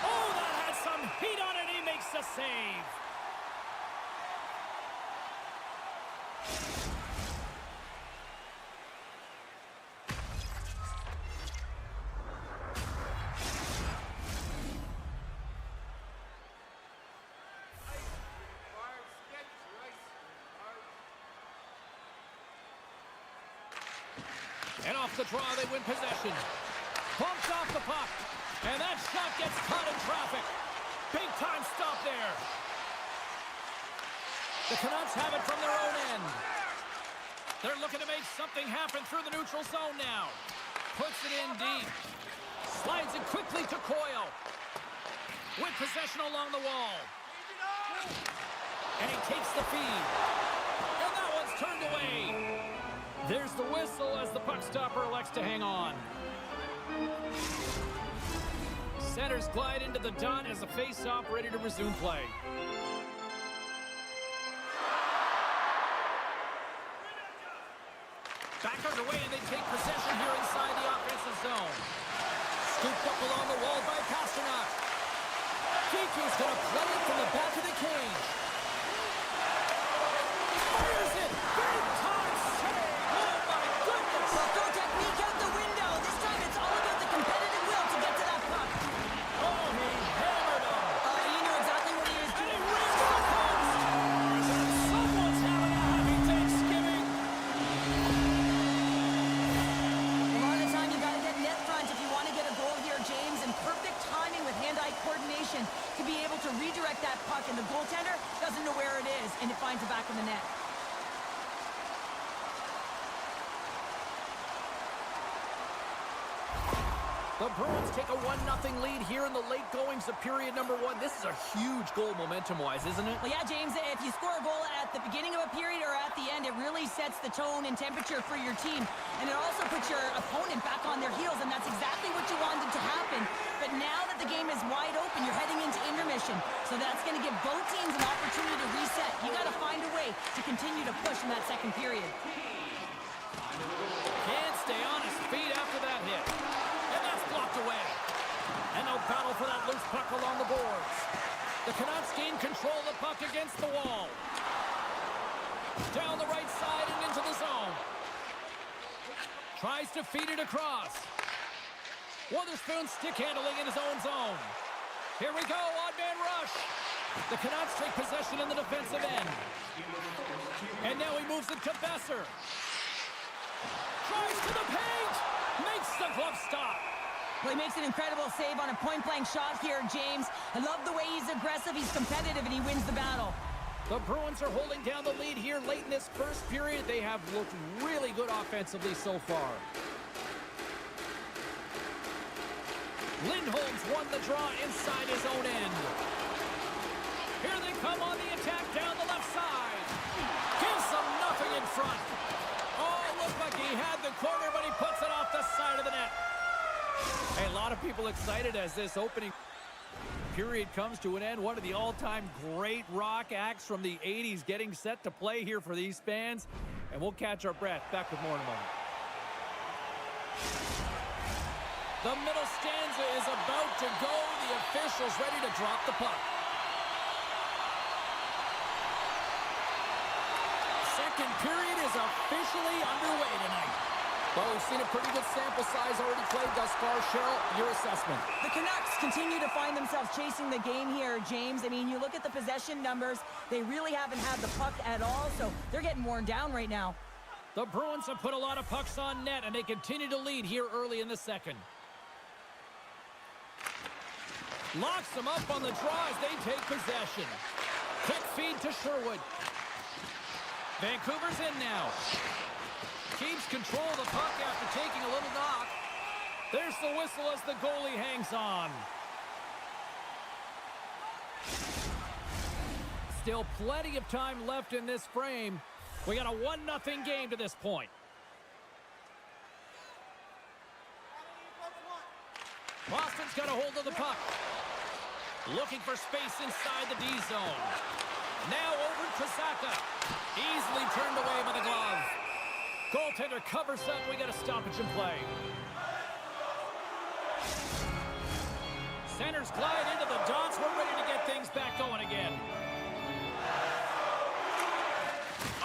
Oh, that has some heat on it. He makes the save. And off the draw, they win possession. Bumps off the puck. And that shot gets caught in traffic. Big time stop there. The Canucks have it from their own end. They're looking to make something happen through the neutral zone now. Puts it in deep. Slides it quickly to Coyle. With possession along the wall. And he takes the feed. And that one's turned away. There's the whistle as the puck stopper elects to hang on. Centers glide into the dot as the face-off ready to resume play. Back underway, and they take possession here inside the offensive zone. Scooped up along the wall by Pasternak. Kiku's going to play it from the back of the can. and it finds the back of the net. The Bruins take a 1-0 lead here in the late goings of period number 1. This is a huge goal momentum-wise, isn't it? Well, yeah, James, if you score a goal at the beginning of a period or at the end, it really sets the tone and temperature for your team. And it also puts your opponent back on their heels, and that's exactly what you wanted to happen. But now that the game is wide open, you're heading into intermission. So that's going to give both teams an opportunity to reset. You got to find a way to continue to push in that second period. Can't stay on his feet after that hit. And that's blocked away. And they'll battle for that loose puck along the boards. The Canucks gain control of the puck against the wall. Down the right side and into the zone. Tries to feed it across. Witherspoon stick handling in his own zone. Here we go, odd man rush. The Canucks take possession in the defensive end. And now he moves it to Besser. Tries to the paint. Makes the glove stop. Well, he makes an incredible save on a point-blank shot here, James. I love the way he's aggressive, he's competitive, and he wins the battle. The Bruins are holding down the lead here late in this first period. They have looked really good offensively so far. Lindholm's won the draw inside his own end. Here they come on the attack down the left side. Gives them nothing in front. Oh, looked like he had the corner, but he puts it off the side of the net. Hey, a lot of people excited as this opening period comes to an end. One of the all-time great rock acts from the 80s getting set to play here for these fans. And we'll catch our breath. Back with more in a moment. The middle stanza is about to go. The officials ready to drop the puck. Second period is officially underway tonight. Well, we've seen a pretty good sample size already played thus far. Cheryl, your assessment. The Canucks continue to find themselves chasing the game here, James. I mean, you look at the possession numbers, they really haven't had the puck at all, so they're getting worn down right now. The Bruins have put a lot of pucks on net, and they continue to lead here early in the second. Locks them up on the draw as they take possession. Quick feed to Sherwood. Vancouver's in now. Keeps control of the puck after taking a little knock. There's the whistle as the goalie hangs on. Still plenty of time left in this frame. We got a 1-0 game to this point. Boston's got a hold of the puck. Looking for space inside the D zone. Now over to Saka. Easily turned away by the glove. Goaltender covers up. We got a stoppage in play. Centers glide into the dots. We're ready to get things back going again.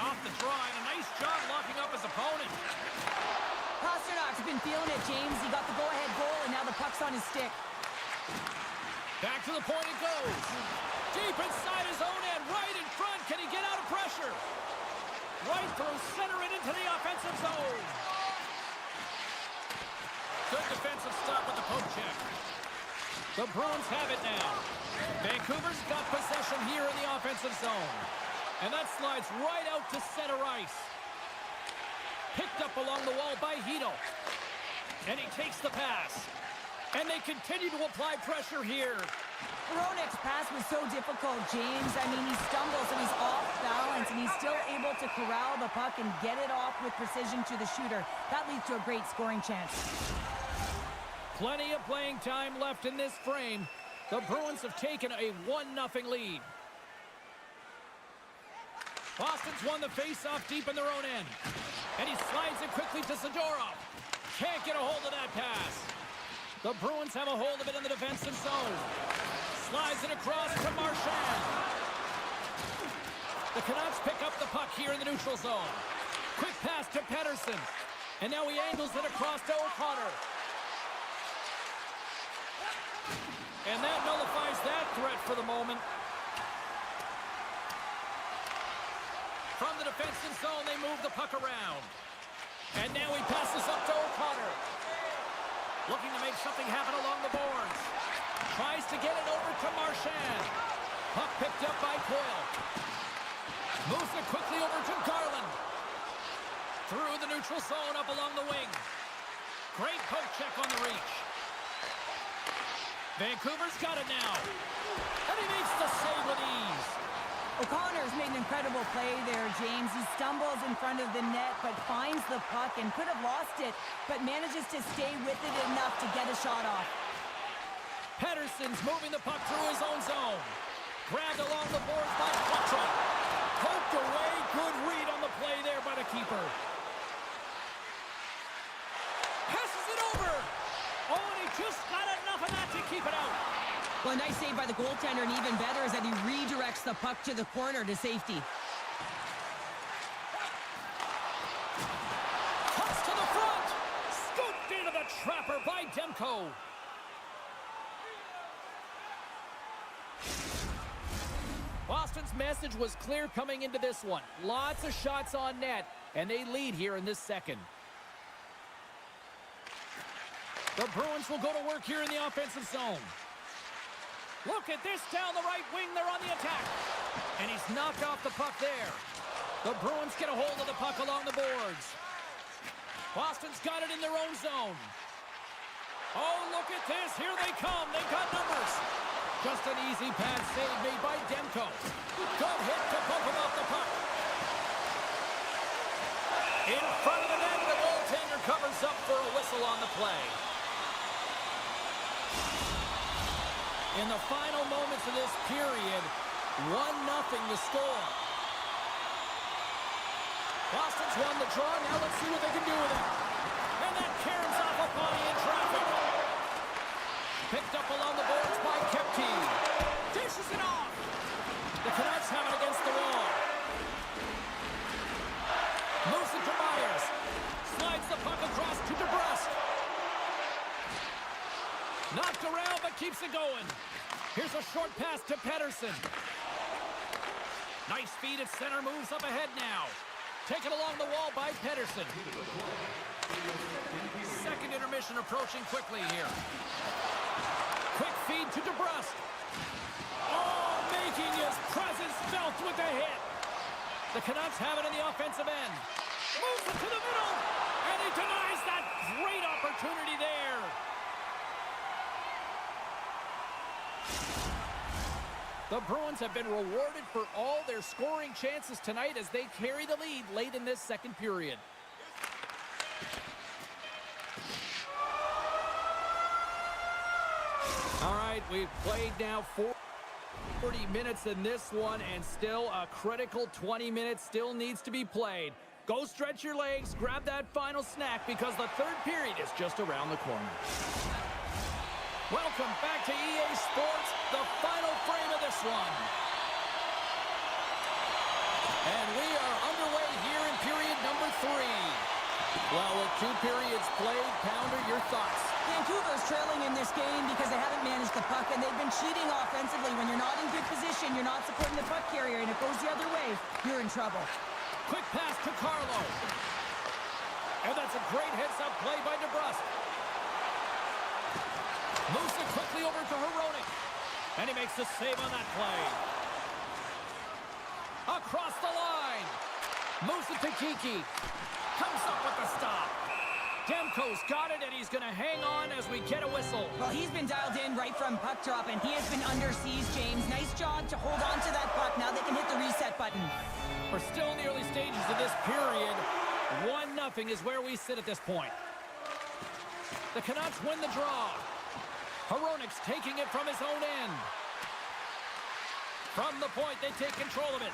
Off the draw, and a nice job locking up his opponent. Pasternak's been feeling it, James. He got the go-ahead goal, and now the puck's on his stick. Back to the point it goes. Deep inside his own end, right in front. Can he get out of pressure? Right through center and into the offensive zone. Good defensive stop with the poke check. The Bruins have it now. Vancouver's got possession here in the offensive zone. And that slides right out to center ice. Picked up along the wall by Hito. And he takes the pass. And they continue to apply pressure here. Hronek's pass was so difficult, James. I mean, he stumbles and he's off balance, and he's still able to corral the puck and get it off with precision to the shooter. That leads to a great scoring chance. Plenty of playing time left in this frame. The Bruins have taken a 1-0 lead. Boston's won the face-off deep in their own end. And he slides it quickly to Zadorov. Can't get a hold of that pass. The Bruins have a hold of it in the defensive zone. Slides it across to Marchand. The Canucks pick up the puck here in the neutral zone. Quick pass to Pettersson. And now he angles it across to O'Connor. And that nullifies that threat for the moment. From the defensive zone, they move the puck around. And now he passes up to O'Connor. Looking to make something happen along the boards. Tries to get it over to Marchand. Puck picked up by Coyle. Moves it quickly over to Garland. Through the neutral zone, up along the wing. Great poke check on the reach. Vancouver's got it now. And he makes the save with ease. O'Connor's made an incredible play there, James. He stumbles in front of the net, but finds the puck and could have lost it, but manages to stay with it enough to get a shot off. Pettersson's moving the puck through his own zone. Grabbed along the boards by Quattro. Poked away. Good read on the play there by the keeper. Passes it over. Oh, and he just got enough of that to keep it out. Well, a nice save by the goaltender, and even better is that he redirects the puck to the corner to safety. Toss to the front. Scooped into the trapper by Demko. Boston's message was clear coming into this one. Lots of shots on net, and they lead here in this second. The Bruins will go to work here in the offensive zone. Look at this down the right wing. They're on the attack. And he's knocked off the puck there. The Bruins get a hold of the puck along the boards. Boston's got it in their own zone. Oh, look at this. Here they come. They've got numbers. Just an easy pad save made by Demko. Good hit to poke him off the puck. In front of the net, the goaltender covers up for a whistle on the play. In the final moments of this period, 1-0 the score. Boston's won the draw. Now let's see what they can do with it. And that caroms off a body in traffic. Picked up along the boards by Kepke. Dishes it off. The Canucks have it against the wall. Moves it to Myers. Slides the puck across to DeBrusque. Knocked around, but keeps it going. Here's a short pass to Pettersson. Nice feed at center, moves up ahead now. Taken along the wall by Pettersson. Second intermission approaching quickly here. Quick feed to DeBrusque. Oh, making his presence felt with the hit. The Canucks have it in the offensive end. Moves it to the middle, and he denies that great opportunity there. The Bruins have been rewarded for all their scoring chances tonight as they carry the lead late in this second period. All right, we've played now 40 minutes in this one, and still a critical 20 minutes still needs to be played. Go stretch your legs, grab that final snack, because the third period is just around the corner. Welcome back to EA Sports, the final frame of this one. And we are underway here in period number 3. Well, with 2 periods played, Pounder, your thoughts? Vancouver's trailing in this game because they haven't managed the puck, and they've been cheating offensively. When you're not in good position, you're not supporting the puck carrier, and it goes the other way, you're in trouble. Quick pass to Carlo. And that's a great heads-up play by DeBrusque. Moves it quickly over to Hronek. And he makes the save on that play. Across the line. Moves it to Kiki. Comes up with the stop. Demko's got it, and he's going to hang on as we get a whistle. Well, he's been dialed in right from puck drop, and he has been under siege, James. Nice job to hold on to that puck. Now they can hit the reset button. We're still in the early stages of this period. 1-0 is where we sit at this point. The Canucks win the draw. Hronek's taking it from his own end. From the point, they take control of it.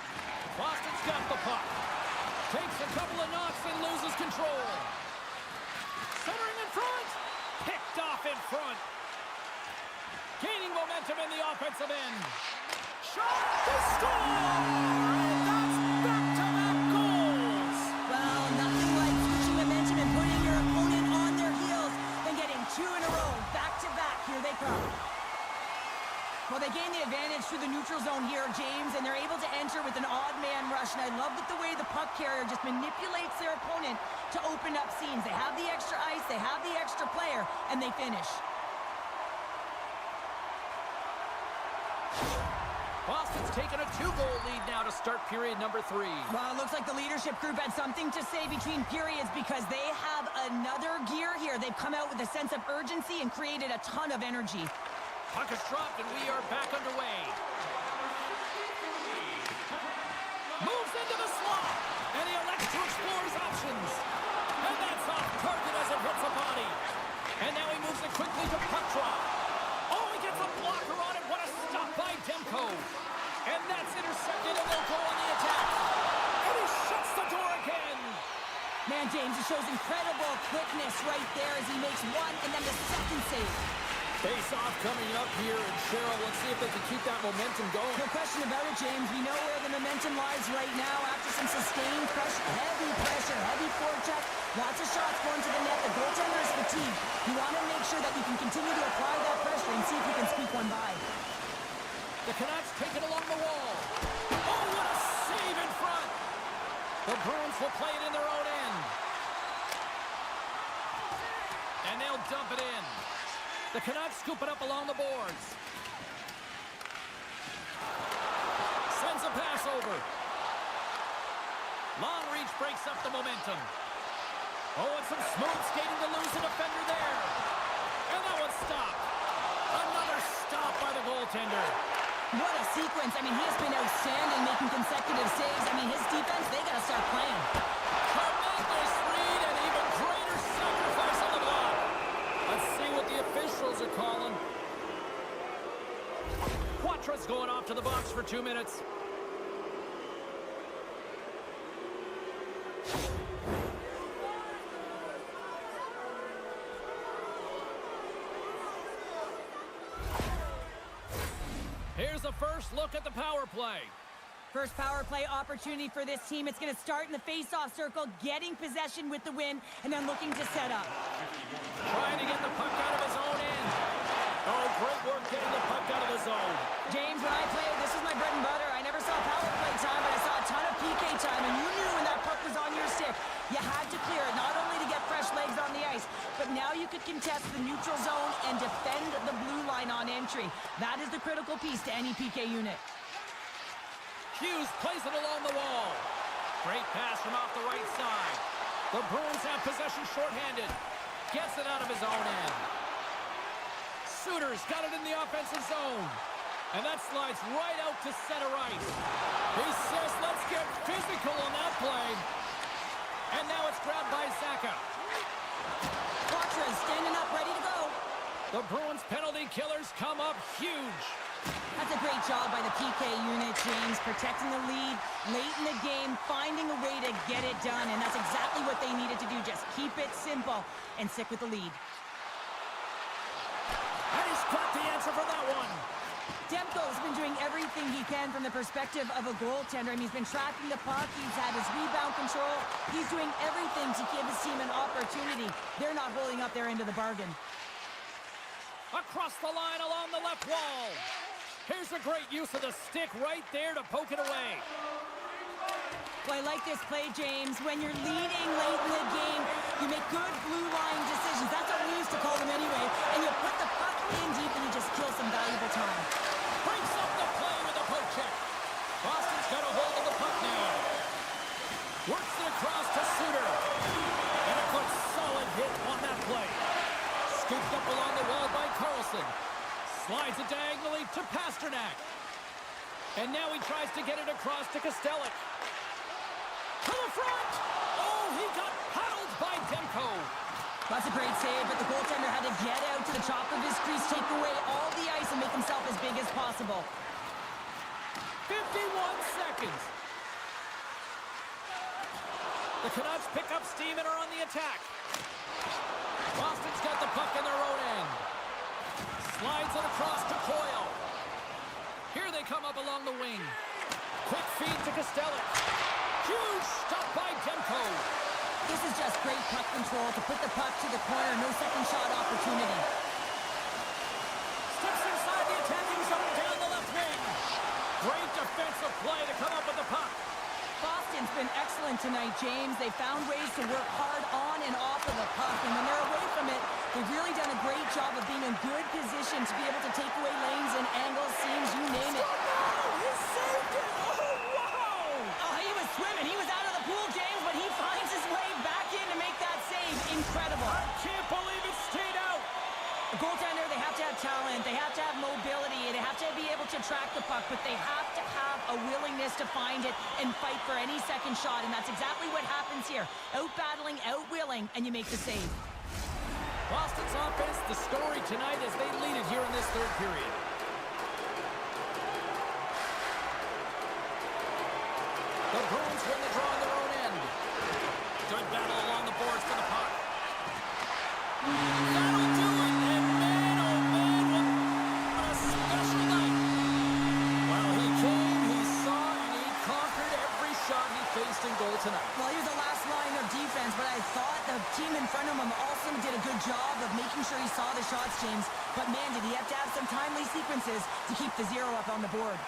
Boston's got the puck. Takes a couple of knocks and loses control. Centering in front. Picked off in front. Gaining momentum in the offensive end. Shot. They score! And that's back-to-back goals. Well, nothing like switching momentum and putting your opponent on their heels and getting 2 in a row. Back-to-back. Here they come. Well, they gain the advantage through the neutral zone here, James, and they're able to enter with an odd man rush. And I love the way the puck carrier just manipulates their opponent to open up seams. They have the extra ice, they have the extra player, and they finish. Boston's taken a 2-goal lead now to start period number 3. Well, it looks like the leadership group had something to say between periods because they have another gear here. They've come out with a sense of urgency and created a ton of energy. Puck is dropped and we are back underway. Moves into the slot, and he elects to explore his options. And that's off target as it hits a body. And now he moves it quickly to puck drop. Oh, he gets a blocker on it. What a stop by Demko. And that's intercepted, and they'll go on the attack. And he shuts the door again. Man, James, he shows incredible quickness right there as he makes one and then the second save. Face-off coming up here, and Cheryl, let's see if they can keep that momentum going. No question about it, James. We know where the momentum lies right now after some sustained pressure, heavy forecheck, lots of shots going to the net. The goaltender is fatigued. You want to make sure that you can continue to apply that pressure and see if you can squeak one by. The Canucks take it along the wall. Oh, what a save in front. The Bruins will play it in their own end. And they'll dump it in. The Canucks scoop it up along the boards. Sends a pass over. Long reach breaks up the momentum. Oh, and some smooth skating to lose a defender there. And that one's stopped. Another stop by the goaltender. What a sequence. I mean, he has been outstanding making consecutive saves. I mean, his defense, they got to start playing. Tremendous read and even greater sacrifice on the block. Let's see what the officials are calling. Quatra's going off to the box for 2 minutes. Here's the first look at the power play. First power play opportunity for this team. It's going to start in the face-off circle, getting possession with the win, and then looking to set up. Trying to get the puck out of his own end. Oh, great work getting the puck out of the zone. James, when I played, this is my bread and butter. I never saw power play time, but I saw a ton of PK time, and you knew when that puck was on your stick, you had to clear it, not only to get fresh legs on the ice, but now you could contest the neutral zone and defend the blue line on entry. That is the critical piece to any PK unit. Hughes plays it along the wall. Great pass from off the right side. The Bruins have possession shorthanded. Gets it out of his own end. Suter's got it in the offensive zone. And that slides right out to center ice. He says, let's get physical on that play. And now it's grabbed by Zaka. Quatra is standing up, ready to go. The Bruins penalty killers come up huge. That's a great job by the PK unit, James, protecting the lead late in the game, finding a way to get it done, and that's exactly what they needed to do. Just keep it simple and stick with the lead. And he's got the answer for that one. Demko's been doing everything he can from the perspective of a goaltender. I mean, he's been tracking the puck, he's had his rebound control, he's doing everything to give his team an opportunity. They're not holding up their end of the bargain. Across the line along the left wall. Here's a great use of the stick right there to poke it away. Well, I like this play, James. When you're leading late in the game, you make good blue line decisions. That's what we used to call them anyway. And you put the puck in deep and you just kill some valuable time. Breaks up the play with a poke check. Boston's got a hold of the puck now. Works it across to Suter. And a good solid hit on that play. Scooped up along the wall by Carlson. Slides it diagonally to Pasternak. And now he tries to get it across to Kostelic. To the front! Oh, he got paddled by Demko. That's a great save, but the goaltender had to get out to the top of his crease, take away all the ice, and make himself as big as possible. 51 seconds. The Canucks pick up steam and are on the attack. Boston's got the puck in their own end. Slides it across to Coyle. Here they come up along the wing. Quick feed to Kostelic. Huge stop by Demko. This is just great puck control to put the puck to the corner. No second shot opportunity. Steps inside the attacking zone down the left wing. Great defensive play to come up with the puck. Boston's been excellent tonight, James. They found ways to work hard on and off of the puck. And when they're away from it, they've really done a great job of being in good position to be able to take away lanes and angles, seams, you name it. saved it! Oh, wow! Oh, he was swimming. He was out of the pool, James, but he finds his way back in to make that save. Incredible. I can't believe it stayed out. A goaltender, they have to have talent, they have to have mobility, they have to be able to track the puck, but they have to have a willingness to find it and fight for any second shot, and that's exactly what happens here. Out-battling, out-willing, and you make the save. Boston's offense, the story tonight as they lead it here in this third period. The Bruins win the draw on their own end. Good battle along the boards for the puck. That'll do it, and man, oh man, what a special night. Well, he came, he saw, and he conquered every shot he faced in goal tonight. Well, he was the last line of defense, but I thought the team in front of him also did a good job of making sure he saw the shots, James. But man, did he have to have some timely sequences to keep the zero up on the board.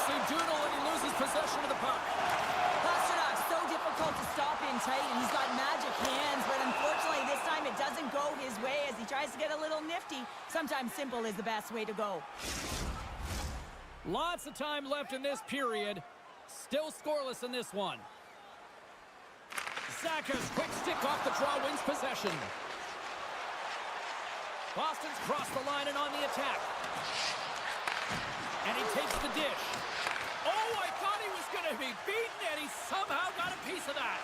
Doodle, and he loses possession of the puck. Pastrnak, so difficult to stop in tight, and he's got magic hands, but unfortunately this time it doesn't go his way as he tries to get a little nifty. Sometimes simple is the best way to go. Lots of time left in this period. Still scoreless in this one. Zacha's quick stick off the draw wins possession. Boston's crossed the line and on the attack. And he takes the dish. Oh, I thought he was going to be beaten, and he somehow got a piece of that.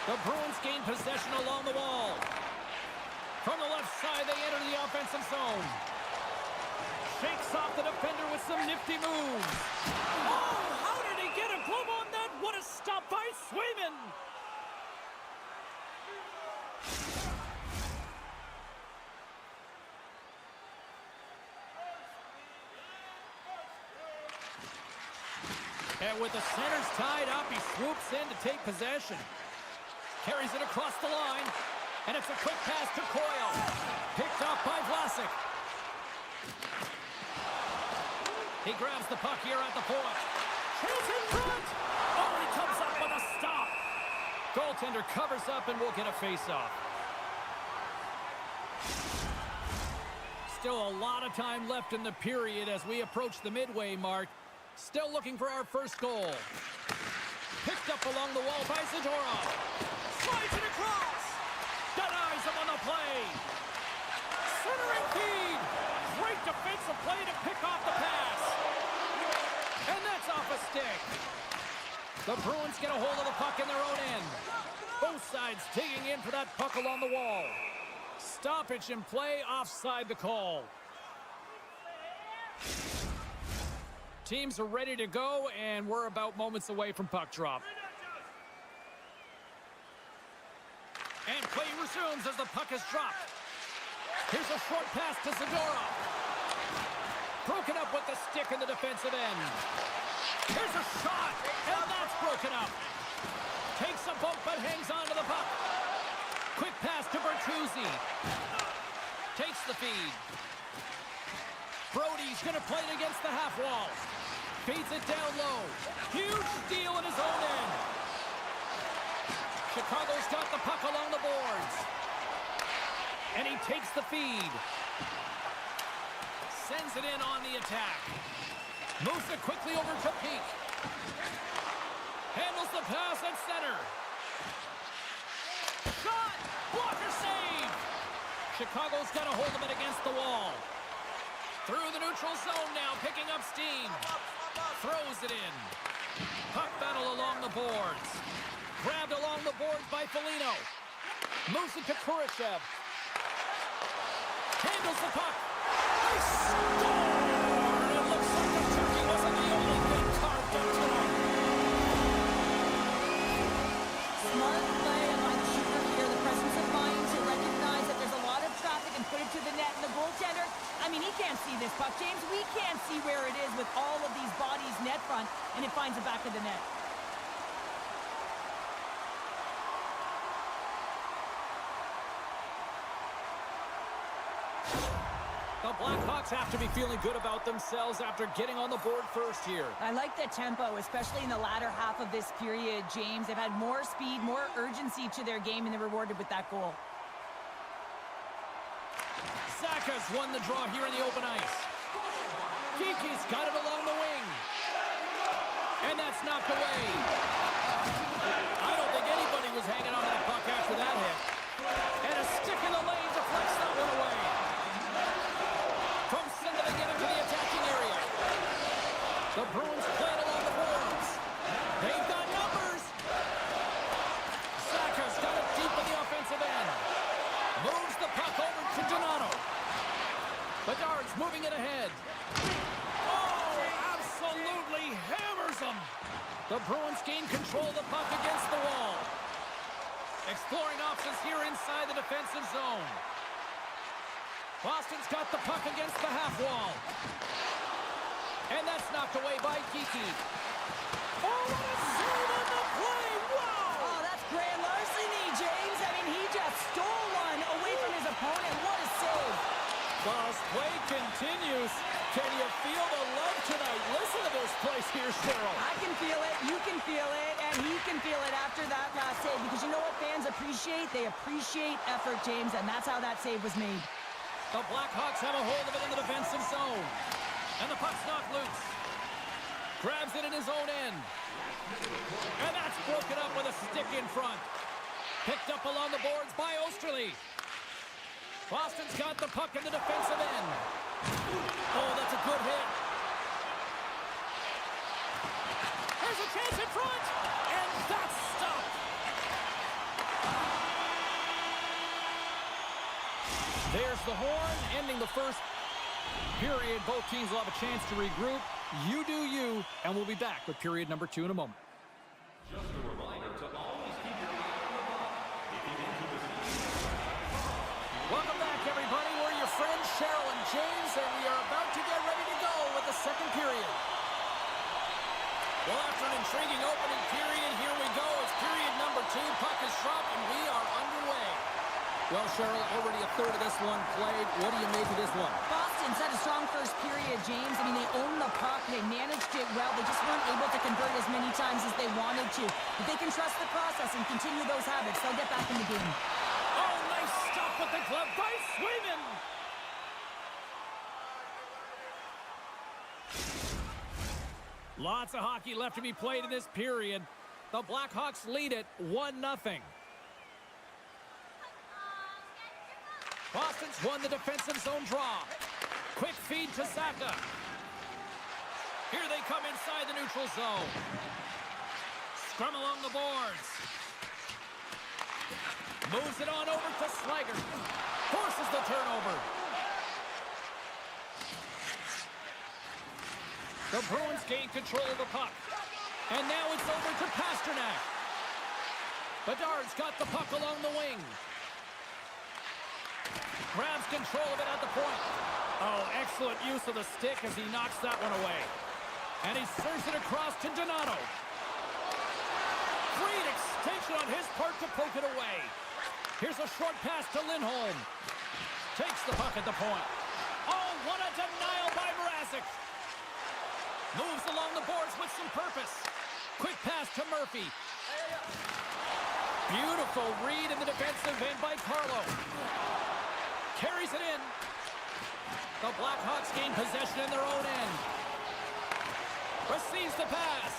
The Bruins gain possession along the wall. From the left side, they enter the offensive zone. Shakes off the defender with some nifty moves. Oh, how did he get a glove on that? What a stop by Swayman! And with the centers tied up, he swoops in to take possession. Carries it across the line. And it's a quick pass to Coyle. Picked off by Vlasic. He grabs the puck here at the point. Shoots in front. Oh, and he comes up with a stop. Goaltender covers up and will get a face-off. Still a lot of time left in the period as we approach the midway mark. Still looking for our first goal. Picked up along the wall by Zadorov. Slides it across. Denies him on the play. Centering feed. Great defensive play to pick off the pass. And that's off a stick. The Bruins get a hold of the puck in their own end. Both sides digging in for that puck along the wall. Stoppage in play, offside the call. Teams are ready to go, and we're about moments away from puck drop. And play resumes as the puck is dropped. Here's a short pass to Zadorov. Broken up with the stick in the defensive end. Here's a shot, and that's broken up. Takes a bump but hangs on to the puck. Quick pass to Bertuzzi. Takes the feed. Brody's going to play it against the half wall. Feeds it down low. Huge steal in his own end. Chicago's got the puck along the boards. And he takes the feed. Sends it in on the attack. Moves it quickly over to Peak. Handles the pass at center. Shot! Blocker save! Chicago's got a hold of it against the wall. Through the neutral zone now, picking up steam. Throws it in. Puck battle along the boards. Grabbed along the boards by Foligno. Moves it to Kurashev. Handles the puck. They score! It looks like the turkey wasn't the only thing carved up tonight. Smart play by the shooter here. The presence of mind to recognize that there's a lot of traffic and put it to the net. And the goaltender, I mean, he can't see this puck, James. We can't see where it is with all of these bodies net front, and it finds the back of the net. The Blackhawks have to be feeling good about themselves after getting on the board first here. I like the tempo, especially in the latter half of this period, James. They've had more speed, more urgency to their game, and they're rewarded with that goal. Zacha's won the draw here in the open ice. Kiki's got it along the wing. And that's knocked away. I don't think anybody was hanging on to the puck after that hit. And a stick in the lane deflects that one away. From center they get into the attacking area. The Bruins play it along the boards. They've got numbers. Zacha's got it deep in the offensive end. Moves the puck over to Donato. Bedard's moving it ahead. Oh, absolutely hammers him. The Bruins gain control of the puck against the wall. Exploring options here inside the defensive zone. Boston's got the puck against the half wall. And that's knocked away by Geeky. Oh, what a save on the play! Wow! Oh, that's grand larceny, James. I mean, he just stole one away from his opponent. What a save. Fast play continues. Can you feel the love tonight? Listen to this place here, Cheryl. I can feel it, you can feel it, and he can feel it after that last save. Because you know what fans appreciate? They appreciate effort, James, and that's how that save was made. The Blackhawks have a hold of it in the defensive zone. And the puck's knocked loose. Grabs it in his own end. And that's broken up with a stick in front. Picked up along the boards by Osterley. Boston's got the puck in the defensive end. Oh, that's a good hit. There's a chance in front. And that's stopped. There's the horn, ending the first period. Both teams will have a chance to regroup. You do you, and we'll be back with period number 2 in a moment. Just a reminder to always keep your eye on the puck. If you get to the Welcome back, everybody. We're your friends, Cheryl and James, and we are about to get ready to go with the second period. Well, after an intriguing opening period, here we go. It's period number 2. Puck is dropped, and we are underway. Well, Cheryl, already a third of this one played. What do you make of this one? Boston's had a strong first period, James. I mean, they owned the puck. They managed it well. They just weren't able to convert as many times as they wanted to. If they can trust the process and continue those habits, they'll get back in the game. Oh, nice stop with the glove by Swayman. Lots of hockey left to be played in this period. The Blackhawks lead it 1-0. Boston's won the defensive zone draw. Quick feed to Saka. Here they come inside the neutral zone. Scrum along the boards. Moves it on over to Slager. Forces the turnover. The Bruins gain control of the puck. And now it's over to Pasternak. Bedard's got the puck along the wing. Grabs control of it at the point. Oh, excellent use of the stick as he knocks that one away. And he serves it across to Donato. Great extension on his part to poke it away. Here's a short pass to Lindholm. Takes the puck at the point. Oh, what a denial by Mrazek. Moves along the boards with some purpose. Quick pass to Murphy. Beautiful read in the defensive end by Carlo. Carries it in. The Blackhawks gain possession in their own end. Receives the pass.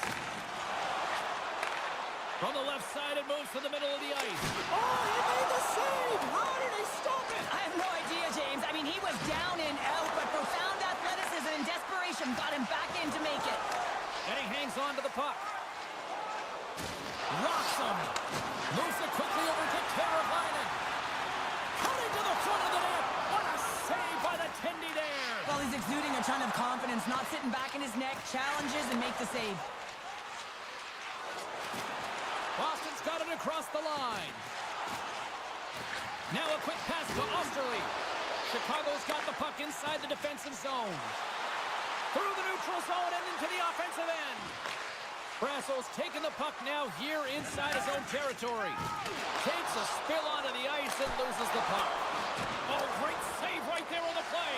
From the left side, it moves to the middle of the ice. Oh, he made the save! How did he stop it? I have no idea, James. I mean, he was down and out, but profound athleticism and desperation got him back in to make it. And he hangs on to the puck. Rocks him. Moves it quickly over to Teravainen. Cutting to the front of the net. What a save by the Tendy there. Well, he's exuding a ton of confidence, not sitting back in his neck, challenges and makes the save. Boston's got it across the line. Now a quick pass to Osterley. Chicago's got the puck inside the defensive zone. Through the neutral zone and into the offensive end. Brasso's taking the puck now here inside his own territory. Takes a spill onto the ice and loses the puck. Oh, great save right there on the play.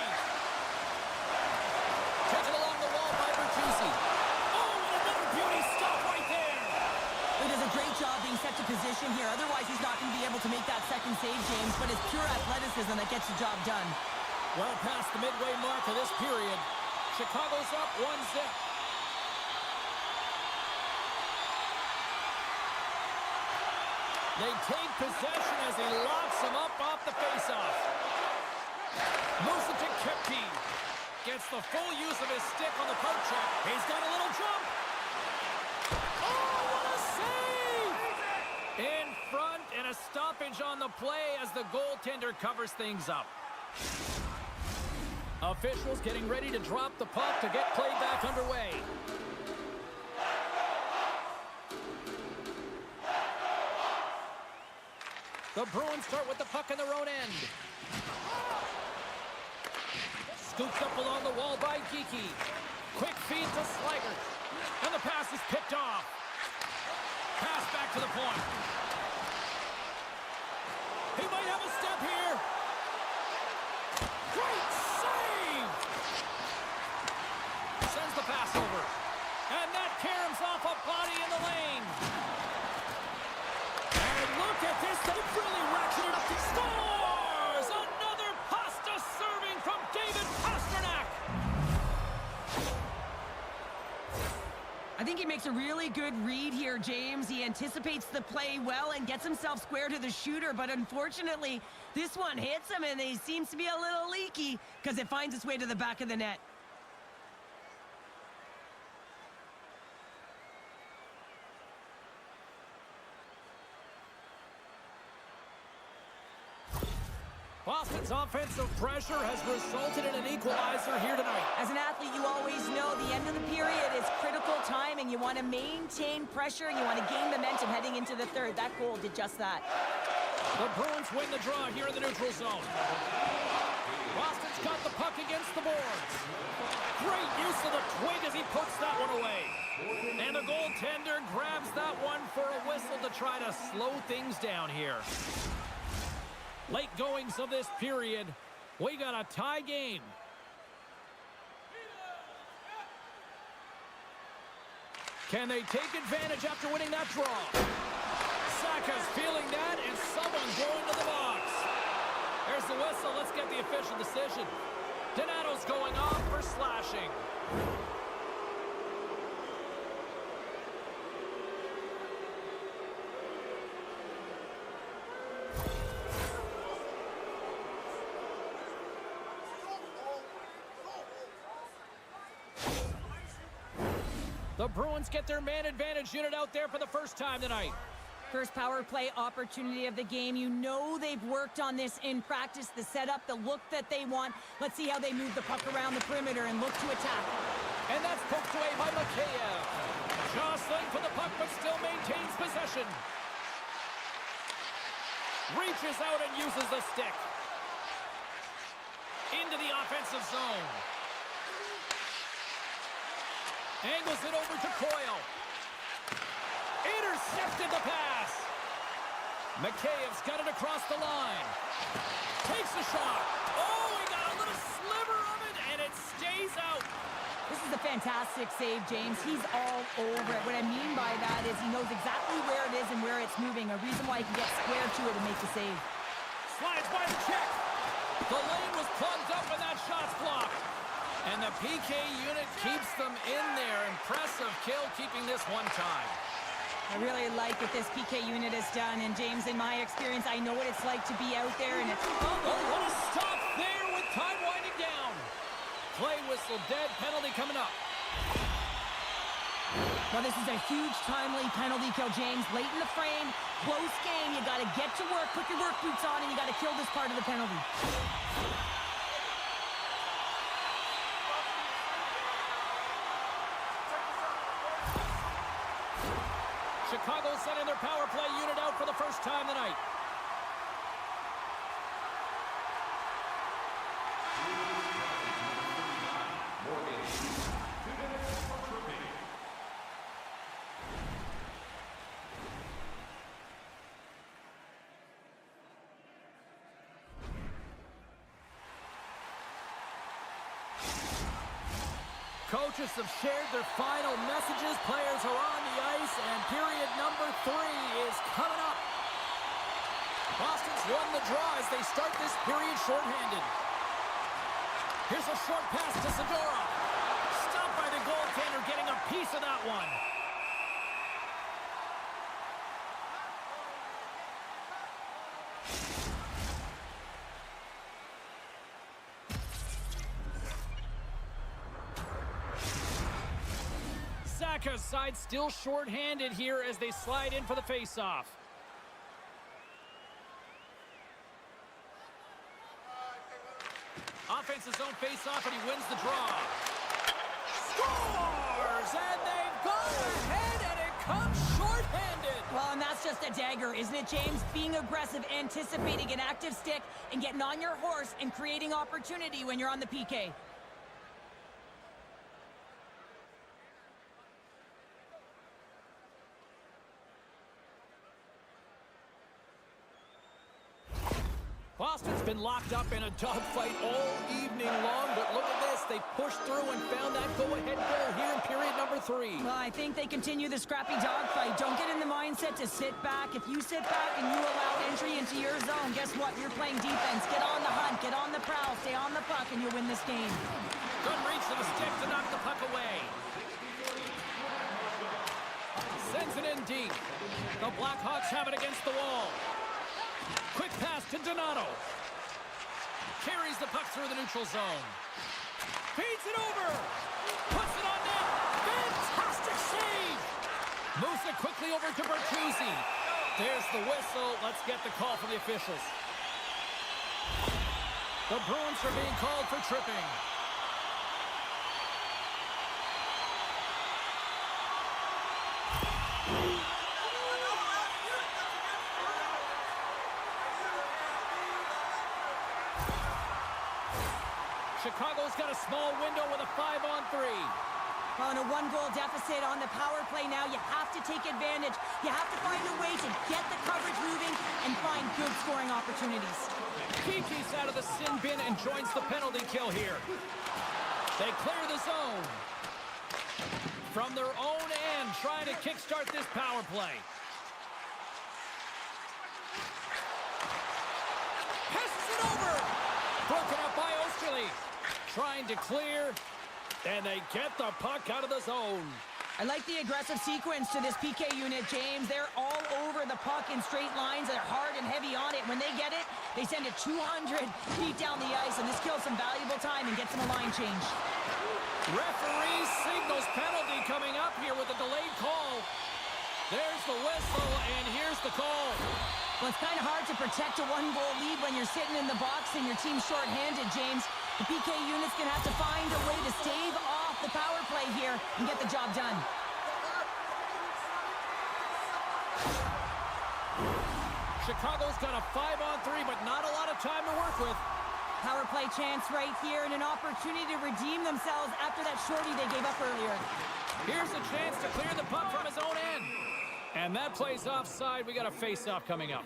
Taken along the wall by Bertuzzi. Oh, and another beauty stop right there. He does a great job being set to position here. Otherwise, he's not going to be able to make that second save, James. But it's pure athleticism that gets the job done. Well past the midway mark of this period. Chicago's up 1-0. They take possession as he locks him up off the faceoff. Moves it to Kepke. Gets the full use of his stick on the poke check. He's got a little jump. Oh, what a save! In front and a stoppage on the play as the goaltender covers things up. Officials getting ready to drop the puck to get play back underway. The Bruins start with the puck in their own end. Scooped up along the wall by Geekie. Quick feed to Slager. And the pass is picked off. Pass back to the point. He might have a step here. Great save! Sends the pass over. And that caroms off a body in the lane. And look at this. They've really ratcheted up. He scores! Another pasta serving from David Pastrnak. I think he makes a really good read here, James. He anticipates the play well and gets himself square to the shooter, but unfortunately, this one hits him and he seems to be a little leaky because it finds its way to the back of the net. Boston's offensive pressure has resulted in an equalizer here tonight. As an athlete, you always know the end of the period is critical time, and you want to maintain pressure and you want to gain momentum heading into the third. That goal did just that. The Bruins win the draw here in the neutral zone. Boston's got the puck against the boards. Great use of the twig as he puts that one away. And the goaltender grabs that one for a whistle to try to slow things down here. Late goings of this period, we got a tie game. Can they take advantage after winning that draw? Saka's feeling that, and someone going to the box. There's the whistle. Let's get the official decision. Donato's going off for slashing. The Bruins get their man advantage unit out there for the first time tonight. First power play opportunity of the game. You know they've worked on this in practice, the setup, the look that they want. Let's see how they move the puck around the perimeter and look to attack. And that's poked away by Mikheyev. Jostling for the puck, but still maintains possession. Reaches out and uses the stick. Into the offensive zone. Angles it over to Coyle. Intercepted the pass. Mikheyev's got it across the line. Takes the shot. Oh, he got a little sliver of it, and it stays out. This is a fantastic save, James. He's all over it. What I mean by that is he knows exactly where it is and where it's moving. A reason why he can get square to it and make the save. Slides by the check. The lane was plugged up and that shot's blocked. And the PK unit keeps them in there. Impressive kill, keeping this one tied. I really like what this PK unit has done. And James, in my experience, I know what it's like to be out there. And it's... Oh, what a stop there with time winding down. Play whistle dead, penalty coming up. Well, this is a huge timely penalty kill, James. Late in the frame, close game. You got to get to work, put your work boots on, and you got to kill this part of the penalty. Chicago sending their power play unit out for the first time tonight. Coaches have shared their final messages. Players are on the ice, and period number 3 is coming up. Boston's won the draw as they start this period shorthanded. Here's a short pass to Zadorov. Stopped by the goaltender, getting a piece of that one. Saka's side still short-handed here as they slide in for the face-off. Offensive zone face-off, and he wins the draw. Scores! And they've gone ahead, and it comes short-handed. Well, and that's just a dagger, isn't it, James? Being aggressive, anticipating an active stick, and getting on your horse and creating opportunity when you're on the PK. Boston's been locked up in a dogfight all evening long, but look at this. They pushed through and found that go-ahead goal here in period number 3. Well, I think they continue the scrappy dogfight. Don't get in the mindset to sit back. If you sit back and you allow entry into your zone, guess what? You're playing defense. Get on the hunt, get on the prowl, stay on the puck, and you'll win this game. Good reach to the stick to knock the puck away. Sends it in deep. The Blackhawks have it against the wall. Quick pass to Donato. Carries the puck through the neutral zone. Feeds it over. Puts it on net. Fantastic save. Moves it quickly over to Bertuzzi. There's the whistle. Let's get the call from the officials. The Bruins are being called for tripping. Chicago's got a small window with a 5-on-3. On a 1-goal deficit on the power play now, you have to take advantage. You have to find a way to get the coverage moving and find good scoring opportunities. Kiki's out of the sin bin and joins the penalty kill here. They clear the zone. From their own end, trying to kickstart this power play. Passes it over. Broken up by Osterley. Trying to clear, and they get the puck out of the zone. I like the aggressive sequence to this PK unit, James. They're all over the puck in straight lines. They're hard and heavy on it. When they get it, they send it 200 feet down the ice, and this kills some valuable time and gets them a line change. Referee signals penalty coming up here with a delayed call. There's the whistle, and here's the call. Well, it's kind of hard to protect a 1-goal lead when you're sitting in the box and your team's shorthanded, James. The PK unit's going to have to find a way to stave off the power play here and get the job done. Chicago's got a 5-on-3, but not a lot of time to work with. Power play chance right here and an opportunity to redeem themselves after that shorty they gave up earlier. Here's a chance to clear the puck from his own end. And that play's offside. We got a face-off coming up.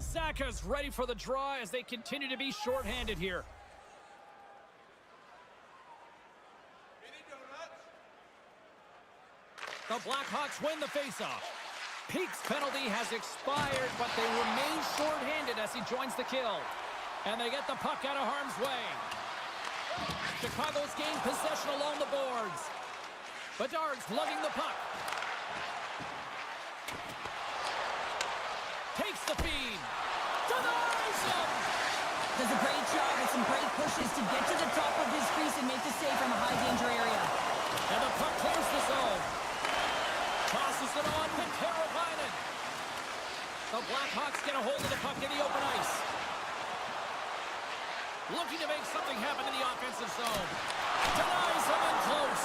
Saka's ready for the draw as they continue to be shorthanded here. The Blackhawks win the face-off. Peake's penalty has expired, but they remain shorthanded as he joins the kill. And they get the puck out of harm's way. Chicago's gained possession along the boards. Bedard's lugging the puck. Takes the feed. Denies him! Does a great job with some great pushes to get to the top of his crease and make the save from a high-danger area. And the puck clears the zone. Tosses it on to Teravainen. The Blackhawks get a hold of the puck in the open ice. Looking to make something happen in the offensive zone. Denies him in close.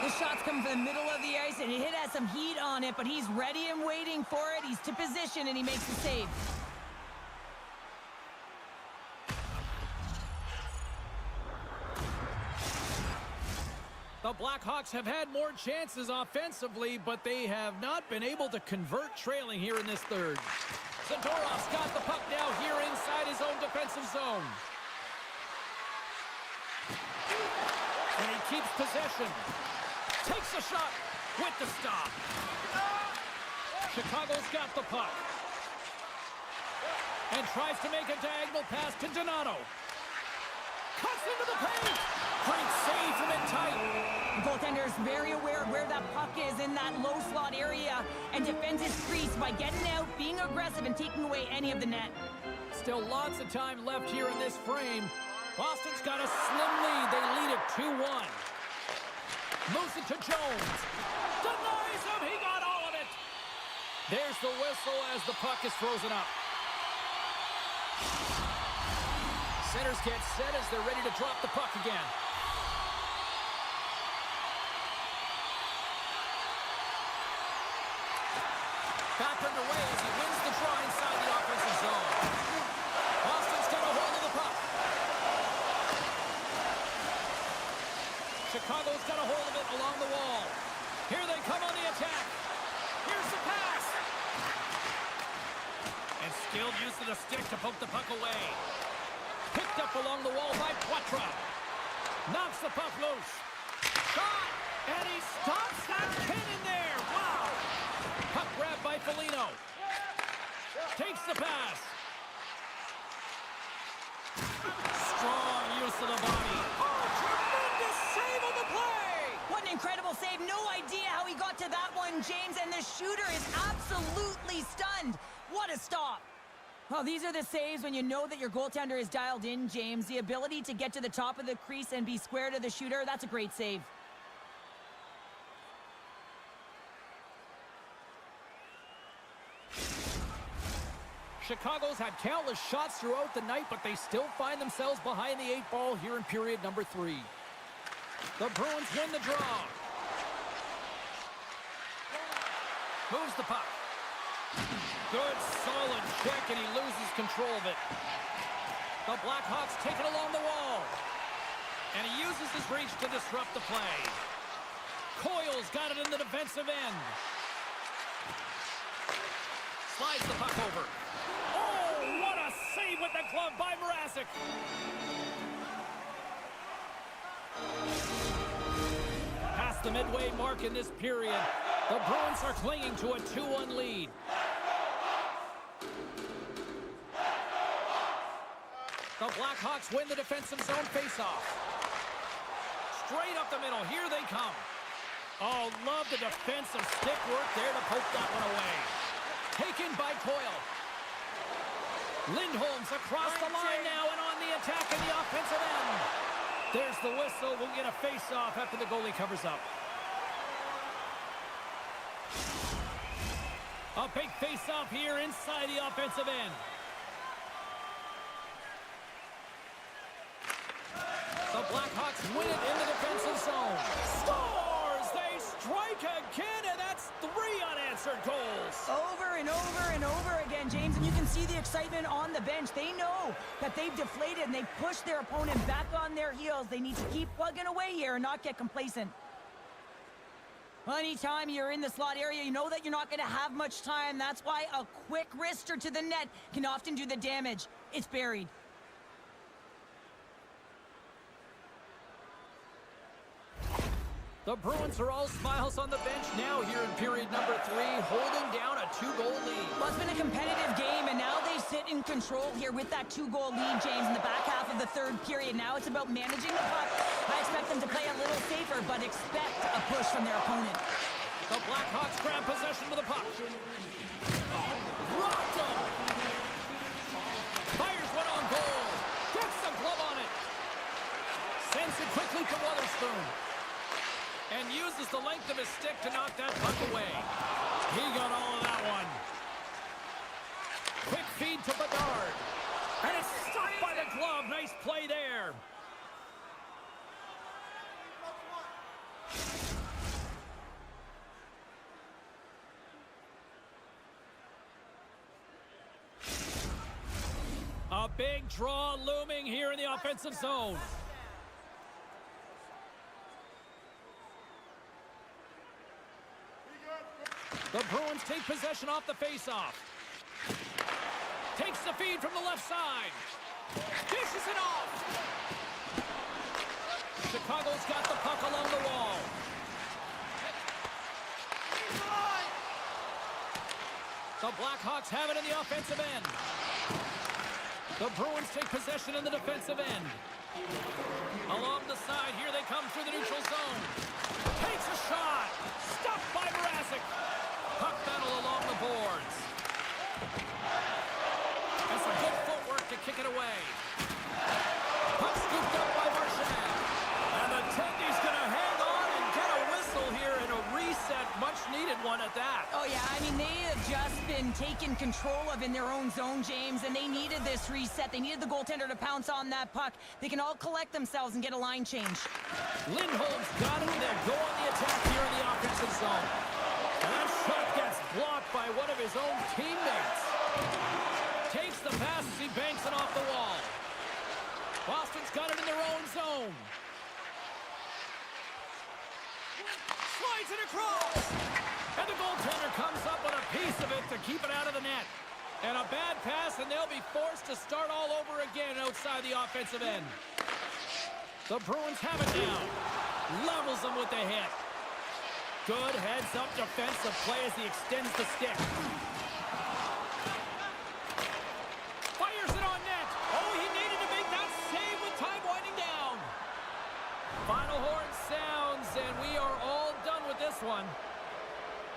The shot's coming from the middle of the ice, and it has some heat on it, but he's ready and waiting for it. He's to position, and he makes the save. The Blackhawks have had more chances offensively, but they have not been able to convert trailing here in this third. Zadorov's got the puck now here inside his own defensive zone. And he keeps possession. Takes a shot with the stop. Chicago's got the puck. And tries to make a diagonal pass to Donato. Cuts into the paint. Great save from in tight. The goaltender's very aware of where that puck is in that low slot area and defends his crease by getting out, being aggressive, and taking away any of the net. Still lots of time left here in this frame. Boston's got a slim lead. They lead it 2-1. Moves it to Jones. Denies him. He got all of it. There's the whistle as the puck is frozen up. Centers get set as they're ready to drop the puck again. Back underway as he wins the draw inside the offensive zone. Boston's got a hold of the puck. Chicago's got a hold of it along the wall. Here they come on the attack. Here's the pass. Skilled use of the stick to poke the puck away. Picked up along the wall by Poitras. Knocks the puck loose. Shot! And he stops that pin in there. Wow! Puck grabbed by Foligno. Takes the pass. Strong use of the body. Oh, tremendous save on the play! What an incredible save. No idea how he got to that one, James, and the shooter is absolutely stunned. What a stop. Well, these are the saves when you know that your goaltender is dialed in, James. The ability to get to the top of the crease and be square to the shooter, that's a great save. Chicago's had countless shots throughout the night, but they still find themselves behind the 8-ball here in period number 3. The Bruins win the draw. Moves the puck. Good, solid check, and he loses control of it. The Blackhawks take it along the wall. And he uses his reach to disrupt the play. Coyle's got it in the defensive end. Slides the puck over. Oh, what a save with the glove by Mrazek. Past the midway mark in this period, the Bruins are clinging to a 2-1 lead. The Blackhawks win the defensive zone faceoff. Straight up the middle. Here they come. Oh, love the defensive stick work there to poke that one away. Taken by Coyle. Lindholm's across the line now and on the attack in the offensive end. There's the whistle. We'll get a face-off after the goalie covers up. A big face-off here inside the offensive end. The Blackhawks win it in the defensive zone. Scores! They strike again, and that's 3 unanswered goals. Over and over and over again, James, and you can see the excitement on the bench. They know that they've deflated and they've pushed their opponent back on their heels. They need to keep plugging away here and not get complacent. Well, anytime you're in the slot area, you know that you're not going to have much time. That's why a quick wrister to the net can often do the damage. It's buried. The Bruins are all smiles on the bench now here in period number 3, holding down a 2-goal lead. Well, it's been a competitive game, and now they sit in control here with that 2-goal lead, James, in the back half of the 3rd period. Now it's about managing the puck. I expect them to play a little safer, but expect a push from their opponent. The Blackhawks grab possession with the puck. Rocked him! Fires one on goal. Gets the glove on it. Sends it quickly to Wotherspoon. And uses the length of his stick to knock that puck away. He got all of that one. Quick feed to Bedard. And it's stopped by the glove. Nice play there. A big draw looming here in the offensive zone. The Bruins take possession off the faceoff. Takes the feed from the left side. Dishes it off. Chicago's got the puck along the wall. The Blackhawks have it in the offensive end. The Bruins take possession in the defensive end. Along the side, here they come through the neutral zone. Takes a shot. Stopped by Mrazek. Puck battle along the boards. And some good footwork to kick it away. Puck scooped up by Marchand. And the Tendy's going to hang on and get a whistle here in a reset. Much needed one at that. Oh, yeah, I mean, they have just been taken control of in their own zone, James, and they needed this reset. They needed the goaltender to pounce on that puck. They can all collect themselves and get a line change. Lindholm's got it, and they'll go on the attack here in the offensive zone. And that shot gets blocked by one of his own teammates. Takes the pass as he banks it off the wall. Boston's got it in their own zone. Slides it across. And the goaltender comes up with a piece of it to keep it out of the net. And a bad pass, and they'll be forced to start all over again outside the offensive end. The Bruins have it now. Levels them with the hit. Good heads-up defensive play as he extends the stick. Fires it on net. Oh, he needed to make that save with time winding down. Final horn sounds, and we are all done with this one.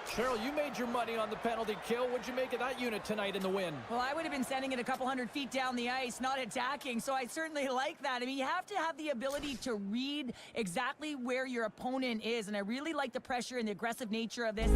Cheryl, you made your money on the penalty kill. What'd you make of that unit tonight in the win? Well, I would have been sending it a couple hundred feet down the ice, not attacking, so I certainly like that. I mean, you have to have the ability to read exactly where your opponent is, and I really like the pressure and the aggressive nature of this.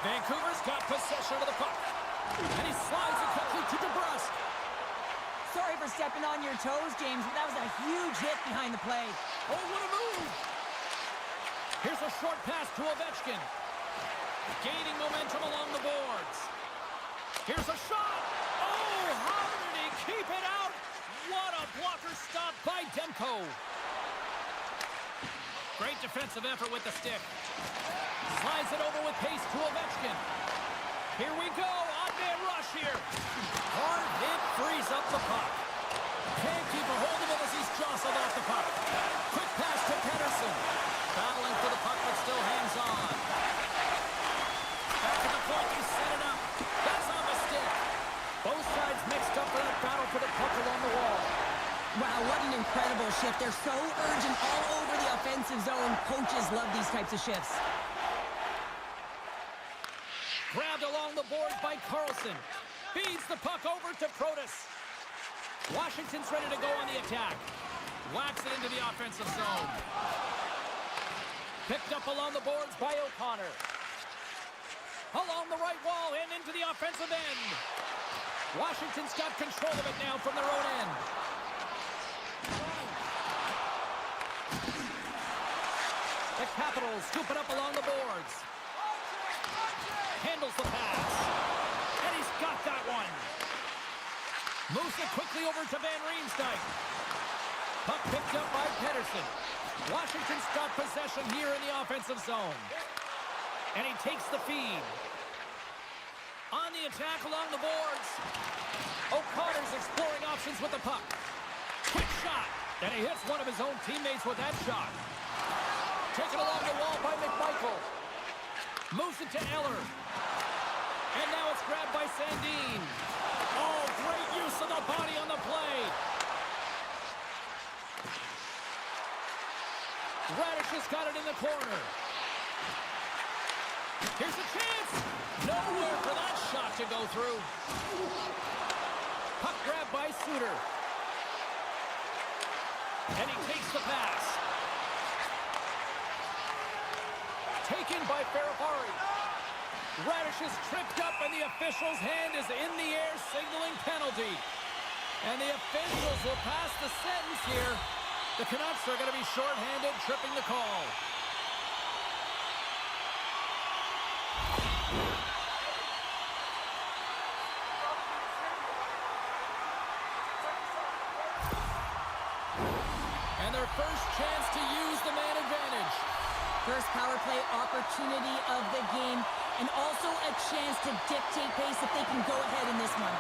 Vancouver's got possession of the puck. And he slides it quickly to DeBrusque. Sorry for stepping on your toes, James, but that was a huge hit behind the play. Oh, what a move! Here's a short pass to Ovechkin. Gaining momentum along the boards. Here's a shot. Oh, how did he keep it out? What a blocker stop by Demko. Great defensive effort with the stick. Slides it over with pace to Ovechkin. Here we go. On-man rush here. Hard hit frees up the puck. Can't keep a hold of it as he's jostled off the puck. Quick pass to Pettersson. Battling for the puck, but still hangs on. Back to the point, he set it up. That's on the stick. Both sides mixed up for that battle for the puck along the wall. Wow, what an incredible shift. They're so urgent all over the offensive zone. Coaches love these types of shifts. Grabbed along the boards by Carlson. Feeds the puck over to Protas. Washington's ready to go on the attack. Whacks it into the offensive zone. Picked up along the boards by O'Connor. Along the right wall and into the offensive end. Washington's got control of it now from their own end. The Capitals scoop it up along the boards. Handles the pass. And he's got that one. Moves it quickly over to Van Riemsdyk. Puck picked up by Pettersson. Washington's got possession here in the offensive zone. And he takes the feed. On the attack along the boards. O'Connor's exploring options with the puck. Quick shot. And he hits one of his own teammates with that shot. Taken along the wall by McMichael. Moves it to Eller. And now it's grabbed by Sandin. Oh, great use of the body on the play. Radish has got it in the corner. Here's a chance. Nowhere for that shot to go through. Puck grabbed by Suter. And he takes the pass. Taken by Ferrapari. Radish is tripped up and the official's hand is in the air signaling penalty. And the officials will pass the sentence here. The Canucks are going to be shorthanded, tripping the call. And their first chance to use the man advantage. First power play opportunity of the game, and also a chance to dictate pace if they can go ahead in this one.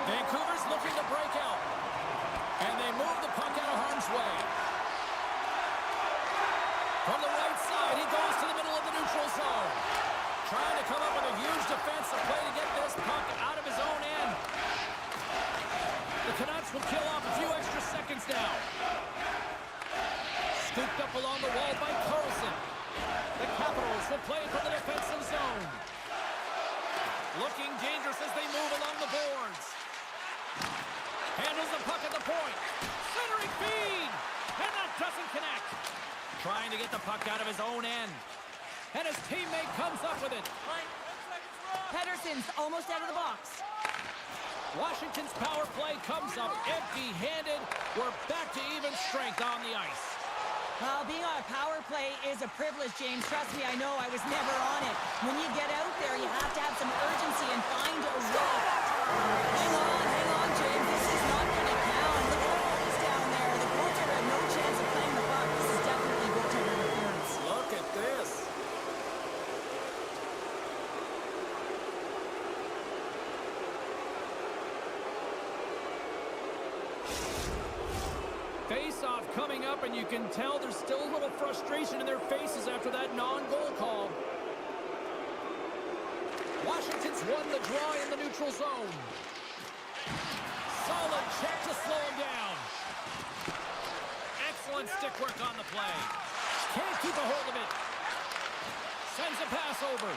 Vancouver's looking to break out. And they move the puck out of harm's way. From the right side, he goes to the middle of the neutral zone. Trying to come up with a huge defensive play to get this puck out of his own end. The Canucks will kill off a few extra seconds now. Scooped up along the wall by Carlson. The Capitals will play from the defensive zone. Looking dangerous as they move along the boards. Handles the puck at the point. Centering feed. And that doesn't connect. Trying to get the puck out of his own end. And his teammate comes up with it. Pettersson's almost out of the box. Washington's power play comes up empty-handed. We're back to even strength on the ice. Well, being on a power play is a privilege, James. Trust me, I know. I was never on it. When you get out there, you have to have some urgency and find a way. Hang on, James. This is not going to count. Look at all this down there. The goaltender had no chance of playing the puck. This is definitely goaltender interference. Look at this. Face-off coming up, and you can tell there's still a little frustration in their faces after that non-goal call. Washington's won the draw in the neutral zone. Solid check to slow him down. Excellent stick work on the play. Can't keep a hold of it. Sends a pass over.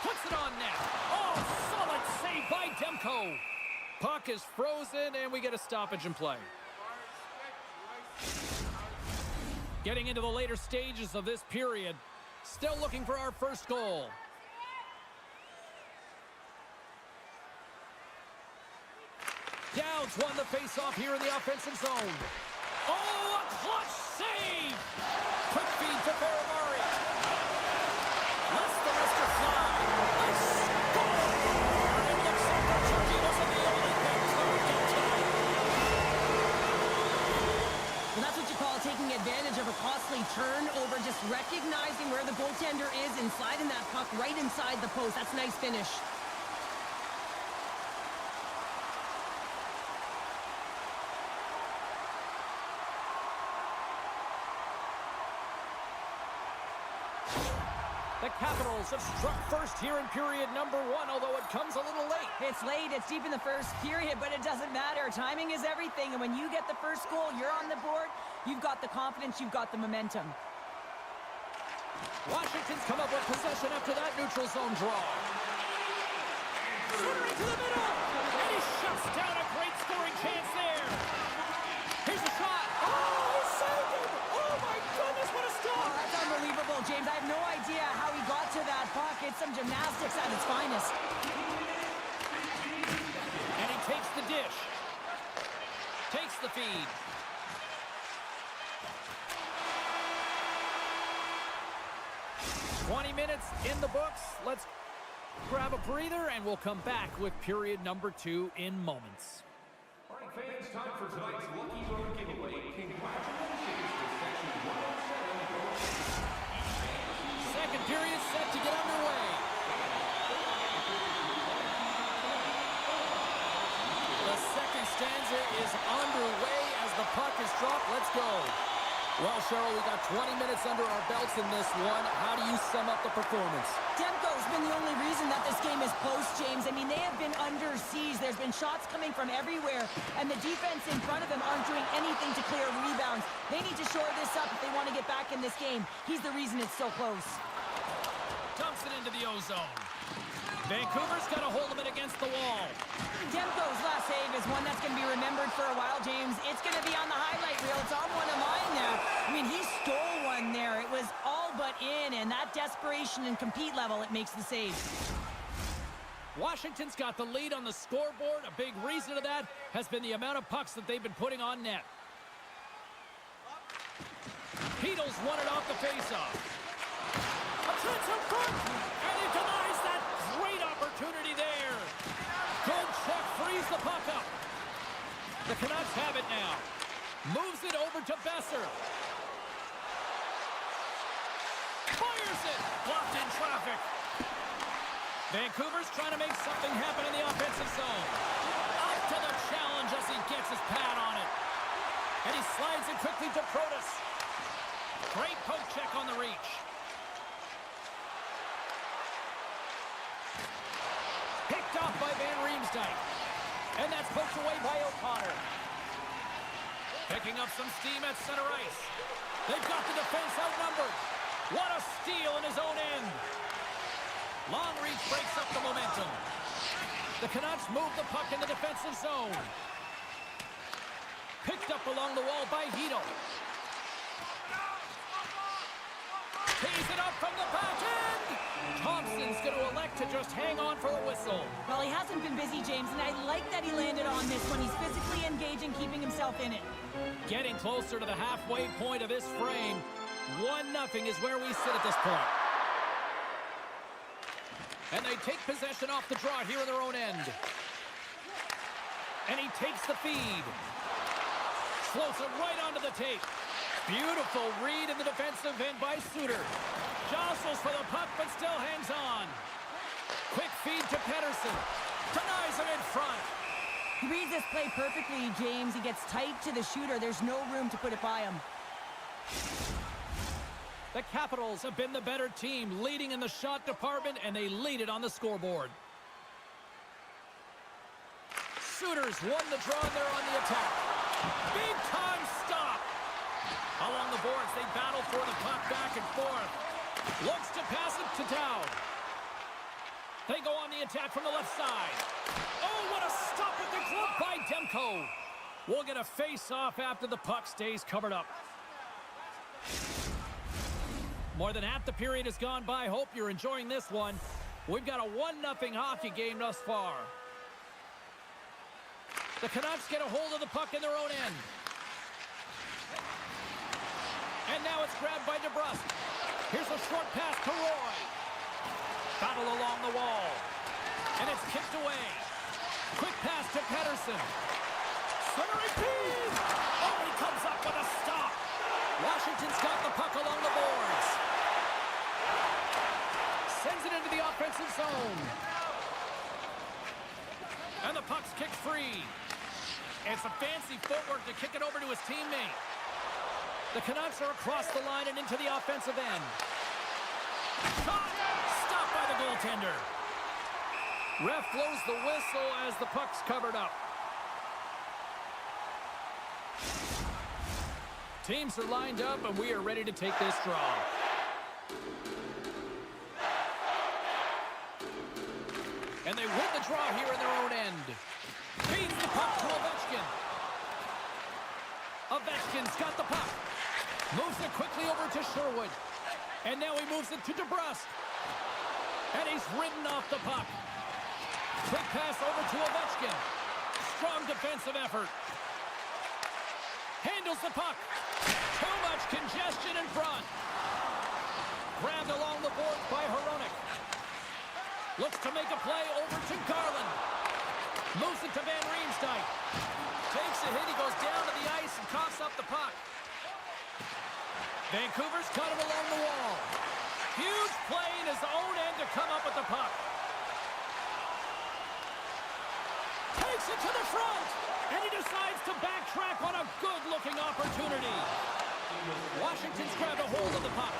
Puts it on net. Oh, solid save by Demko. Puck is frozen, and we get a stoppage in play. Getting into the later stages of this period. Still looking for our first goal. Downs won the face-off here in the offensive zone. Oh, a clutch save! Quick feed to Barabari. Lets the wrister fly. A score! It looks like the turkey wasn't the only thing covered up tonight. Well, that's what you call taking advantage of a costly turnover, just recognizing where the goaltender is and sliding that puck right inside the post. That's a nice finish. The Capitals have struck first here in period number 1, although it comes a little late. It's late, it's deep in the first period, but it doesn't matter. Timing is everything, and when you get the first goal, you're on the board, you've got the confidence, you've got the momentum. Washington's come up with possession after that neutral zone draw. Shooter into the middle, and he shuts down a great scoring chance there. Here's a shot. Oh, he saved it! Oh my goodness, what a stop! Oh, that's unbelievable, James. I have no idea how he got to that puck. It's some gymnastics at its finest. And he takes the dish. Takes the feed. "20 minutes in the books. Let's grab a breather, and we'll come back with period number 2 in moments. All right, fans, time for tonight's Lucky Road giveaway. Congratulations to Section 107. Second period set to get underway. The second stanza is underway as the puck is dropped. Let's go. Well, Cheryl, we got 20 minutes under our belts in this one. How do you sum up the performance? Demko's been the only reason that this game is close, James. I mean, they have been under siege. There's been shots coming from everywhere, and the defense in front of them aren't doing anything to clear rebounds. They need to shore this up if they want to get back in this game. He's the reason it's so close. Dumps it into the ozone. Vancouver's got a hold of it against the wall. Demko's last save is one that's going to be remembered for a while, James. It's going to be on the highlight reel. It's on one of mine now. I mean, he stole one there. It was all but in, and that desperation and compete level, it makes the save. Washington's got the lead on the scoreboard. A big reason of that has been the amount of pucks that they've been putting on net. Heedles won it off the faceoff. A chance up front, and he denies that great opportunity there. Good check, frees the puck up. The Canucks have it now. Moves it over to Besser. Fires it, blocked in traffic. Vancouver's trying to make something happen in the offensive zone. Up to the challenge as he gets his pad on it. And he slides it quickly to Protas. Great poke check on the reach. Picked off by Van Riemsdyk. And that's poked away by O'Connor. Picking up some steam at center ice. They've got the defense outnumbered. What a steal in his own end. Long reach breaks up the momentum. The Canucks move the puck in the defensive zone. Picked up along the wall by Hito. Tees it up from the back end. Thompson's going to elect to just hang on for a whistle. Well, he hasn't been busy, James, and I like that he landed on this one. He's physically engaging, keeping himself in it. Getting closer to the halfway point of this frame. 1-0 is where we sit at this point. And they take possession off the draw here in their own end. And he takes the feed. Floats it right onto the tape. Beautiful read in the defensive end by Suter. Jostles for the puck, but still hangs on. Quick feed to Pettersson. Denies him in front. He reads this play perfectly, James. He gets tight to the shooter. There's no room to put it by him. The Capitals have been the better team, leading in the shot department, and they lead it on the scoreboard. Suter's won the draw, and they're on the attack. Big time stop. Along the boards, they battle for the puck back and forth. Looks to pass it to Dowd. They go on the attack from the left side. Oh, what a stop with the glove by Demko. We'll get a face-off after the puck stays covered up. More than half the period has gone by. Hope you're enjoying this one. We've got a 1-0 hockey game thus far. The Canucks get a hold of the puck in their own end. And now it's grabbed by DeBrusque. Here's a short pass to Roy. Battle along the wall. And it's kicked away. Quick pass to Pettersson. Centering feed! Oh, he comes up with a stop. Washington's got the puck along the boards. Sends it into the offensive zone. And the puck's kicked free. It's a fancy footwork to kick it over to his teammate. The Canucks are across the line and into the offensive end. Shot! Stopped by the goaltender. Ref blows the whistle as the puck's covered up. Teams are lined up and we are ready to take this draw. And they win the draw here in their own end. Feeds the puck to Ovechkin. Ovechkin's got the puck. Moves it quickly over to Sherwood. And now he moves it to DeBrusque. And he's ridden off the puck. Quick pass over to Ovechkin. Strong defensive effort. Handles the puck. Too much congestion in front. Grabbed along the boards by Hronek. Looks to make a play over to Garland. Moves it to Van Riemsdyk. Takes a hit. He goes down to the ice and coughs up the puck. Vancouver's got him along the wall. Huge play in his own end to come up with the puck. Takes it to the front. And he decides to backtrack on a good-looking opportunity. Washington's grabbed a hold of the puck.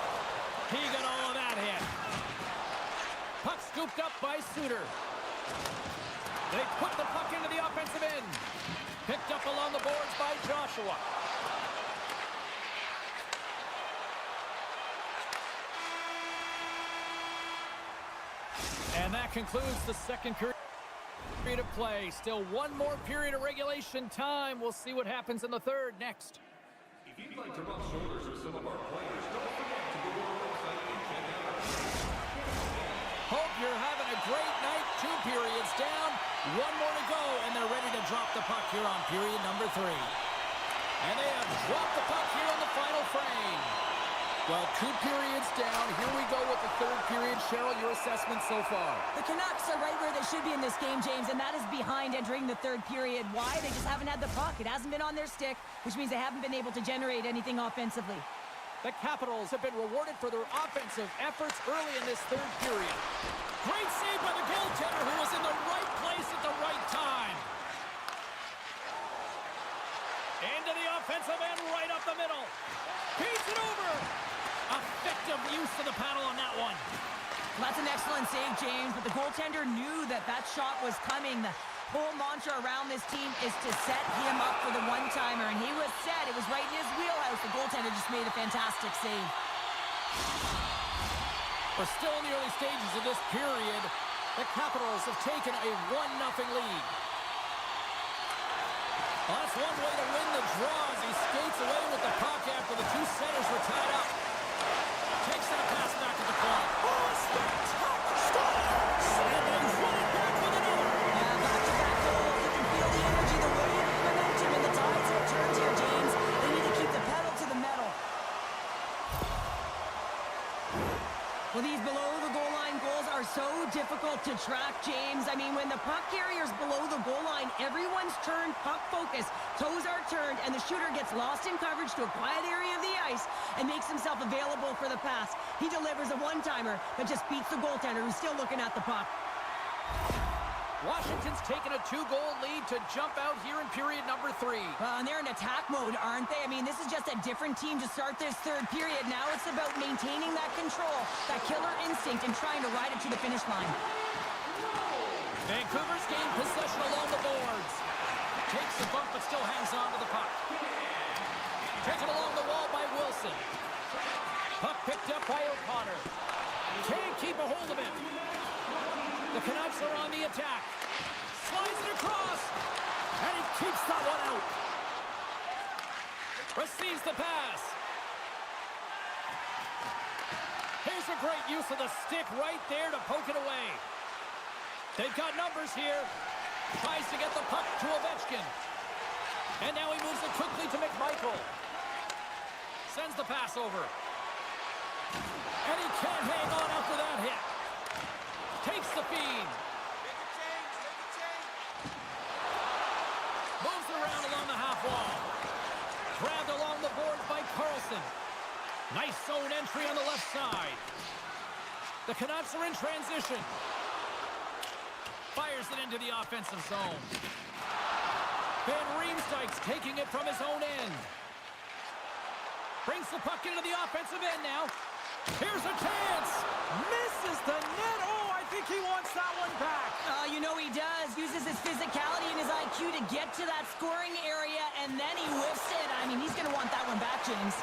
He got all of that hit. Puck scooped up by Suter. They put the puck into the offensive end. Picked up along the boards by Joshua. And that concludes the second period of play. Still one more period of regulation time. We'll see what happens in the third next. If you'd like to rub shoulders with some of our players, don't forget to go to our website and check out our... Hope you're having a great night. 2 periods down. 1 more to go, and they're ready to drop the puck here on period number 3. And they have dropped the puck here on the final frame. Well, 2 periods down. Here we go with the third period. Cheryl, your assessment so far? The Canucks are right where they should be in this game, James, and that is behind entering the third period. Why? They just haven't had the puck. It hasn't been on their stick, which means they haven't been able to generate anything offensively. The Capitals have been rewarded for their offensive efforts early in this third period. Great save by the goaltender, who was in the right place at the right time. Into the offensive end, right up the middle. Feeds it over. Effective use of the paddle on that one. Well, that's an excellent save, James, but the goaltender knew that that shot was coming. The whole mantra around this team is to set him up for the one-timer, and he was set. It was right in his wheelhouse. The goaltender just made a fantastic save. We're still in the early stages of this period. The Capitals have taken a 1-0 lead. Well, that's one way to win the draw as he skates away with the puck after the 2 centers were tied up. Takes that pass back at the point. Oh, spectacular stop! And they run it back with another. Yeah, back-to-back goals. You can feel the energy, the wave, the momentum, and the tides have turned here, James. They need to keep the pedal to the metal. Well, these below-the-goal-line goals are so difficult to track, James. I mean, when the puck carrier's below the goal line, everyone's turned puck focus. Toes are turned, and the shooter gets lost in coverage to a quiet area of the ice and makes himself available for the pass. He delivers a one-timer, but just beats the goaltender, who's still looking at the puck. Washington's taken a 2-goal lead to jump out here in period number 3. And they're in attack mode, aren't they? I mean, this is just a different team to start this third period. Now it's about maintaining that control, that killer instinct, and trying to ride it to the finish line. Vancouver's gained possession along the boards. Takes the bump, but still hangs on to the puck. Taken along the wall by Wilson. Puck picked up by O'Connor. Can't keep a hold of it. The Canucks are on the attack. Slides it across. And he keeps that one out. Receives the pass. Here's a great use of the stick right there to poke it away. They've got numbers here. Tries to get the puck to Ovechkin. And now he moves it quickly to McMichael. Sends the pass over. And he can't hang on after that hit. Takes the feed. Make a change, make a change. Moves it around along the half wall. Grabbed along the boards by Carlson. Nice zone entry on the left side. The Canucks are in transition. Fires it into the offensive zone. Van Riemsdyk's taking it from his own end. Brings the puck into the offensive end now. Here's a chance. Misses the net. Oh, I think he wants that one back. You know he does. Uses his physicality and his IQ to get to that scoring area, and then he whiffs it. I mean, he's going to want that one back, James.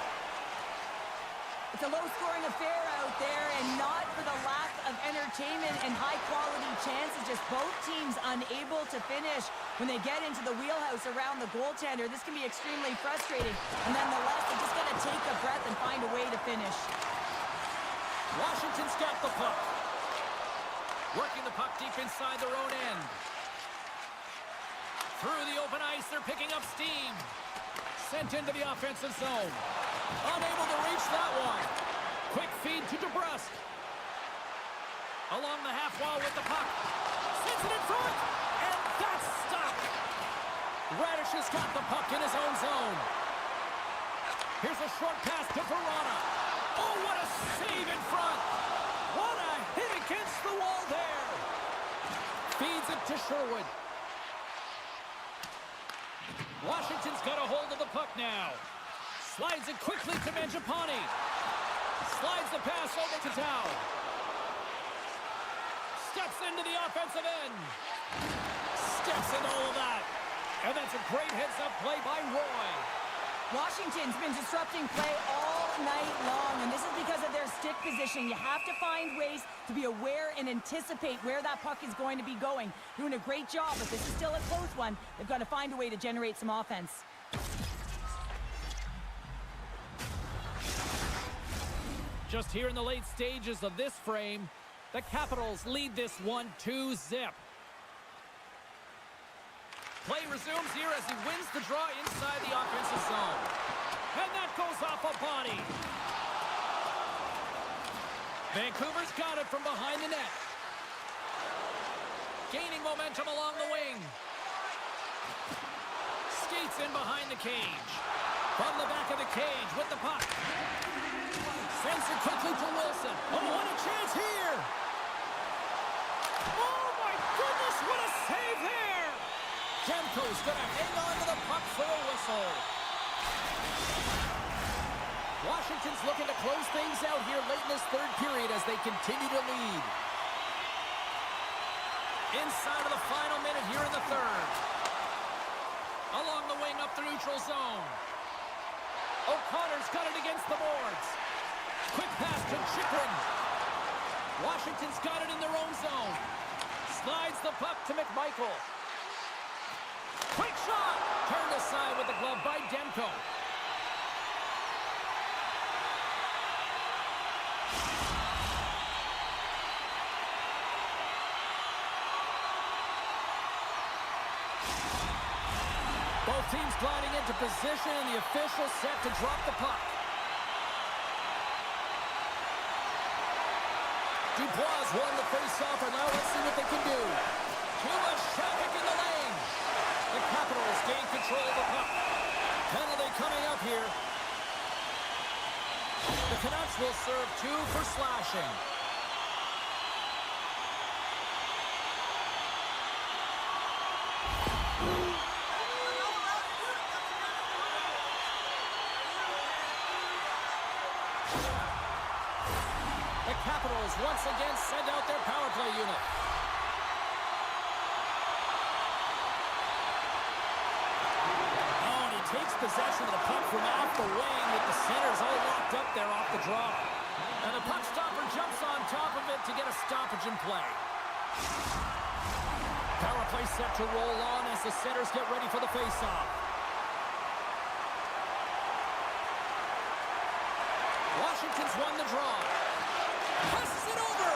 It's a low-scoring affair out there, and not for the lack of entertainment and high-quality chances. Just both teams unable to finish when they get into the wheelhouse around the goaltender. This can be extremely frustrating. And nonetheless, they just got to take a breath and find a way to finish. Washington's got the puck. Working the puck deep inside their own end. Through the open ice, they're picking up steam. Sent into the offensive zone. Unable to reach that one. Quick feed to DeBrusque. Along the half wall with the puck. Sends it in front. And that's stopped. Radish has got the puck in his own zone. Here's a short pass to Verona. Oh, what a save in front. What a hit against the wall there. Feeds it to Sherwood. Washington's got a hold of the puck now. Slides it quickly to Mangiapane. Slides the pass over to Tau. Steps into the offensive end. Steps into all of that. And that's a great heads-up play by Roy. Washington's been disrupting play all night long, and this is because of their stick position. You have to find ways to be aware and anticipate where that puck is going to be going. Doing a great job, but this is still a close one. They've got to find a way to generate some offense. Just here in the late stages of this frame, the Capitals lead this 1-2 zip. Play resumes here as he wins the draw inside the offensive zone. And that goes off a body. Vancouver's got it from behind the net. Gaining momentum along the wing. Skates in behind the cage. From the back of the cage with the puck. Sends it quickly to Wilson. Oh, what a chance here! Oh, my goodness, what a save there! Demko's going to hang on to the puck for a whistle. Washington's looking to close things out here late in this third period as they continue to lead. Inside of the final minute here in the third. Along the wing up the neutral zone. O'Connor's got it against the boards. Quick pass to Chychrun. Washington's got it in their own zone. Slides the puck to McMichael. Quick shot! Turned aside with the glove by Demko. Both teams gliding into position, and the official set to drop the puck. Dubois won the face-off, and now let's see what they can do. Too much traffic in the lane. The Capitals gain control of the puck. Penalty coming up here. The Canucks will serve 2 for slashing. The Capitals once again send out their power play unit. Oh, and he takes possession of the puck from off the wing with the centers all locked up there off the draw. And the puck stopper jumps on top of it to get a stoppage in play. Power play set to roll on as the centers get ready for the face-off. Washington's won the draw. Passes it over.